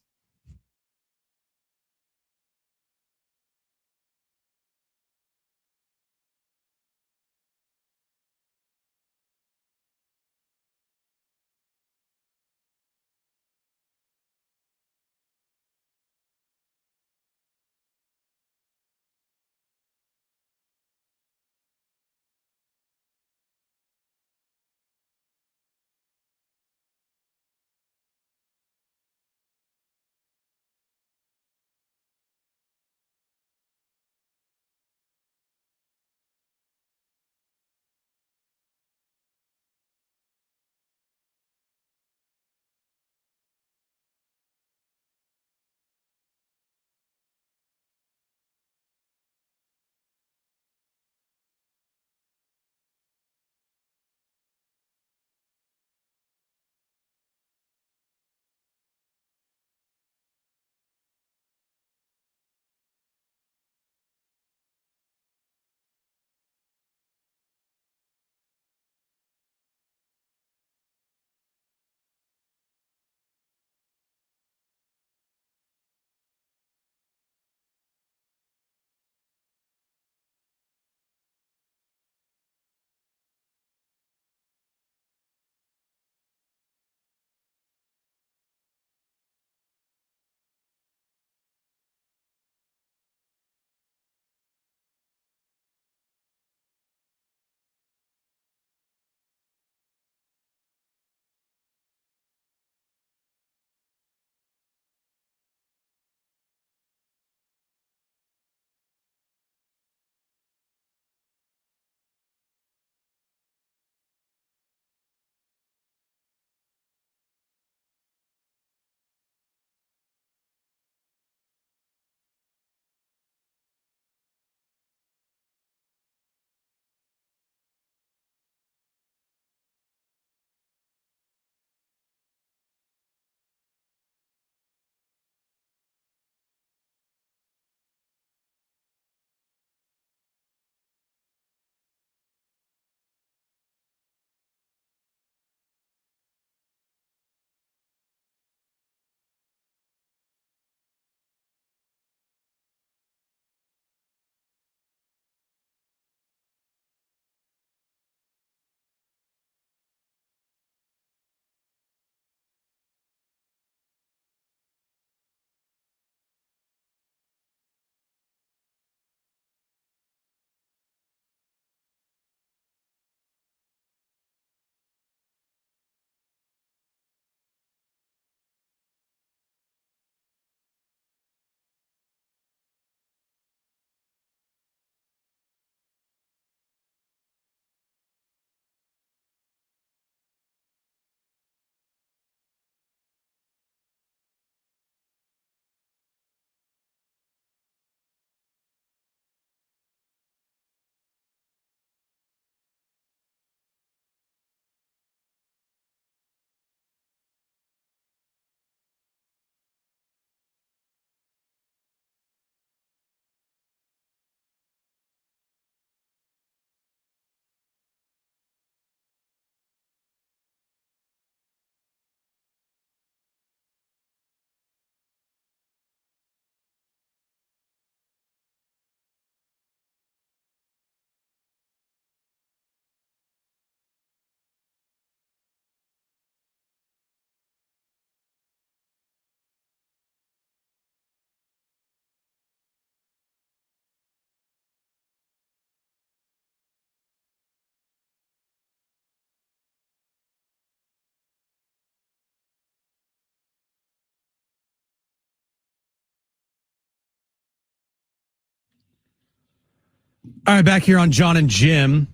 All right, back here on Jon and Jim,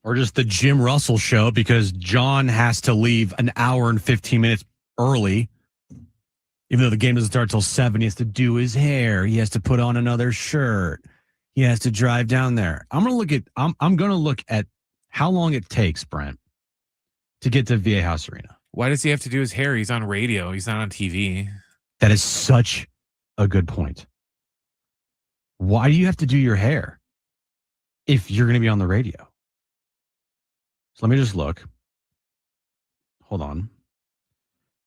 or just the Jim Russell show, because Jon has to leave an hour and 15 minutes early. Even though the game doesn't start till 7, he has to do his hair. He has to put on another shirt. He has to drive down there. I'm gonna look at how long it takes, Brent, to get to Viejas Arena. Why does he have to do his hair? He's on radio. He's not on TV. That is such a good point. Why do you have to do your hair if you're going to be on the radio? So let me just look. Hold on.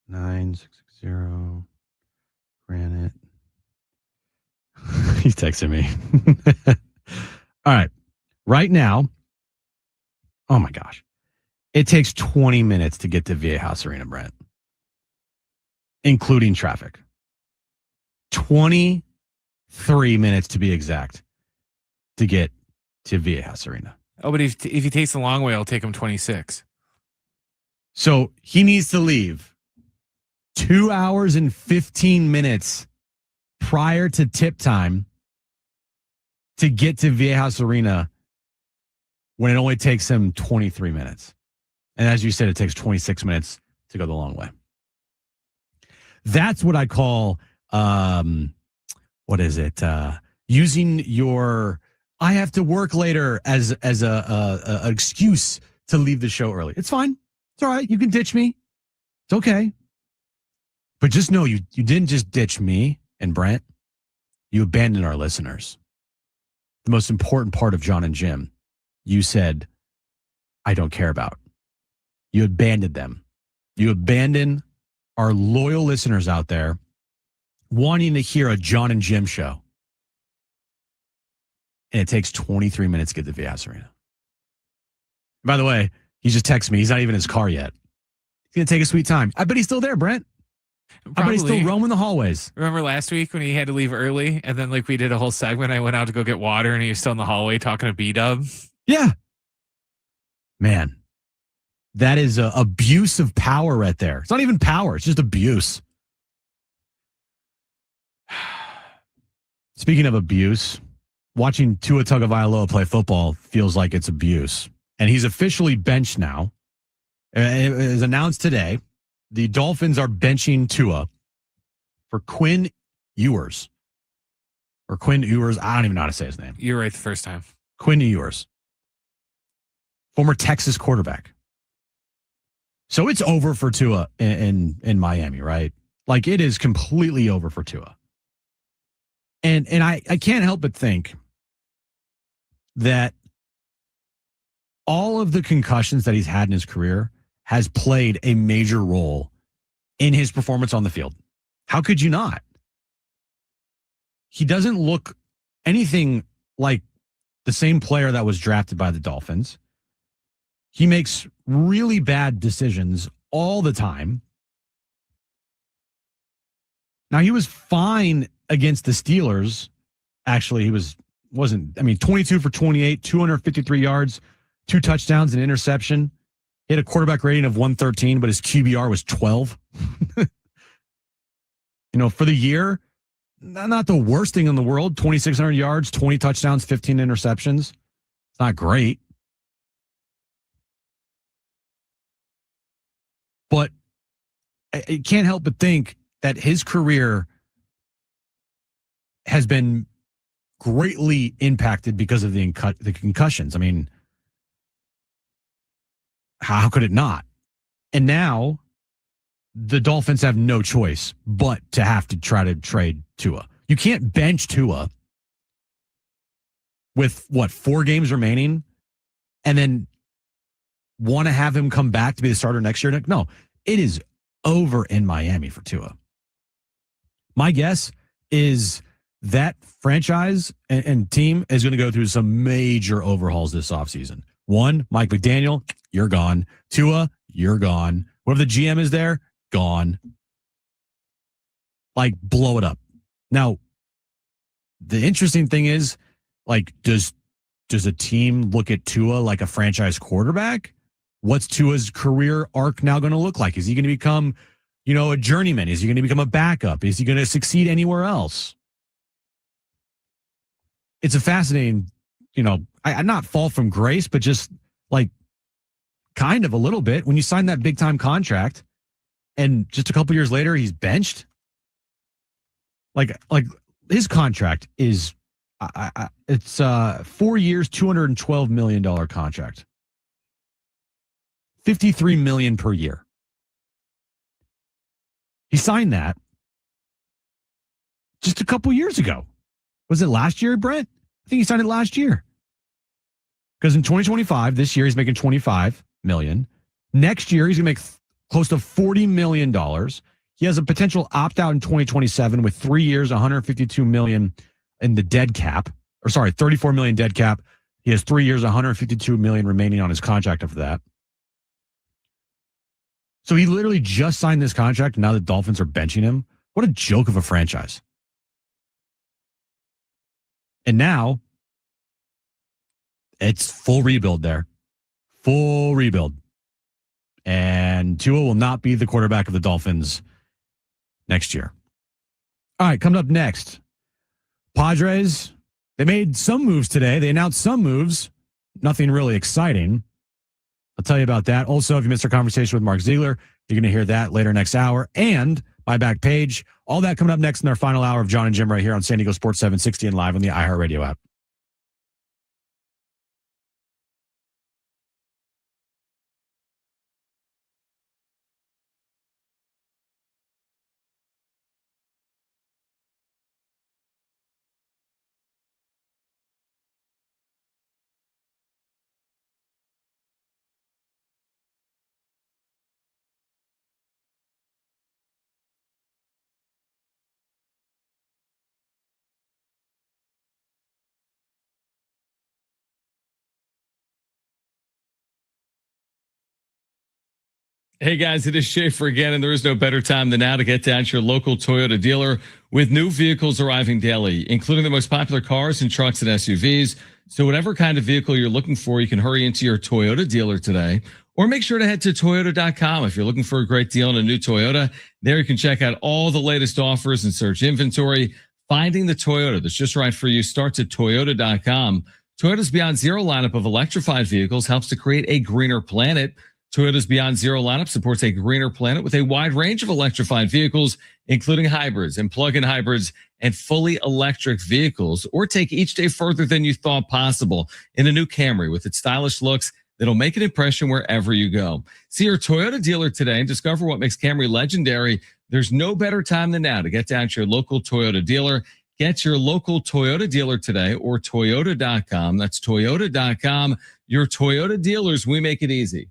9660 Granite. He's texting me. All right. Right now, oh my gosh. It takes 20 minutes to get to Viejas Arena, Brent, including traffic. 23 minutes to be exact to get to Viejas Arena. Oh, but if he takes the long way, it'll take him 26. So he needs to leave 2 hours and 15 minutes prior to tip time to get to Viejas Arena when it only takes him 23 minutes. And as you said, it takes 26 minutes to go the long way. That's what I call, what is it? Using your, I have to work later as a excuse to leave the show early. It's fine. It's all right. You can ditch me. It's okay. But just know you didn't just ditch me and Brent. You abandoned our listeners. The most important part of Jon and Jim, you said, I don't care about. You abandoned them. You abandoned our loyal listeners out there wanting to hear a Jon and Jim show. And it takes 23 minutes to get to Viejas Arena. By the way, he just texted me. He's not even in his car yet. He's going to take a sweet time. I bet he's still there, Brent. Probably. I bet he's still roaming the hallways. Remember last week when he had to leave early and then we did a whole segment. I went out to go get water and he was still in the hallway talking to B-Dub. Yeah. Man, that is abuse of power right there. It's not even power. It's just abuse. Speaking of abuse, watching Tua Tagovailoa play football feels like it's abuse. And he's officially benched now. It was announced today. The Dolphins are benching Tua for Quinn Ewers. Or Quinn Ewers. I don't even know how to say his name. You're right the first time. Quinn Ewers. Former Texas quarterback. So it's over for Tua in Miami, right? Like it is completely over for Tua. And I can't help but think that all of the concussions that he's had in his career has played a major role in his performance on the field. How could you not? He doesn't look anything like the same player that was drafted by the Dolphins. He makes really bad decisions all the time. Now, he was fine against the Steelers. Actually, he wasn't. I mean, 22 for 28, 253 yards, 2 touchdowns, an interception. He had a quarterback rating of 113, but his QBR was 12. For the year, not the worst thing in the world. 2,600 yards, 20 touchdowns, 15 interceptions. It's not great. But I can't help but think that his career has been greatly impacted because of the concussions. I mean, how could it not? And now the Dolphins have no choice but to have to try to trade Tua. You can't bench Tua with 4 games remaining and then want to have him come back to be the starter next year. No, it is over in Miami for Tua. My guess is that franchise and team is going to go through some major overhauls this offseason. 1, Mike McDaniel, you're gone. Tua, you're gone. Whoever the GM is there, gone. Like, blow it up. Now, the interesting thing is, like, does a team look at Tua like a franchise quarterback? What's Tua's career arc now going to look like? Is he going to become, a journeyman? Is he going to become a backup? Is he going to succeed anywhere else? It's a fascinating I not fall from grace, but just like kind of a little bit when you sign that big time contract and just a couple years later he's benched. Like his contract is it's 4 years, $212 million contract. $53 million per year. He signed that just a couple years ago. Was it last year, Brent? I think he signed it last year. Because in 2025, this year he's making $25 million. Next year he's going to make close to $40 million. He has a potential opt-out in 2027 with 3 years, $152 million in the dead cap. Or sorry, $34 million dead cap. He has 3 years, $152 million remaining on his contract after that. So he literally just signed this contract, and now the Dolphins are benching him. What a joke of a franchise. And now it's full rebuild there. Full rebuild. And Tua will not be the quarterback of the Dolphins next year. All right, coming up next. Padres, they made some moves today. They announced some moves. Nothing really exciting. I'll tell you about that. Also, if you missed our conversation with Mark Ziggler, you're going to hear that later next hour. And my back page. All that coming up next in our final hour of Jon and Jim right here on San Diego Sports 760 and live on the iHeartRadio app. Hey guys, it is Schaefer again, and there is no better time than now to get down to your local Toyota dealer with new vehicles arriving daily, including the most popular cars and trucks and SUVs. So whatever kind of vehicle you're looking for, you can hurry into your Toyota dealer today, or make sure to head to Toyota.com. If you're looking for a great deal on a new Toyota, there you can check out all the latest offers and search inventory. Finding the Toyota that's just right for you starts at Toyota.com. Toyota's Beyond Zero lineup of electrified vehicles helps to create a greener planet. Toyota's Beyond Zero lineup supports a greener planet with a wide range of electrified vehicles, including hybrids and plug-in hybrids and fully electric vehicles, or take each day further than you thought possible in a new Camry with its stylish looks that'll make an impression wherever you go. See your Toyota dealer today and discover what makes Camry legendary. There's no better time than now to get down to your local Toyota dealer. Get your local Toyota dealer today or Toyota.com. That's Toyota.com. Your Toyota dealers, we make it easy.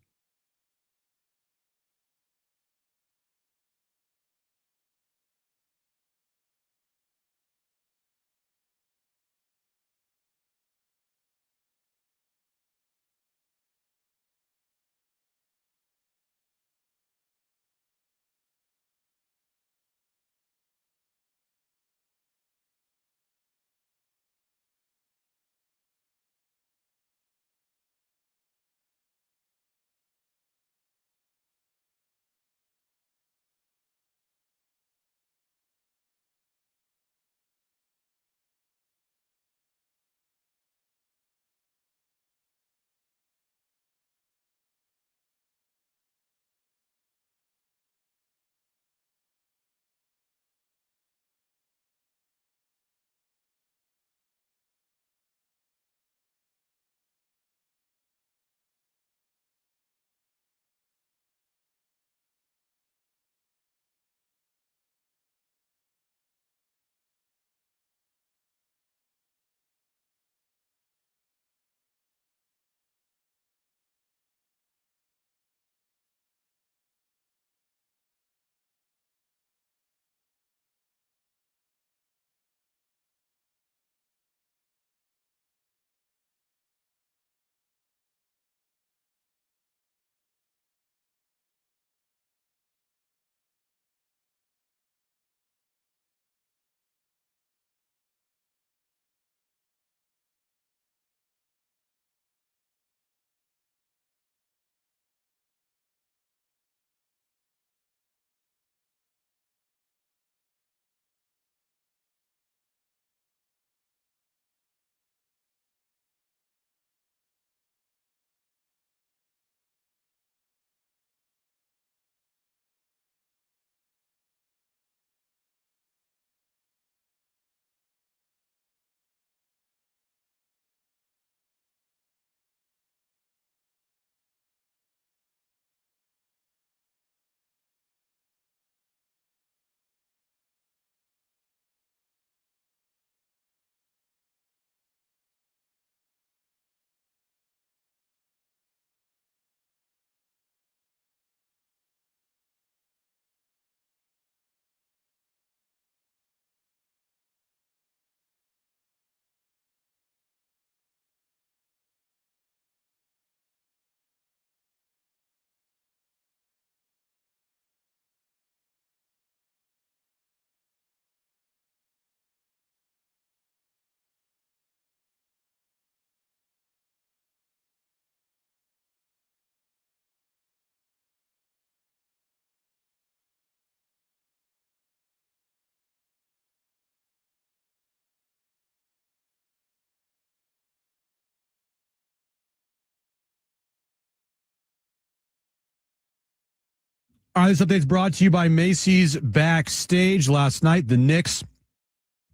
All right, this update's brought to you by Macy's Backstage. Last night, the Knicks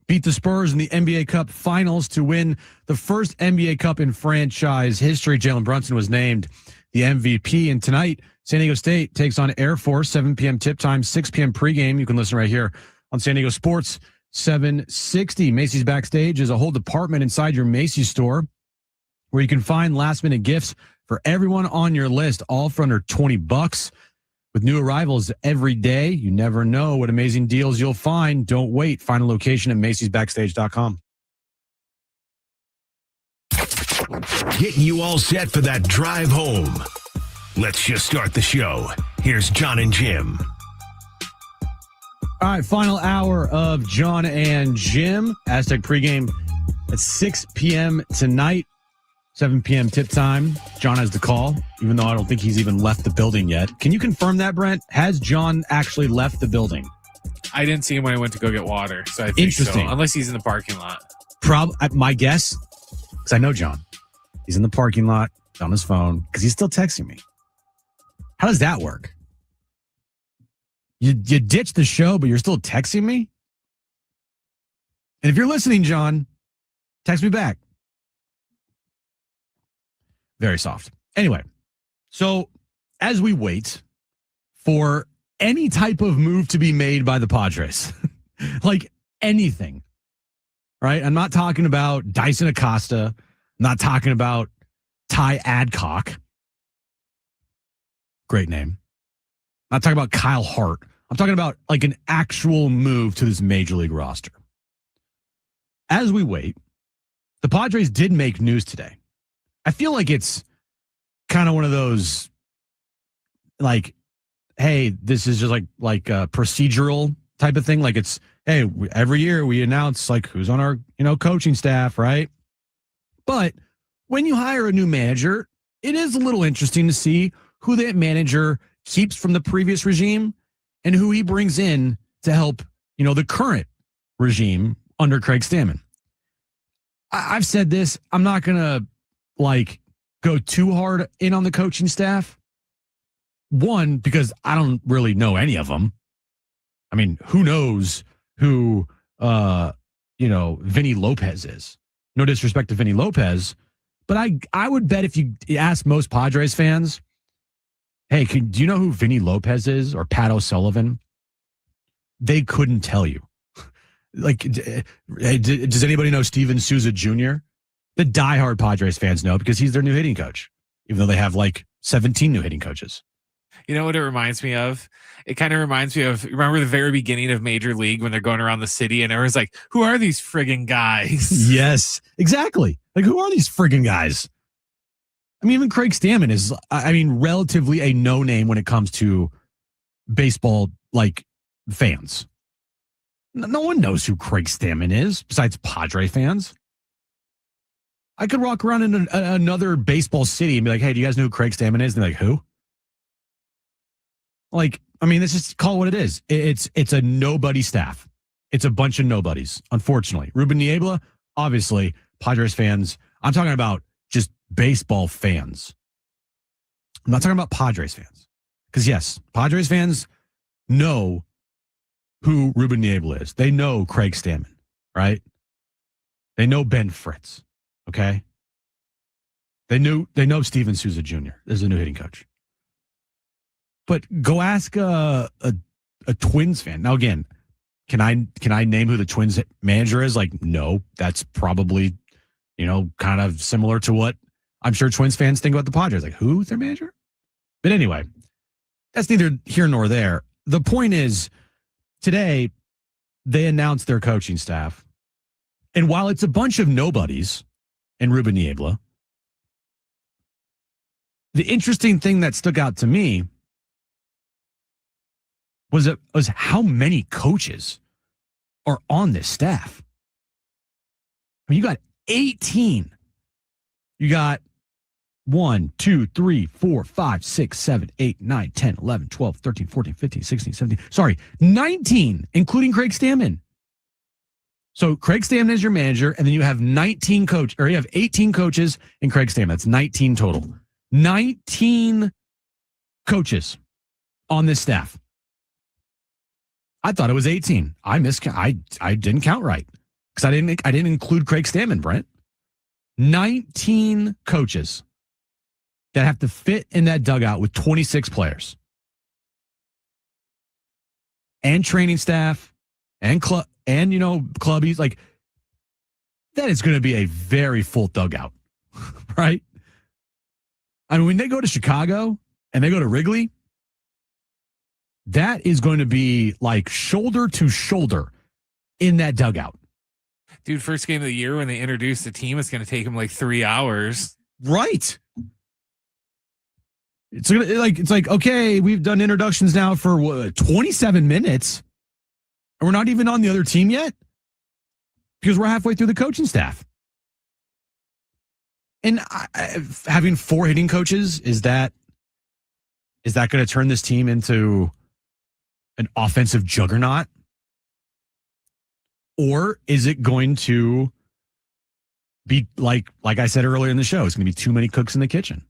beat the Spurs in the NBA Cup Finals to win the first NBA Cup in franchise history. Jalen Brunson was named the MVP. And tonight, San Diego State takes on Air Force, 7 p.m. tip time, 6 p.m. pregame. You can listen right here on San Diego Sports 760. Macy's Backstage is a whole department inside your Macy's store where you can find last-minute gifts for everyone on your list, all for under $20. With new arrivals every day, you never know what amazing deals you'll find. Don't wait. Find a location at Macy'sBackstage.com. Getting you all set for that drive home. Let's just start the show. Here's Jon and Jim. All right, final hour of Jon and Jim. Aztec pregame at 6 p.m. tonight. 7 p.m. tip time. Jon has the call, even though I don't think he's even left the building yet. Can you confirm that, Brent? Has Jon actually left the building? I didn't see him when I went to go get water, so I think so. Unless he's in the parking lot. My guess, because I know Jon, he's in the parking lot on his phone because he's still texting me. How does that work? You ditched the show, but you're still texting me? And if you're listening, Jon, text me back. Very soft. Anyway, so as we wait for any type of move to be made by the Padres, like anything, right? I'm not talking about Dyson Acosta. I'm not talking about Ty Adcock. Great name. I'm not talking about Kyle Hart. I'm talking about like an actual move to this major league roster. As we wait, the Padres did make news today. I feel like it's kind of one of those, like, hey, this is just like a procedural type of thing. Like it's, hey, every year we announce like who's on our, coaching staff, right? But when you hire a new manager, it is a little interesting to see who that manager keeps from the previous regime and who he brings in to help, the current regime under Craig Stammen. I've said this. I'm not going to go too hard in on the coaching staff. One, because I don't really know any of them. I mean, who knows who, Vinny Lopez is. No disrespect to Vinny Lopez, but I would bet if you ask most Padres fans, hey, do you know who Vinny Lopez is or Pat O'Sullivan? They couldn't tell you. Does anybody know Steven Souza Jr.? The diehard Padres fans know because he's their new hitting coach, even though they have 17 new hitting coaches. You know what it reminds me of? It kind of reminds me of, remember the very beginning of Major League when they're going around the city and everyone's like, who are these friggin' guys? Yes, exactly. Who are these friggin' guys? I mean, even Craig Stammen is, relatively a no-name when it comes to baseball, fans. No one knows who Craig Stammen is besides Padre fans. I could walk around in another baseball city and be like, hey, do you guys know who Craig Stammen is? And they're like, who? Let's just call it what it is. It's a nobody staff. It's a bunch of nobodies, unfortunately. Ruben Niebla, obviously, Padres fans. I'm talking about just baseball fans. I'm not talking about Padres fans. Because, yes, Padres fans know who Ruben Niebla is. They know Craig Stammen, right? They know Ben Fritz. Okay. They know Steven Souza Jr. is a new hitting coach. But go ask a Twins fan. Now again, can I name who the Twins manager is? No, that's probably, kind of similar to what I'm sure Twins fans think about the Padres. Who's their manager? But anyway, that's neither here nor there. The point is, today they announced their coaching staff. And while it's a bunch of nobodies, and Ruben Niebla, the interesting thing that stuck out to me was how many coaches are on this staff. You got 18. You got 1, 2, 3, 4, 5, 6, 7, 8, 9, 10, 11, 12, 13, 14, 15, 16, 17. Sorry, 19, including Craig Stammen. So Craig Stammen is your manager, and then you have 18 coaches and Craig Stammen. That's 19 total. 19 coaches on this staff. I thought it was 18. I didn't count right because I didn't include Craig Stammen, Brent. 19 coaches that have to fit in that dugout with 26 players and training staff and clubbies. Like, that is going to be a very full dugout, right? I mean, when they go to Chicago and they go to Wrigley, that is going to be like shoulder to shoulder in that dugout. Dude, first game of the year when they introduce the team, it's going to take them like 3 hours. Right. It's like, okay, we've done introductions now for 27 minutes, and we're not even on the other team yet because we're halfway through the coaching staff. And having 4 hitting coaches, is that going to turn this team into an offensive juggernaut? Or is it going to be like I said earlier in the show, it's going to be too many cooks in the kitchen?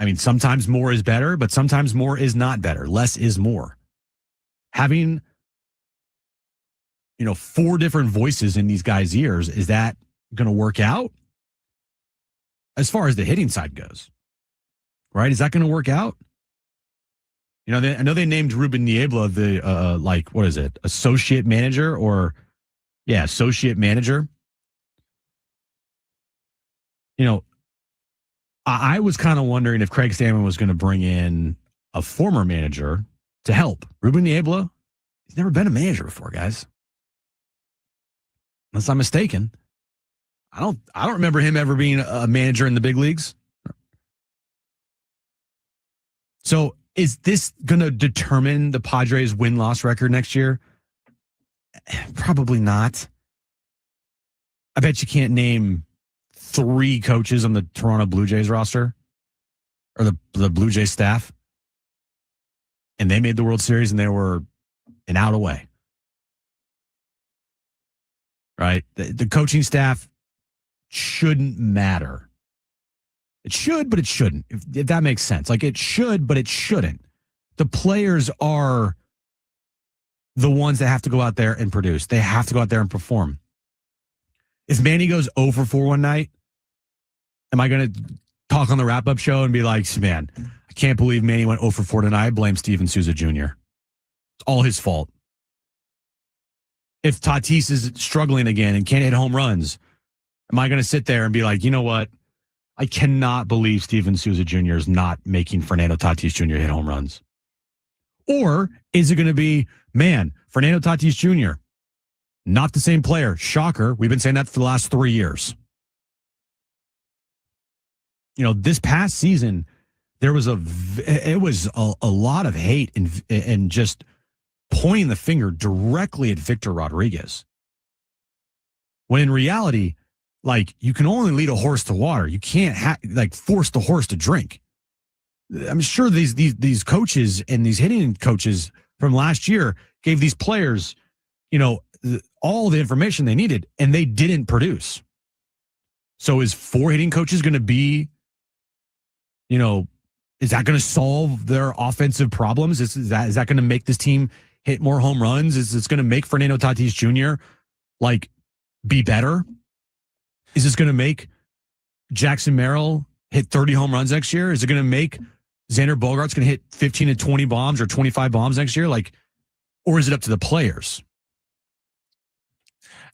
I mean, sometimes more is better, but sometimes more is not better. Less is more. Having, 4 different voices in these guys' ears, is that going to work out? As far as the hitting side goes, right? Is that going to work out? I know they named Ruben Niebla the, what is it? Associate manager associate manager. I was kind of wondering if Craig Stammen was going to bring in a former manager to help. Ruben Niebla, he's never been a manager before, guys. Unless I'm mistaken. I don't remember him ever being a manager in the big leagues. So is this going to determine the Padres' win-loss record next year? Probably not. I bet you can't name 3 coaches on the Toronto Blue Jays roster or the Blue Jays staff. And they made the World Series and they were an out away. Right? The coaching staff shouldn't matter. It should, but it shouldn't. If that makes sense. Like, it should, but it shouldn't. The players are the ones that have to go out there and produce. They have to go out there and perform. If Manny goes 0 for 4 one night, am I going to talk on the wrap-up show and be like, man, I can't believe Manny went 0 for 4 tonight. I blame Steven Souza Jr. It's all his fault. If Tatis is struggling again and can't hit home runs, am I going to sit there and be like, you know what? I cannot believe Steven Souza Jr. is not making Fernando Tatis Jr. hit home runs. Or is it going to be, man, Fernando Tatis Jr., not the same player. Shocker. We've been saying that for the last 3 years. This past season, there was a lot of hate and just pointing the finger directly at Victor Rodriguez. When in reality, you can only lead a horse to water. You can't force the horse to drink. I'm sure these coaches and these hitting coaches from last year gave these players, all the information they needed, and they didn't produce. So is 4 hitting coaches going to be, is that going to solve their offensive problems? Is that going to make this team hit more home runs? Is this going to make Fernando Tatis Jr. be better? Is this going to make Jackson Merrill hit 30 home runs next year? Is it going to make Xander Bogaerts going to hit 15 to 20 bombs or 25 bombs next year? Or is it up to the players?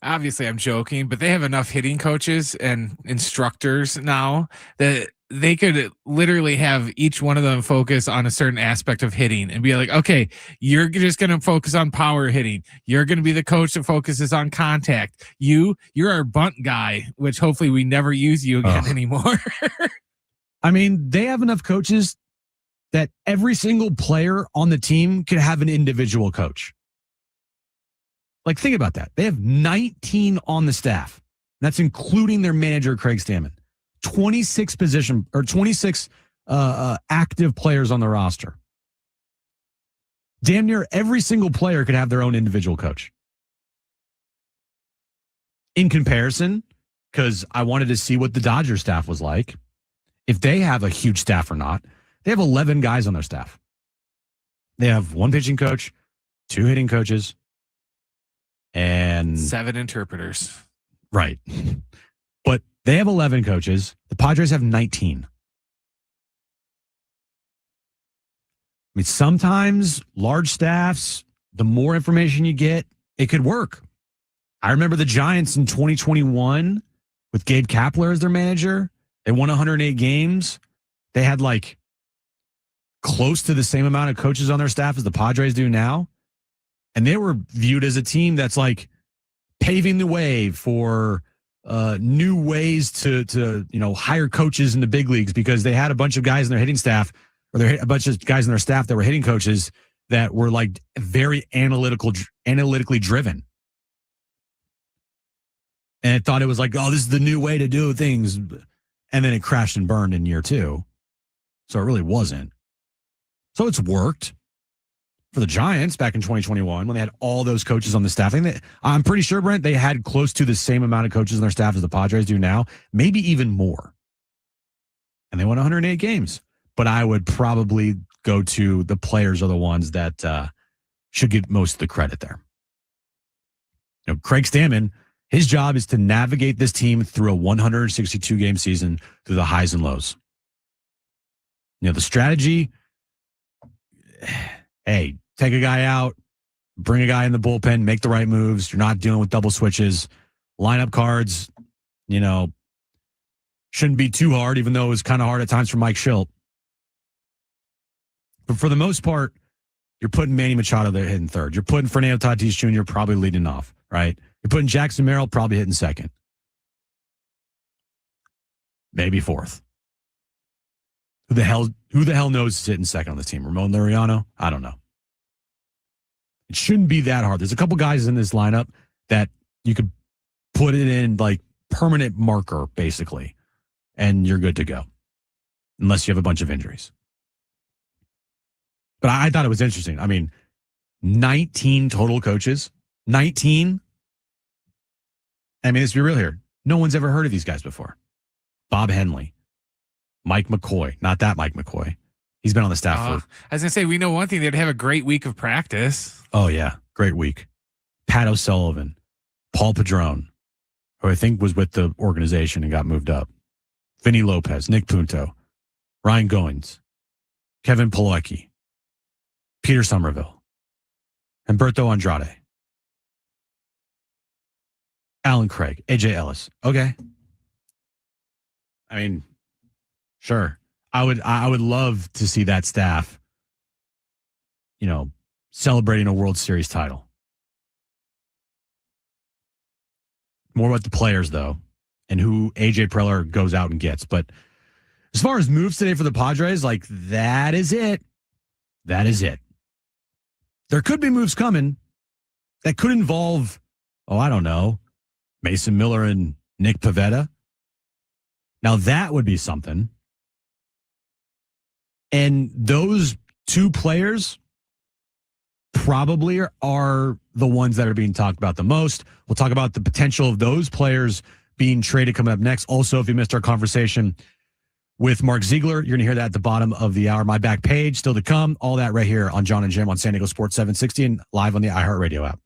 Obviously, I'm joking, but they have enough hitting coaches and instructors now that they could literally have each one of them focus on a certain aspect of hitting and be like, okay, you're just going to focus on power hitting. You're going to be the coach that focuses on contact. You're our bunt guy, which hopefully we never use you again anymore. I mean, they have enough coaches that every single player on the team could have an individual coach. Think about that. They have 19 on the staff. That's including their manager, Craig Stammen. 26 active players on the roster. Damn near every single player could have their own individual coach. In comparison, because I wanted to see what the Dodgers staff was like, if they have a huge staff or not. They have 11 guys on their staff. They have 1 pitching coach, 2 hitting coaches, and 7 interpreters. Right. But they have 11 coaches. The Padres have 19. I mean, sometimes large staffs, the more information you get, it could work. I remember the Giants in 2021 with Gabe Kapler as their manager. They won 108 games. They had like close to the same amount of coaches on their staff as the Padres do now. And they were viewed as a team that's like paving the way for new ways to hire coaches in the big leagues, because they had a bunch of guys in their hitting staff, or a bunch of guys in their staff that were hitting coaches that were like very analytically driven. And it thought it was like, oh, this is the new way to do things. And then it crashed and burned in year 2. So it really wasn't. So it's worked for the Giants back in 2021 when they had all those coaches on the staff. I'm pretty sure, Brent, they had close to the same amount of coaches on their staff as the Padres do now, maybe even more. And they won 108 games. But I would probably go to the players are the ones that should get most of the credit there. Craig Stammen, his job is to navigate this team through a 162-game season through the highs and lows. The strategy, hey, take a guy out, bring a guy in the bullpen, make the right moves. You're not dealing with double switches. Lineup cards, shouldn't be too hard, even though it was kind of hard at times for Mike Schilt. But for the most part, you're putting Manny Machado there hitting third. You're putting Fernando Tatis Jr. probably leading off, right? You're putting Jackson Merrill probably hitting second. Maybe fourth. Who the hell knows is hitting second on the team? Ramon Laureano? I don't know. It shouldn't be that hard. There's a couple guys in this lineup that you could put it in like permanent marker, basically, and you're good to go. Unless you have a bunch of injuries. But I thought it was interesting. I mean, 19 total coaches. 19. I mean, let's be real here. No one's ever heard of these guys before. Bob Henley. Mike McCoy. Not that Mike McCoy. He's been on the staff for... I was going to say, we know one thing. They'd have a great week of practice. Oh, yeah. Great week. Pat O'Sullivan. Paul Padrone, who I think was with the organization and got moved up. Vinny Lopez. Nick Punto. Ryan Goins. Kevin Pilecki. Peter Somerville. Humberto Andrade. Alan Craig. AJ Ellis. Okay. I mean, sure. I would love to see that staff, celebrating a World Series title. More about the players, though, and who AJ Preller goes out and gets. But as far as moves today for the Padres, like, that is it. That is it. There could be moves coming that could involve, I don't know, Mason Miller and Nick Pivetta. Now, that would be something. And those 2 players probably are the ones that are being talked about the most. We'll talk about the potential of those players being traded coming up next. Also, if you missed our conversation with Mark Ziegler, you're going to hear that at the bottom of the hour. My back page still to come. All that right here on Jon and Jim on San Diego Sports 760 and live on the iHeartRadio app.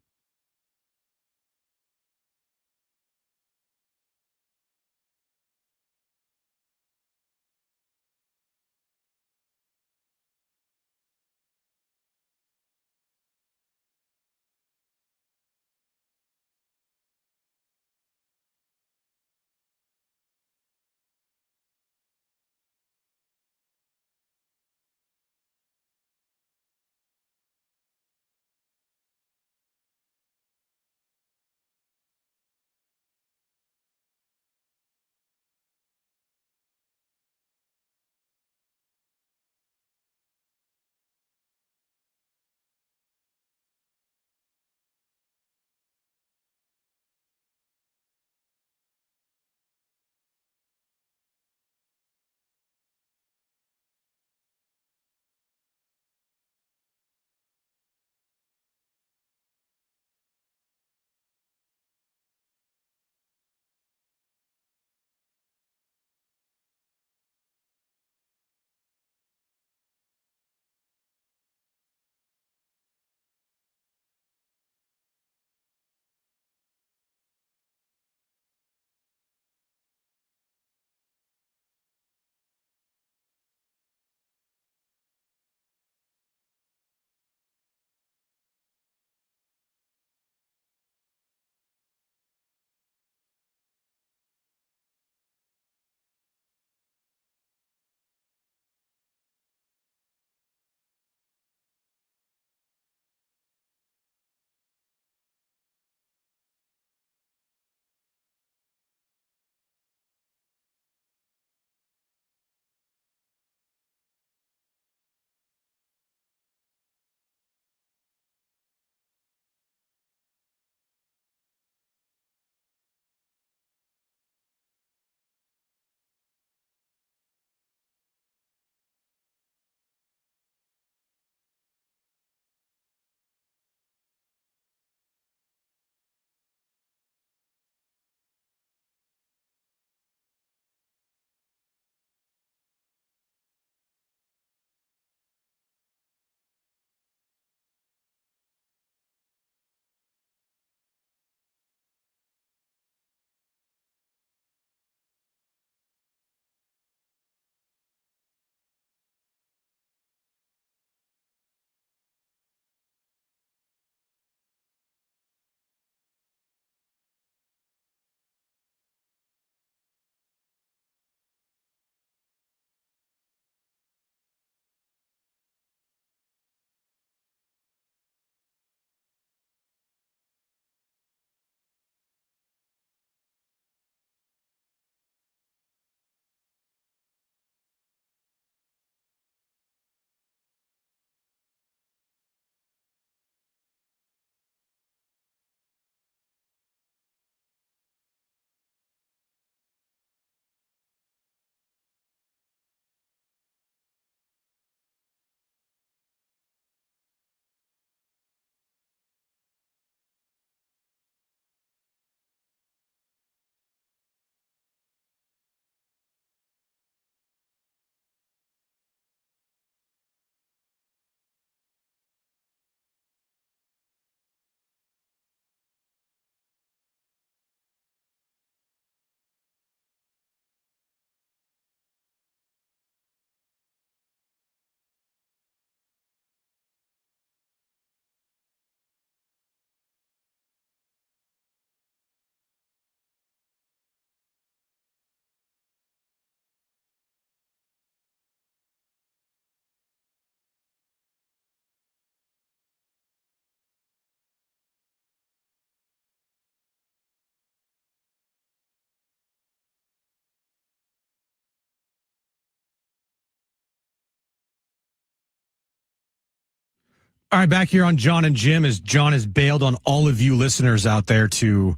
All right, back here on Jon and Jim as Jon has bailed on all of you listeners out there to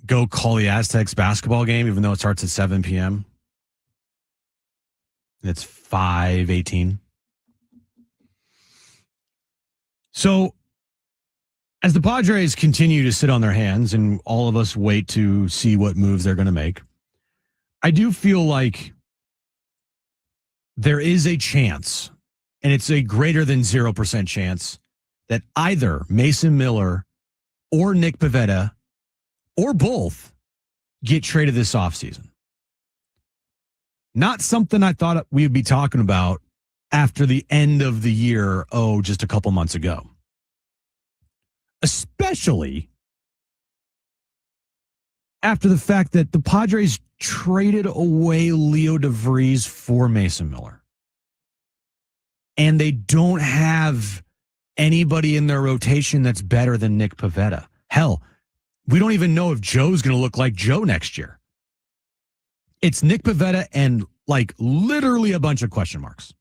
go call the Aztecs basketball game, even though it starts at 7 p.m. It's 5:18. So as the Padres continue to sit on their hands and all of us wait to see what moves they're going to make, I do feel like there is a chance, and it's a greater than 0% chance, that either Mason Miller or Nick Pivetta or both get traded this offseason. Not something I thought we would be talking about after the end of the year, just a couple months ago. Especially after the fact that the Padres traded away Leo DeVries for Mason Miller. And they don't have anybody in their rotation that's better than Nick Pivetta. Hell, we don't even know if Joe's going to look like Joe next year. It's Nick Pivetta and like literally a bunch of question marks.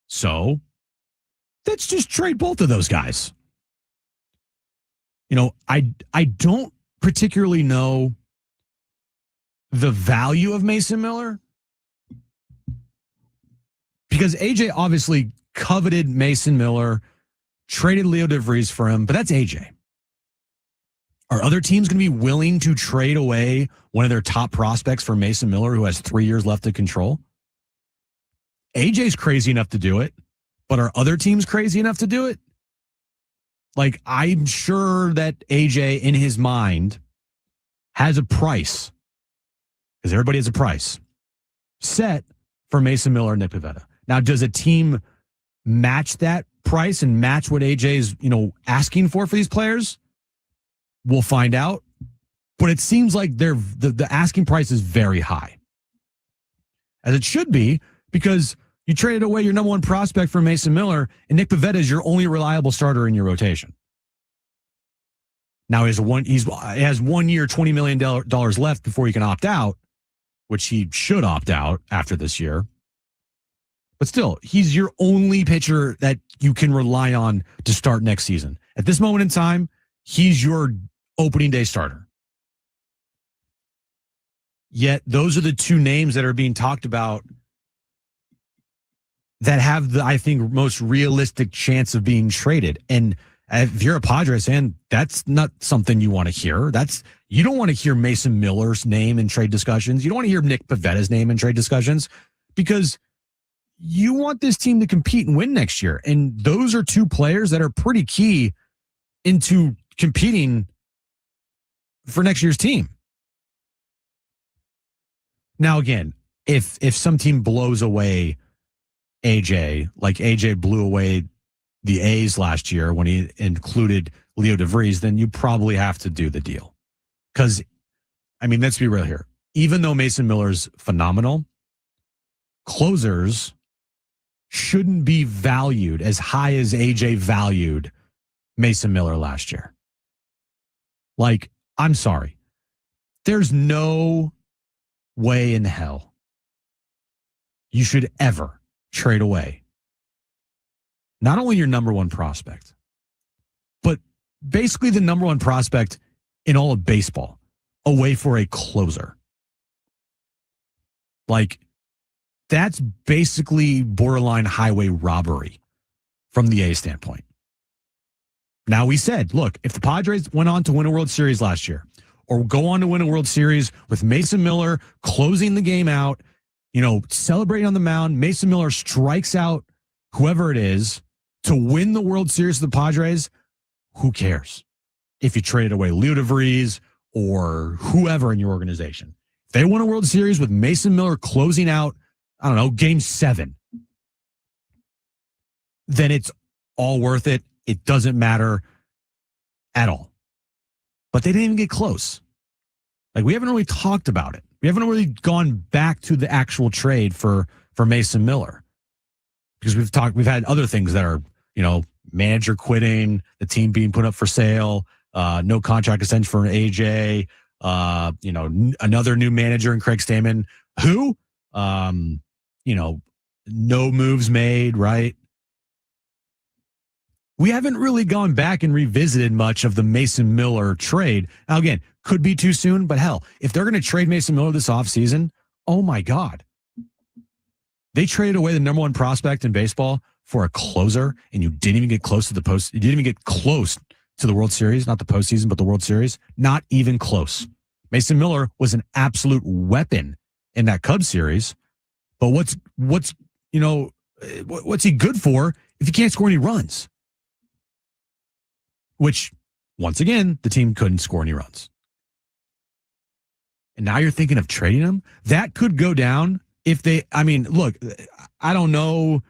So let's just trade both of those guys. You know, I don't particularly know the value of Mason Miller because AJ obviously coveted Mason Miller, traded Leo DeVries for him, but that's AJ. Are other teams going to be willing to trade away one of their top prospects for Mason Miller, who has 3 years left to control? AJ's crazy enough to do it, but are other teams crazy enough to do it? Like, I'm sure that AJ, in his mind, has a price, because everybody has a price, set for Mason Miller and Nick Pivetta. Now, does a team match that price and match what AJ is, asking for these players? We'll find out. But it seems like the asking price is very high. As it should be, because you traded away your number one prospect for Mason Miller, and Nick Pivetta is your only reliable starter in your rotation. Now he has 1 year, $20 million left before he can opt out, which he should opt out after this year. But still, he's your only pitcher that you can rely on to start next season. At this moment in time, he's your opening day starter. Yet those are the two names that are being talked about that have the, I think, most realistic chance of being traded. And if you're a Padres fan, that's not something you want to hear. You don't want to hear Mason Miller's name in trade discussions. You don't want to hear Nick Pivetta's name in trade discussions, because you want this team to compete and win next year. And those are two players that are pretty key into competing for next year's team. Now, again, if some team blows away AJ, like AJ blew away the A's last year when he included Leo DeVries, then you probably have to do the deal. Because, I mean, let's be real here. Even though Mason Miller's phenomenal, closers shouldn't be valued as high as AJ valued Mason Miller last year. Like, I'm sorry. There's no way in hell you should ever trade away not only your number one prospect, but basically the number one prospect in all of baseball away for a closer. Like, that's basically borderline highway robbery from the A standpoint. Now, we said, look, if the Padres went on to win a World Series last year, or go on to win a World Series with Mason Miller closing the game out, celebrating on the mound, Mason Miller strikes out whoever it is to win the World Series of the Padres, who cares if you traded away Leo DeVries or whoever in your organization? If they won a World Series with Mason Miller closing out, I don't know, Game 7, then it's all worth it. It doesn't matter at all. But they didn't even get close. Like, we haven't really talked about it. We haven't really gone back to the actual trade for Mason Miller, because we've had other things that are, manager quitting, the team being put up for sale, no contract extension for an AJ, another new manager in Craig Stammen, who, no moves made, right? we haven't really gone back and revisited much of the Mason Miller trade. Now, again, could be too soon, but hell, if they're going to trade Mason Miller this offseason, oh my God. They traded away the number one prospect in baseball for a closer, and you didn't even get close to the post. You didn't even get close to the World Series, not the postseason, but the World Series. Not even close. Mason Miller was an absolute weapon in that Cubs series. But what's he good for if he can't score any runs? Which, once again, the team couldn't score any runs. And now you're thinking of trading him? That could go down if they, look, I don't know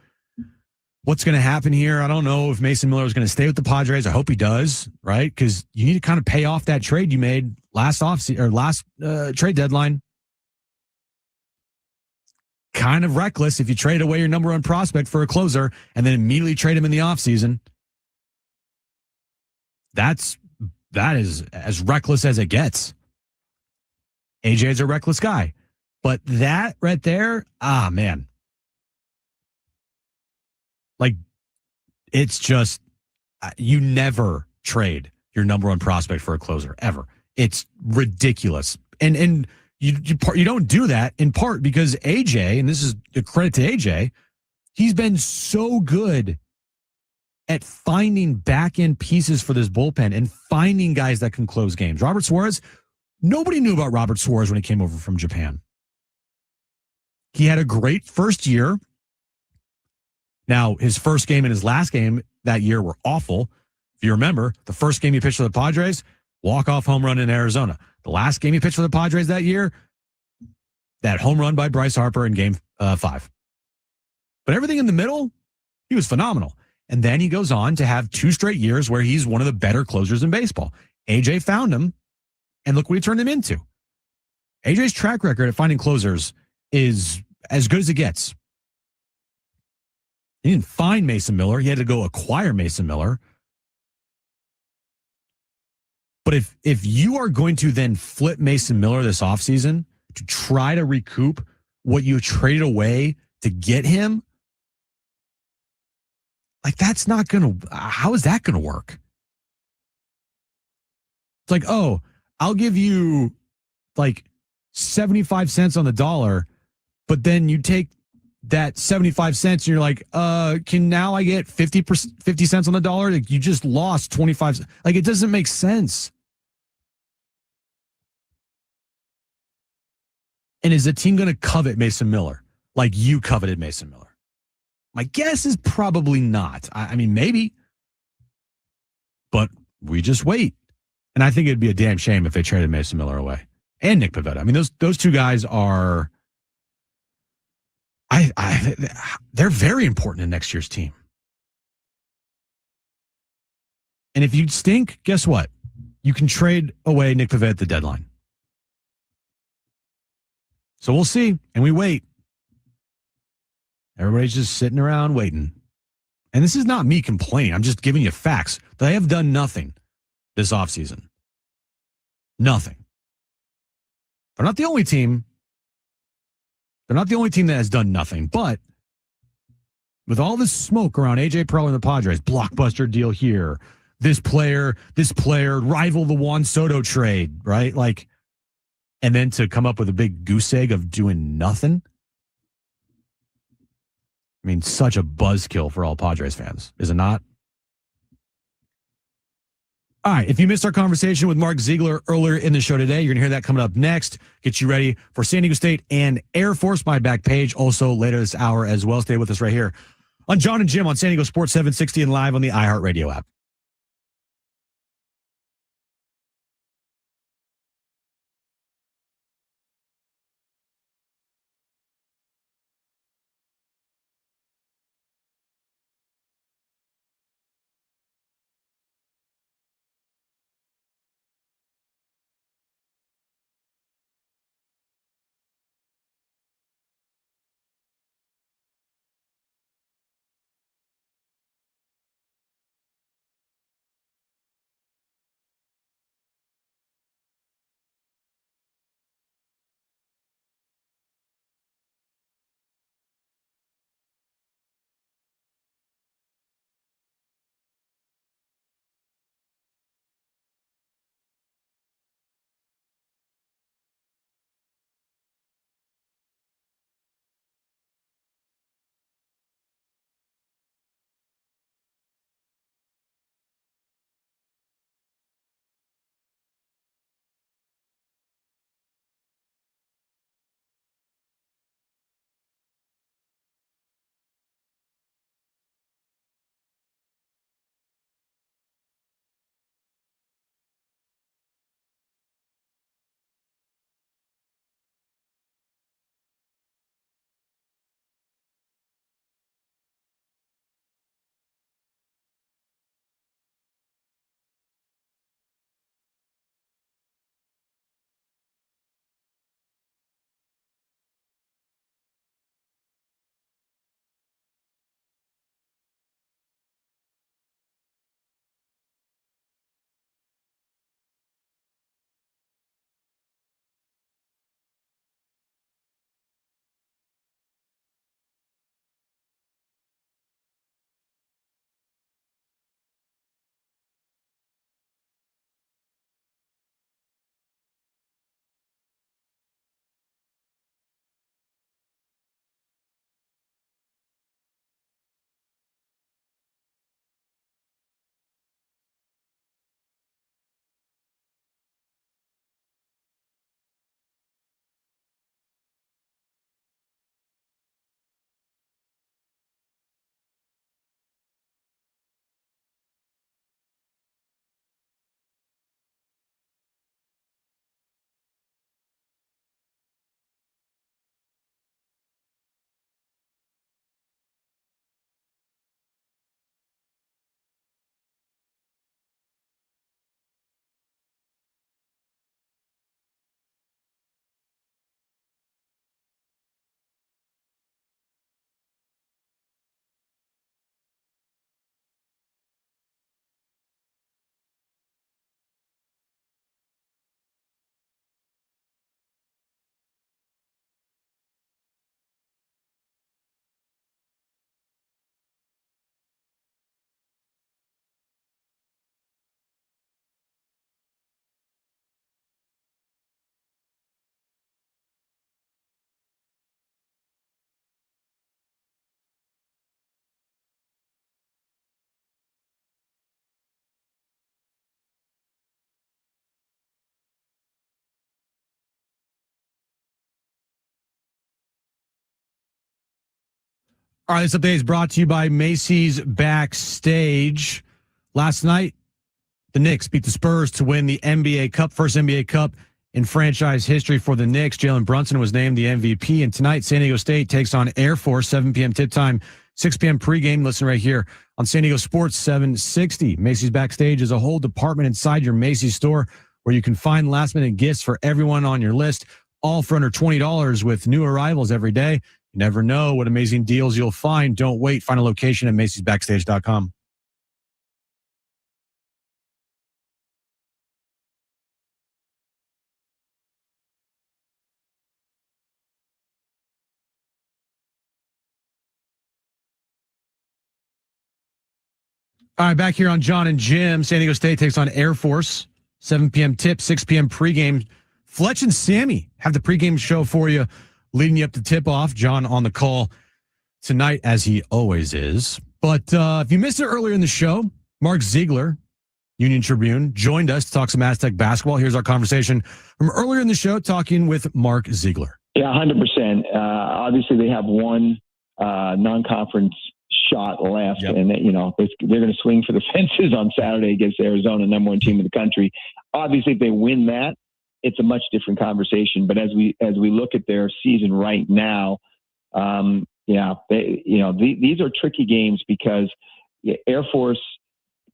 what's going to happen here. I don't know if Mason Miller is going to stay with the Padres. I hope he does, right? Because you need to kind of pay off that trade you made last trade deadline. Kind of reckless if you trade away your number one prospect for a closer and then immediately trade him in the offseason. That is as reckless as it gets. AJ's a reckless guy. But that right there, man. Like, it's just, you never trade your number one prospect for a closer, ever. It's ridiculous. And you don't do that in part because AJ, and this is a credit to AJ, he's been so good at finding back-end pieces for this bullpen and finding guys that can close games. Robert Suarez, nobody knew about Robert Suarez when he came over from Japan. He had a great first year. Now, his first game and his last game that year were awful. If you remember, the first game he pitched for the Padres, walk-off home run in Arizona. The last game he pitched for the Padres that year, that home run by Bryce Harper in game 5. But everything in the middle, he was phenomenal. And then he goes on to have 2 straight years where he's one of the better closers in baseball. AJ found him, and look what he turned him into. AJ's track record at finding closers is as good as it gets. He didn't find Mason Miller. He had to go acquire Mason Miller. But if you are going to then flip Mason Miller this offseason to try to recoup what you traded away to get him, like, that's not going to, how is that going to work? It's like, oh, I'll give you like 75 cents on the dollar, but then you take that 75 cents and you're like, can now I get 50 cents on the dollar? Like, you just lost 25. Like, it doesn't make sense. And is the team going to covet Mason Miller like you coveted Mason Miller? My guess is probably not. I mean, maybe. But we just wait. And I think it'd be a damn shame if they traded Mason Miller away. And Nick Pivetta. I mean, those two guys are... they're very important in next year's team. And if you stink, guess what? You can trade away Nick Pivetta at the deadline. So we'll see, and we wait. Everybody's just sitting around waiting. And this is not me complaining. I'm just giving you facts. They have done nothing this offseason. Nothing. They're not the only team. They're not the only team that has done nothing. But with all this smoke around A.J. Preller and the Padres, blockbuster deal here, this player, rival the Juan Soto trade, right? Like, and then to come up with a big goose egg of doing nothing. I mean, such a buzzkill for all Padres fans, is it not? All right, if you missed our conversation with Mark Ziggler earlier in the show today, you're going to hear that coming up next. Get you ready for San Diego State and Air Force, my back page, also later this hour as well. Stay with us right here on Jon and Jim on San Diego Sports 760 and live on the iHeartRadio app. All right, this update is brought to you by Macy's Backstage. Last night, the Knicks beat the Spurs to win the NBA Cup, first NBA Cup in franchise history for the Knicks. Jalen Brunson was named the MVP. And tonight, San Diego State takes on Air Force, 7 p.m. tip time, 6 p.m. pregame. Listen right here on San Diego Sports 760. Macy's Backstage is a whole department inside your Macy's store where you can find last-minute gifts for everyone on your list, all for under $20 with new arrivals every day. You never know what amazing deals you'll find. Don't wait. Find a location at macysbackstage.com. All right, back here on Jon and Jim. San Diego State takes on Air Force. 7 p.m. tip, 6 p.m. pregame. Fletch and Sammy have the pregame show for you, leading you up to tip-off. Jon on the call tonight, as he always is. But if you missed it earlier in the show, Mark Ziggler, Union Tribune, joined us to talk some Aztec basketball. Here's our conversation from earlier in the show, talking with Mark Ziggler. Yeah, 100%. Obviously, they have one non-conference shot left, and they're going to swing for the fences on Saturday against Arizona, number one team in the country. Obviously, if they win that, it's a much different conversation. But as we look at their season right now, these are tricky games because Air Force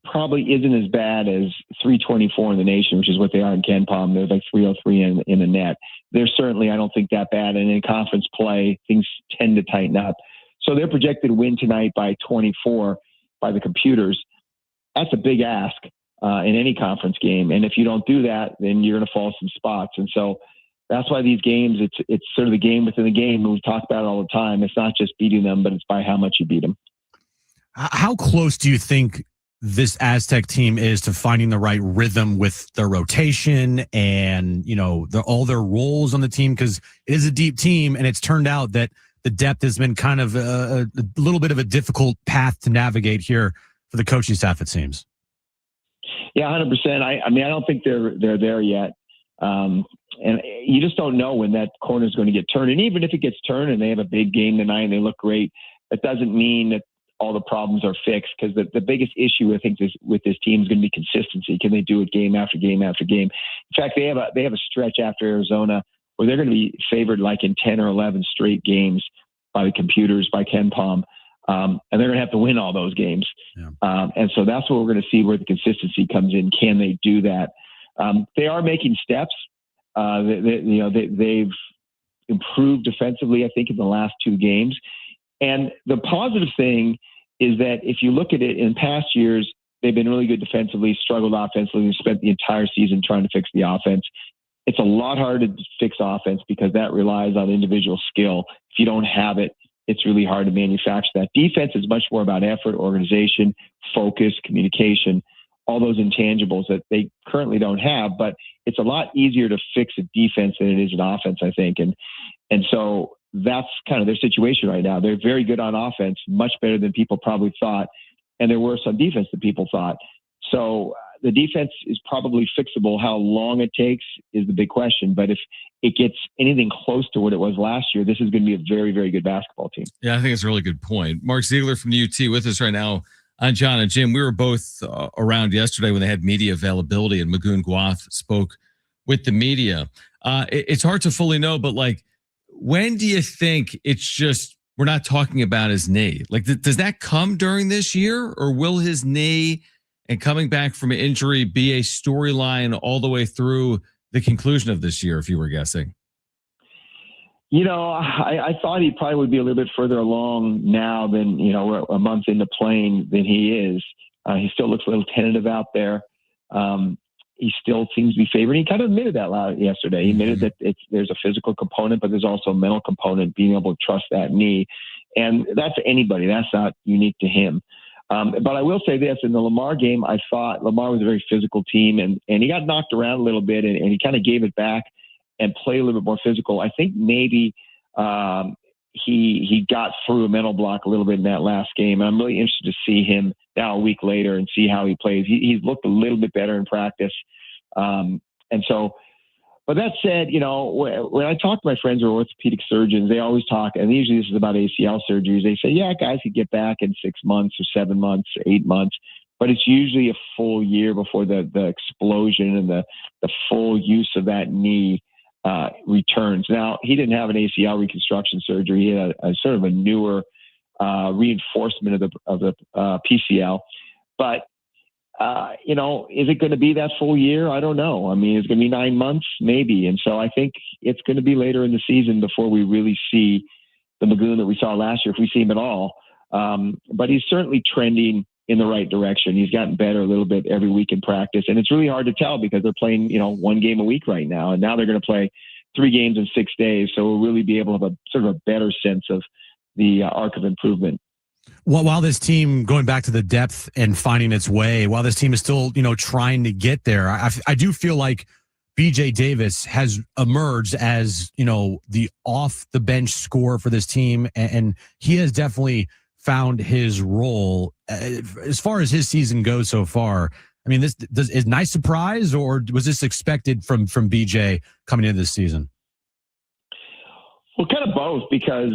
probably isn't as bad as 324 in the nation, which is what they are in Ken Palm. They're like 303 in the net. They're certainly, I don't think, that bad. And in conference play, things tend to tighten up. So they're projected to win tonight by 24 by the computers. That's a big ask in any conference game. And if you don't do that, then you're going to fall some spots. And so that's why these games, it's sort of the game within the game. We talk about it all the time. It's not just beating them, but it's by how much you beat them. How close do you think this Aztec team is to finding the right rhythm with their rotation and, all their roles on the team? Because it is a deep team, and it's turned out that the depth has been kind of a little bit of a difficult path to navigate here for the coaching staff, it seems. Yeah, 100%. I don't think they're there yet. And you just don't know when that corner is going to get turned. And even if it gets turned and they have a big game tonight and they look great, that doesn't mean that all the problems are fixed, because the biggest issue, I think, with this team is going to be consistency. Can they do it game after game after game? In fact, they have a stretch after Arizona where they're going to be favored like in 10 or 11 straight games by the computers, by Ken Palm. And they're going to have to win all those games. Yeah. And so that's what we're going to see where the consistency comes in. Can they do that? They are making steps. They've improved defensively, I think, in the last two games. And the positive thing is that if you look at it in past years, they've been really good defensively, struggled offensively, and spent the entire season trying to fix the offense. It's a lot harder to fix offense because that relies on individual skill. If you don't have it, it's really hard to manufacture that. Defense is much more about effort, organization, focus, communication, all those intangibles that they currently don't have. But it's a lot easier to fix a defense than it is an offense, I think. And so that's kind of their situation right now. They're very good on offense, much better than people probably thought. And they're worse on defense than people thought. So the defense is probably fixable. How long it takes is the big question. But if it gets anything close to what it was last year, this is going to be a very, very good basketball team. Yeah, I think it's a really good point. Mark Ziggler from the UT with us right now on Jon and Jim. We were both around yesterday when they had media availability, and Magoon Gwath spoke with the media. It's hard to fully know, but when do you think it's just we're not talking about his knee? Does that come during this year, or will his knee and coming back from an injury be a storyline all the way through the conclusion of this year, if you were guessing? I thought he probably would be a little bit further along now than, we're a month into playing than he is. He still looks a little tentative out there. He still seems to be favored. He kind of admitted that yesterday. He admitted that there's a physical component, but there's also a mental component, being able to trust that knee. And that's anybody. That's not unique to him. But I will say this, in the Lamar game, I thought Lamar was a very physical team, and he got knocked around a little bit, and he kind of gave it back and played a little bit more physical. I think maybe he got through a mental block a little bit in that last game. And I'm really interested to see him now a week later and see how he plays. He's looked a little bit better in practice. And so But that said, when I talk to my friends who are orthopedic surgeons, they always talk, and usually this is about ACL surgeries. They say, yeah, guys could get back in 6 months or 7 months or 8 months, but it's usually a full year before the explosion and the full use of that knee returns. Now, he didn't have an ACL reconstruction surgery. He had a sort of a newer reinforcement of the PCL, but is it going to be that full year? I don't know. I mean, it's going to be 9 months, maybe. And so I think it's going to be later in the season before we really see the Magoon that we saw last year, if we see him at all. But he's certainly trending in the right direction. He's gotten better a little bit every week in practice. And it's really hard to tell because they're playing, 1 game a week right now. And now they're going to play 3 games in 6 days. So we'll really be able to have a sort of a better sense of the arc of improvement. Well, while this team, going back to the depth and finding its way, while this team is still, trying to get there, I do feel like BJ Davis has emerged as, the off the bench scorer for this team. And he has definitely found his role as far as his season goes so far. I mean, this is a nice surprise, or was this expected from BJ coming into this season? Well, kind of both, because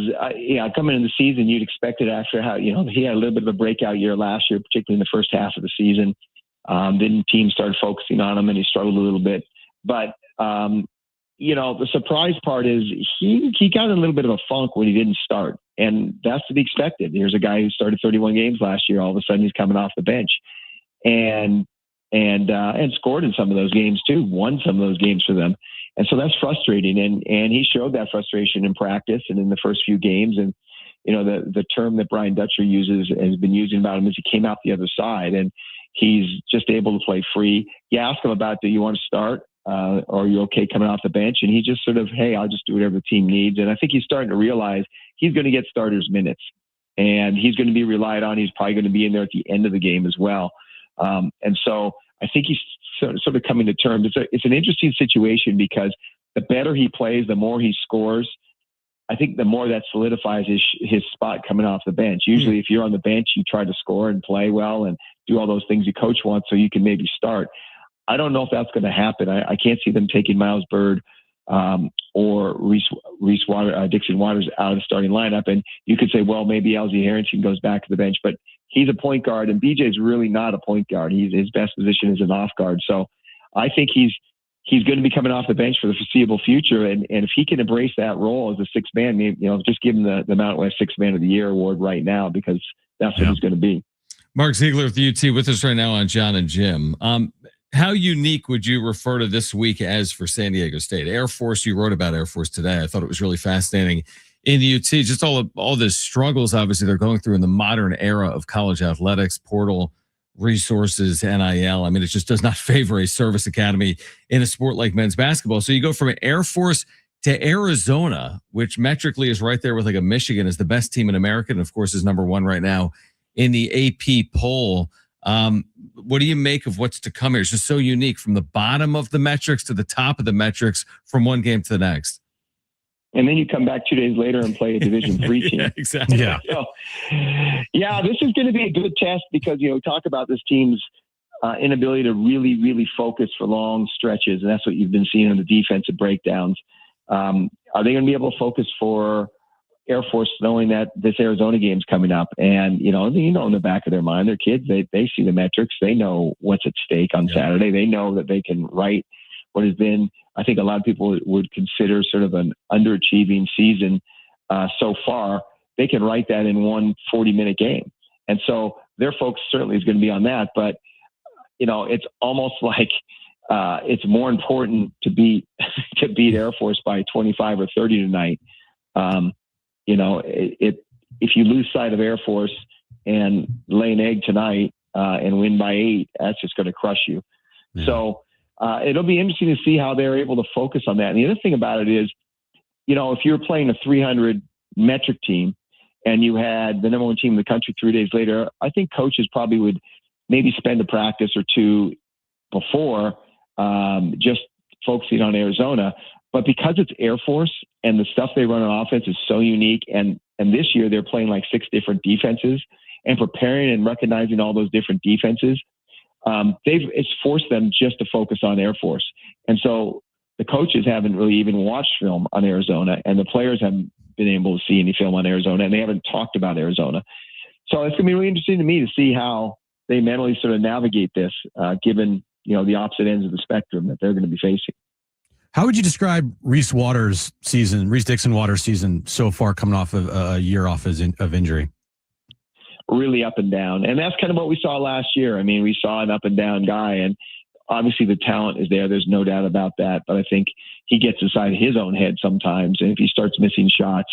coming into the season, you'd expect it after how he had a little bit of a breakout year last year, particularly in the first half of the season. Then teams started focusing on him, and he struggled a little bit. But the surprise part is he got in a little bit of a funk when he didn't start, and that's to be expected. Here's a guy who started 31 games last year. All of a sudden, he's coming off the bench, and scored in some of those games too. Won some of those games for them. And so that's frustrating. And he showed that frustration in practice and in the first few games. And, the term that Brian Dutcher has been using about him is he came out the other side, and he's just able to play free. You ask him about, do you want to start? Or are you okay coming off the bench? And he just sort of, hey, I'll just do whatever the team needs. And I think he's starting to realize he's going to get starters minutes, and he's going to be relied on. He's probably going to be in there at the end of the game as well. And so I think he's sort of coming to terms. It's an interesting situation because the better he plays, the more he scores. I think the more that solidifies his spot coming off the bench. Usually if you're on the bench, you try to score and play well and do all those things your coach wants so you can maybe start. I don't know if that's going to happen. I can't see them taking Miles Byrd or Dixon Waters out of the starting lineup. And you could say, well, maybe Elsie Harrington goes back to the bench, but he's a point guard, and BJ's really not a point guard. His best position is an off guard. So I think he's going to be coming off the bench for the foreseeable future. And if he can embrace that role as a sixth man, just give him the Mountain West Sixth Man of the Year award right now, because that's what he's going to be. Mark Ziggler with the UT with us right now on Jon and Jim. How unique would you refer to this week as for San Diego State? Air Force, you wrote about Air Force today. I thought it was really fascinating. In the UT, just all the struggles, obviously, they're going through in the modern era of college athletics, portal, resources, NIL. I mean, it just does not favor a service academy in a sport like men's basketball. So you go from Air Force to Arizona, which metrically is right there with like a Michigan as the best team in America, and of course is number 1 right now in the AP poll. What do you make of what's to come here? It's just so unique from the bottom of the metrics to the top of the metrics from one game to the next. And then you come back 2 days later and play a Division III team. Yeah, exactly. Yeah. So, this is going to be a good test because, talk about this team's inability to really, really focus for long stretches. And that's what you've been seeing in the defensive breakdowns. Are they going to be able to focus for Air Force, knowing that this Arizona game's coming up? And, in the back of their mind, their kids, they see the metrics. They know what's at stake on Saturday. They know that they can write what has been, I think a lot of people would consider sort of an underachieving season so far. They can write that in one 40-minute game. And so their focus certainly is going to be on that. But, it's almost like it's more important to beat Air Force by 25 or 30 tonight. If you lose sight of Air Force and lay an egg tonight and win by 8, that's just going to crush you. Yeah. So it'll be interesting to see how they're able to focus on that. And the other thing about it is, if you're playing a 300 metric team and you had the number 1 team in the country 3 days later, I think coaches probably would maybe spend a practice or two before just focusing on Arizona. But because it's Air Force and the stuff they run on offense is so unique, and this year they're playing like 6 different defenses and preparing and recognizing all those different defenses, it's forced them just to focus on Air Force. And so the coaches haven't really even watched film on Arizona, and the players haven't been able to see any film on Arizona, and they haven't talked about Arizona. So it's going to be really interesting to me to see how they mentally sort of navigate this, given the opposite ends of the spectrum that they're going to be facing. How would you describe Reese Dixon Waters' season so far, coming off of a year off of injury? Really up and down, and that's kind of what we saw last year. I mean, we saw an up and down guy, and obviously the talent is there. There's no doubt about that. But I think he gets inside his own head sometimes, and if he starts missing shots,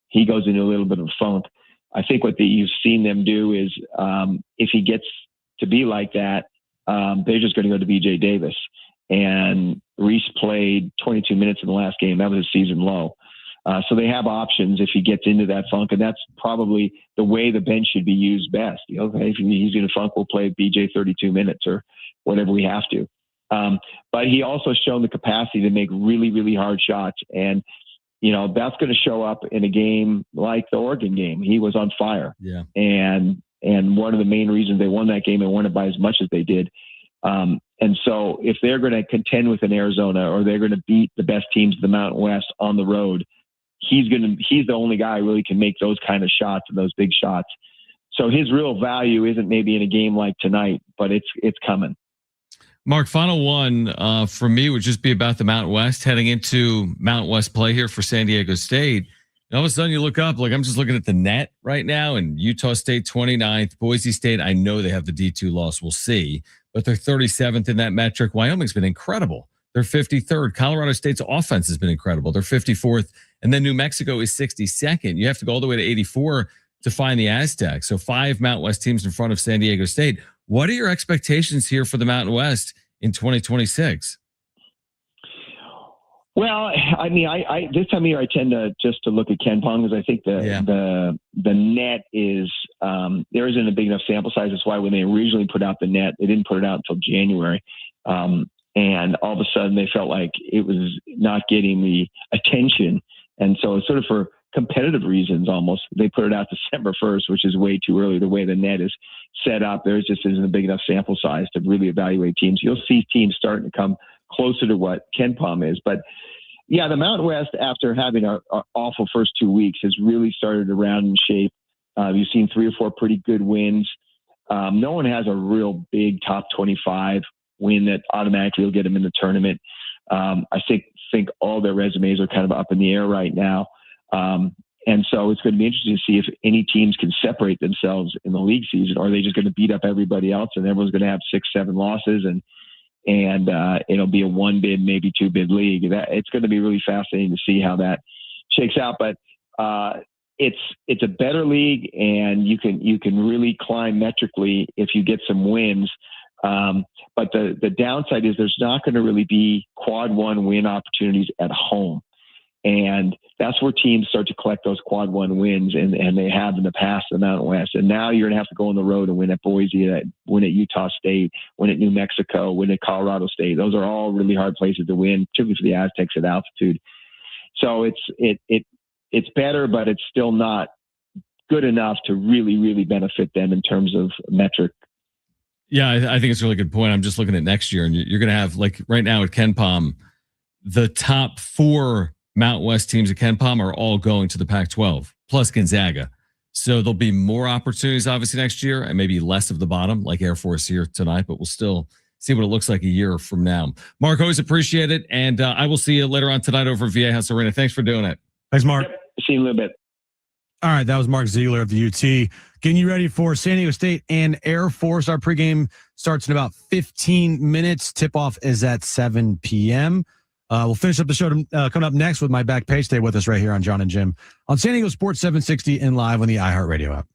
he goes into a little bit of a funk. I think what you've seen them do is, if he gets to be like that, they're just going to go to BJ Davis. And Reese played 22 minutes in the last game. That was his season low. So they have options if he gets into that funk, and that's probably the way the bench should be used best. Okay, if he's in a funk, we'll play BJ 32 minutes or whatever we have to. But he also shown the capacity to make really, really hard shots. And, that's going to show up in a game like the Oregon game. He was on fire. Yeah. And one of the main reasons they won that game and won it by as much as they did. And so if they're going to contend with an Arizona, or they're going to beat the best teams of the Mountain West on the road, he's the only guy who really can make those kind of shots and those big shots. So his real value isn't maybe in a game like tonight, but it's coming. Mark, final one for me would just be about the Mountain West, heading into Mountain West play here for San Diego State. And all of a sudden you look up, like I'm just looking at the net right now, and Utah State 29th, Boise State, I know they have the D2 loss, we'll see, but they're 37th in that metric. Wyoming's been incredible. They're 53rd. Colorado State's offense has been incredible. They're 54th. And then New Mexico is 62nd. You have to go all the way to 84 to find the Aztec. So 5 Mountain West teams in front of San Diego State. What are your expectations here for the Mountain West in 2026? Well, I mean, I this time of year I tend to look at KenPom, because I think the net is there isn't a big enough sample size. That's why when they originally put out the net, they didn't put it out until January, and all of a sudden they felt like it was not getting the attention, and so sort of for competitive reasons, almost they put it out December 1st, which is way too early. The way the net is set up, there just isn't a big enough sample size to really evaluate teams. You'll see teams starting to come closer to what KenPom is, but yeah, the Mountain West, after having an awful first 2 weeks, has really started to round in shape. You've seen 3 or 4 pretty good wins. No one has a real big top 25 win that automatically will get them in the tournament. I think all their resumes are kind of up in the air right now. And so it's going to be interesting to see if any teams can separate themselves in the league season, or are they just going to beat up everybody else and everyone's going to have 6-7 losses and it'll be a 1-bid, maybe 2-bid league. It's going to be really fascinating to see how that shakes out. But it's a better league, and you can really climb metrically if you get some wins. But the downside is there's not going to really be quad 1 win opportunities at home. And that's where teams start to collect those quad 1 wins, and they have in the past in the Mountain West. And now you're going to have to go on the road and win at Boise, win at Utah State, win at New Mexico, win at Colorado State. Those are all really hard places to win, particularly for the Aztecs at altitude. So it's better, but it's still not good enough to really, really benefit them in terms of metric. Yeah, I think it's a really good point. I'm just looking at next year, and you're going to have, like right now at KenPom, the top 4 Mountain West teams at KenPom are all going to the Pac-12, plus Gonzaga. So there'll be more opportunities, obviously, next year, and maybe less of the bottom, like Air Force here tonight, but we'll still see what it looks like a year from now. Mark, always appreciate it, and I will see you later on tonight over at Viejas Arena. Thanks for doing it. Thanks, Mark. Yep. See you in a little bit. All right, that was Mark Ziggler of the UT. Getting you ready for San Diego State and Air Force. Our pregame starts in about 15 minutes. Tip-off is at 7 p.m. We'll finish up the show coming up next with my back page. Stay with us right here on Jon and Jim on San Diego Sports 760 and live on the iHeartRadio app.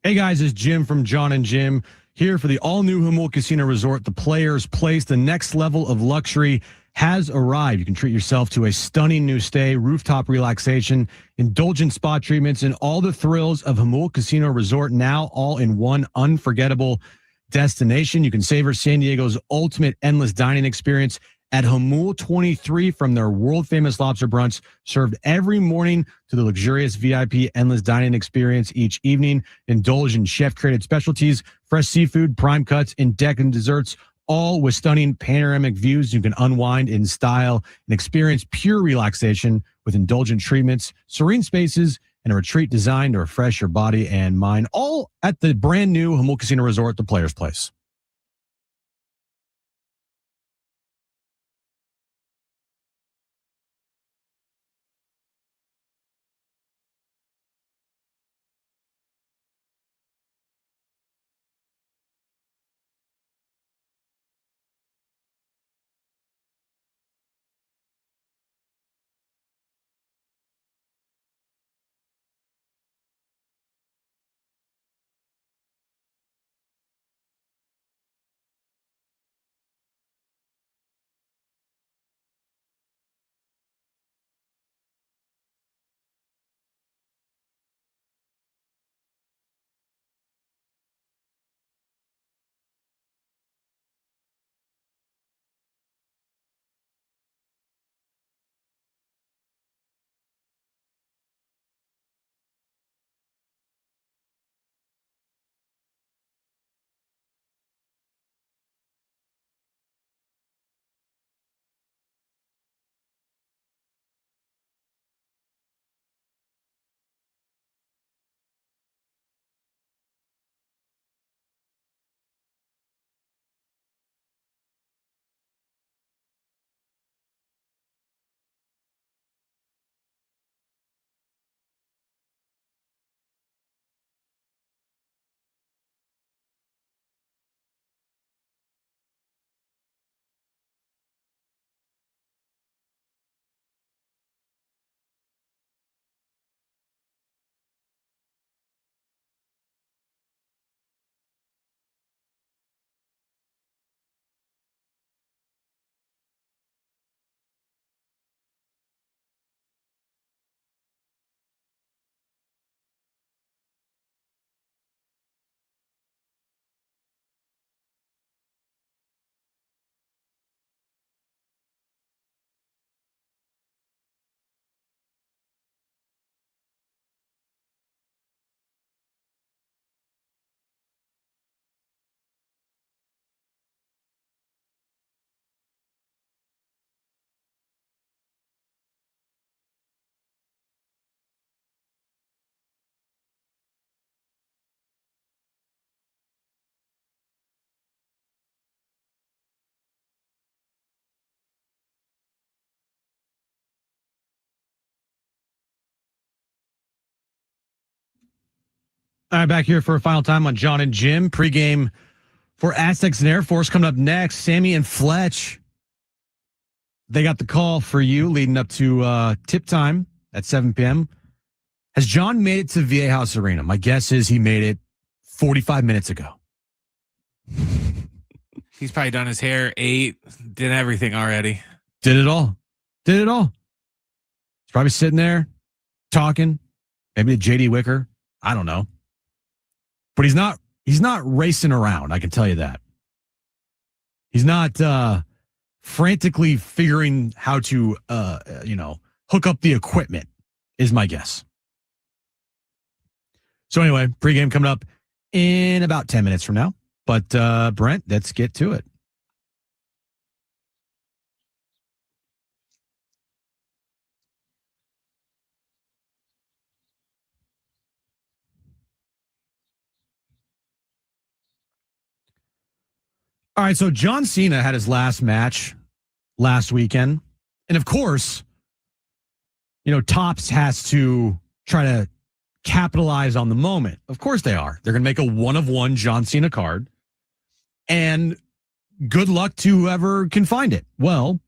Hey guys, it's Jim from Jon and Jim here for the all-new Jamul Casino Resort. The Players Place, the next level of luxury has arrived. You can treat yourself to a stunning new stay, rooftop relaxation, indulgent spa treatments, and all the thrills of Jamul Casino Resort, now all in one unforgettable destination. You can savor San Diego's ultimate endless dining experience at Jamul 23, from their world-famous lobster brunch served every morning to the luxurious VIP endless dining experience each evening. Indulge in chef-created specialties, fresh seafood, prime cuts, and decadent desserts, all with stunning panoramic views. You can unwind in style and experience pure relaxation with indulgent treatments, serene spaces, and a retreat designed to refresh your body and mind, all at the brand new Jamul Casino Resort, the Players Place. All right, back here for a final time on Jon and Jim. Pregame for Aztecs and Air Force coming up next. Sammy and Fletch, they got the call for you leading up to tip time at 7 p.m. Has Jon made it to Viejas Arena? My guess is he made it 45 minutes ago. He's probably done his hair, ate, did everything already. Did it all. He's probably sitting there talking, maybe to JD Wicker. I don't know. But he's not racing around, I can tell you that. He's not frantically figuring how to hook up the equipment, is my guess. So anyway, pregame coming up in about 10 minutes from now. But Brent, let's get to it. All right, so John Cena had his last match last weekend. And of course, Topps has to try to capitalize on the moment. Of course they are. They're going to make a one-of-one John Cena card. And good luck to whoever can find it. Well,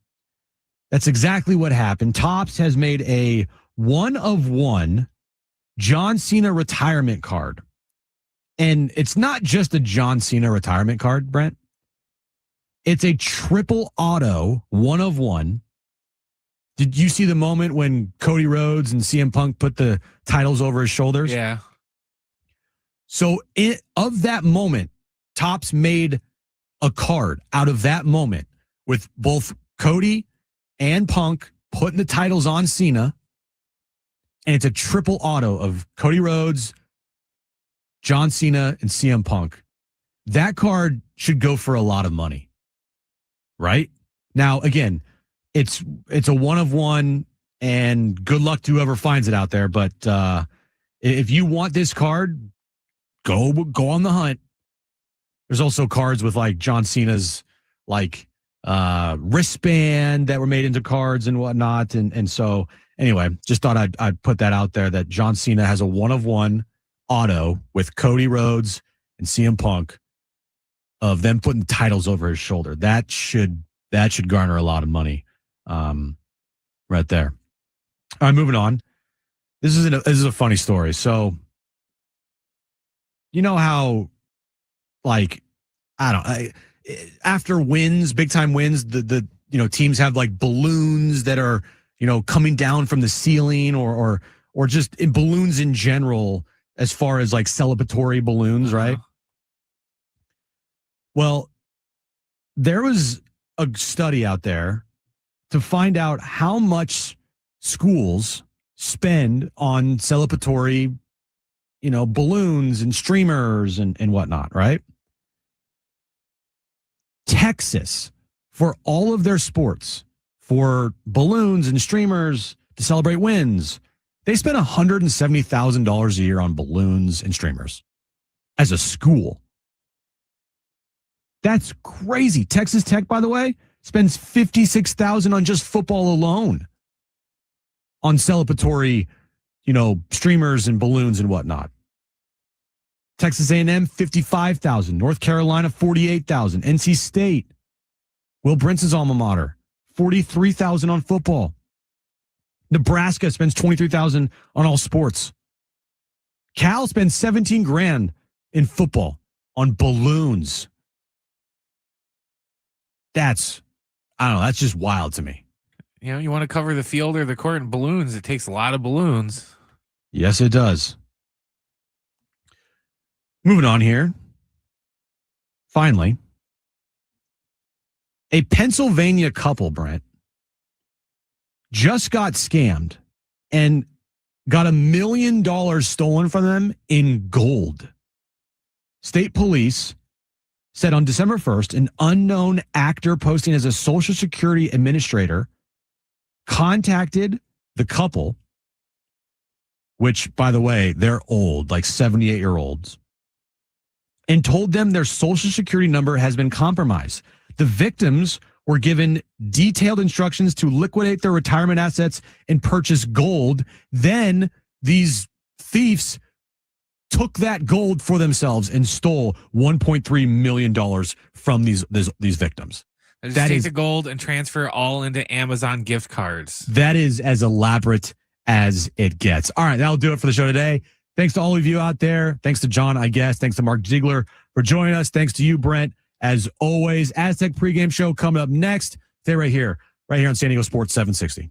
that's exactly what happened. Topps has made a one-of-one John Cena retirement card. And it's not just a John Cena retirement card, Brent. It's a triple auto, 1 of 1. Did you see the moment when Cody Rhodes and CM Punk put the titles over his shoulders? Yeah. So of that moment, Topps made a card out of that moment with both Cody and Punk putting the titles on Cena. And it's a triple auto of Cody Rhodes, John Cena, and CM Punk. That card should go for a lot of money. Right? Now, again, it's a 1 of 1, and good luck to whoever finds it out there. But if you want this card, go on the hunt. There's also cards with like John Cena's like wristband that were made into cards and whatnot. And so anyway, just thought I'd put that out there that John Cena has a 1 of 1 auto with Cody Rhodes and CM Punk of them putting titles over his shoulder. That should garner a lot of money. Right there. All right, moving on. This is a funny story. So, you know how, like, after wins, big time wins, the teams have like balloons that are coming down from the ceiling or just in balloons in general, as far as like celebratory balloons, right? Well, there was a study out there to find out how much schools spend on celebratory, balloons and streamers and whatnot, right? Texas, for all of their sports, for balloons and streamers to celebrate wins, they spend $170,000 a year on balloons and streamers as a school. That's crazy. Texas Tech, by the way, spends $56,000 on just football alone on celebratory, streamers and balloons and whatnot. Texas A&M, $55,000. North Carolina, $48,000. NC State, Will Brinson's alma mater, $43,000 on football. Nebraska spends $23,000 on all sports. Cal spends $17,000 in football on balloons. That's just wild to me. You want to cover the field or the court in balloons, it takes a lot of balloons. Yes, it does. Moving on here. Finally, a Pennsylvania couple, Brent, just got scammed and got $1 million stolen from them in gold. State police said on December 1st, an unknown actor posting as a Social Security administrator contacted the couple, which, by the way, they're old, like 78-year-olds, and told them their Social Security number has been compromised. The victims were given detailed instructions to liquidate their retirement assets and purchase gold. Then these thieves took that gold for themselves and stole $1.3 million from these victims. Just take the gold and transfer all into Amazon gift cards. That is as elaborate as it gets. All right, that'll do it for the show today. Thanks to all of you out there. Thanks to John, I guess. Thanks to Mark Ziggler for joining us. Thanks to you, Brent. As always, Aztec pregame show coming up next. Stay right here on San Diego Sports 760.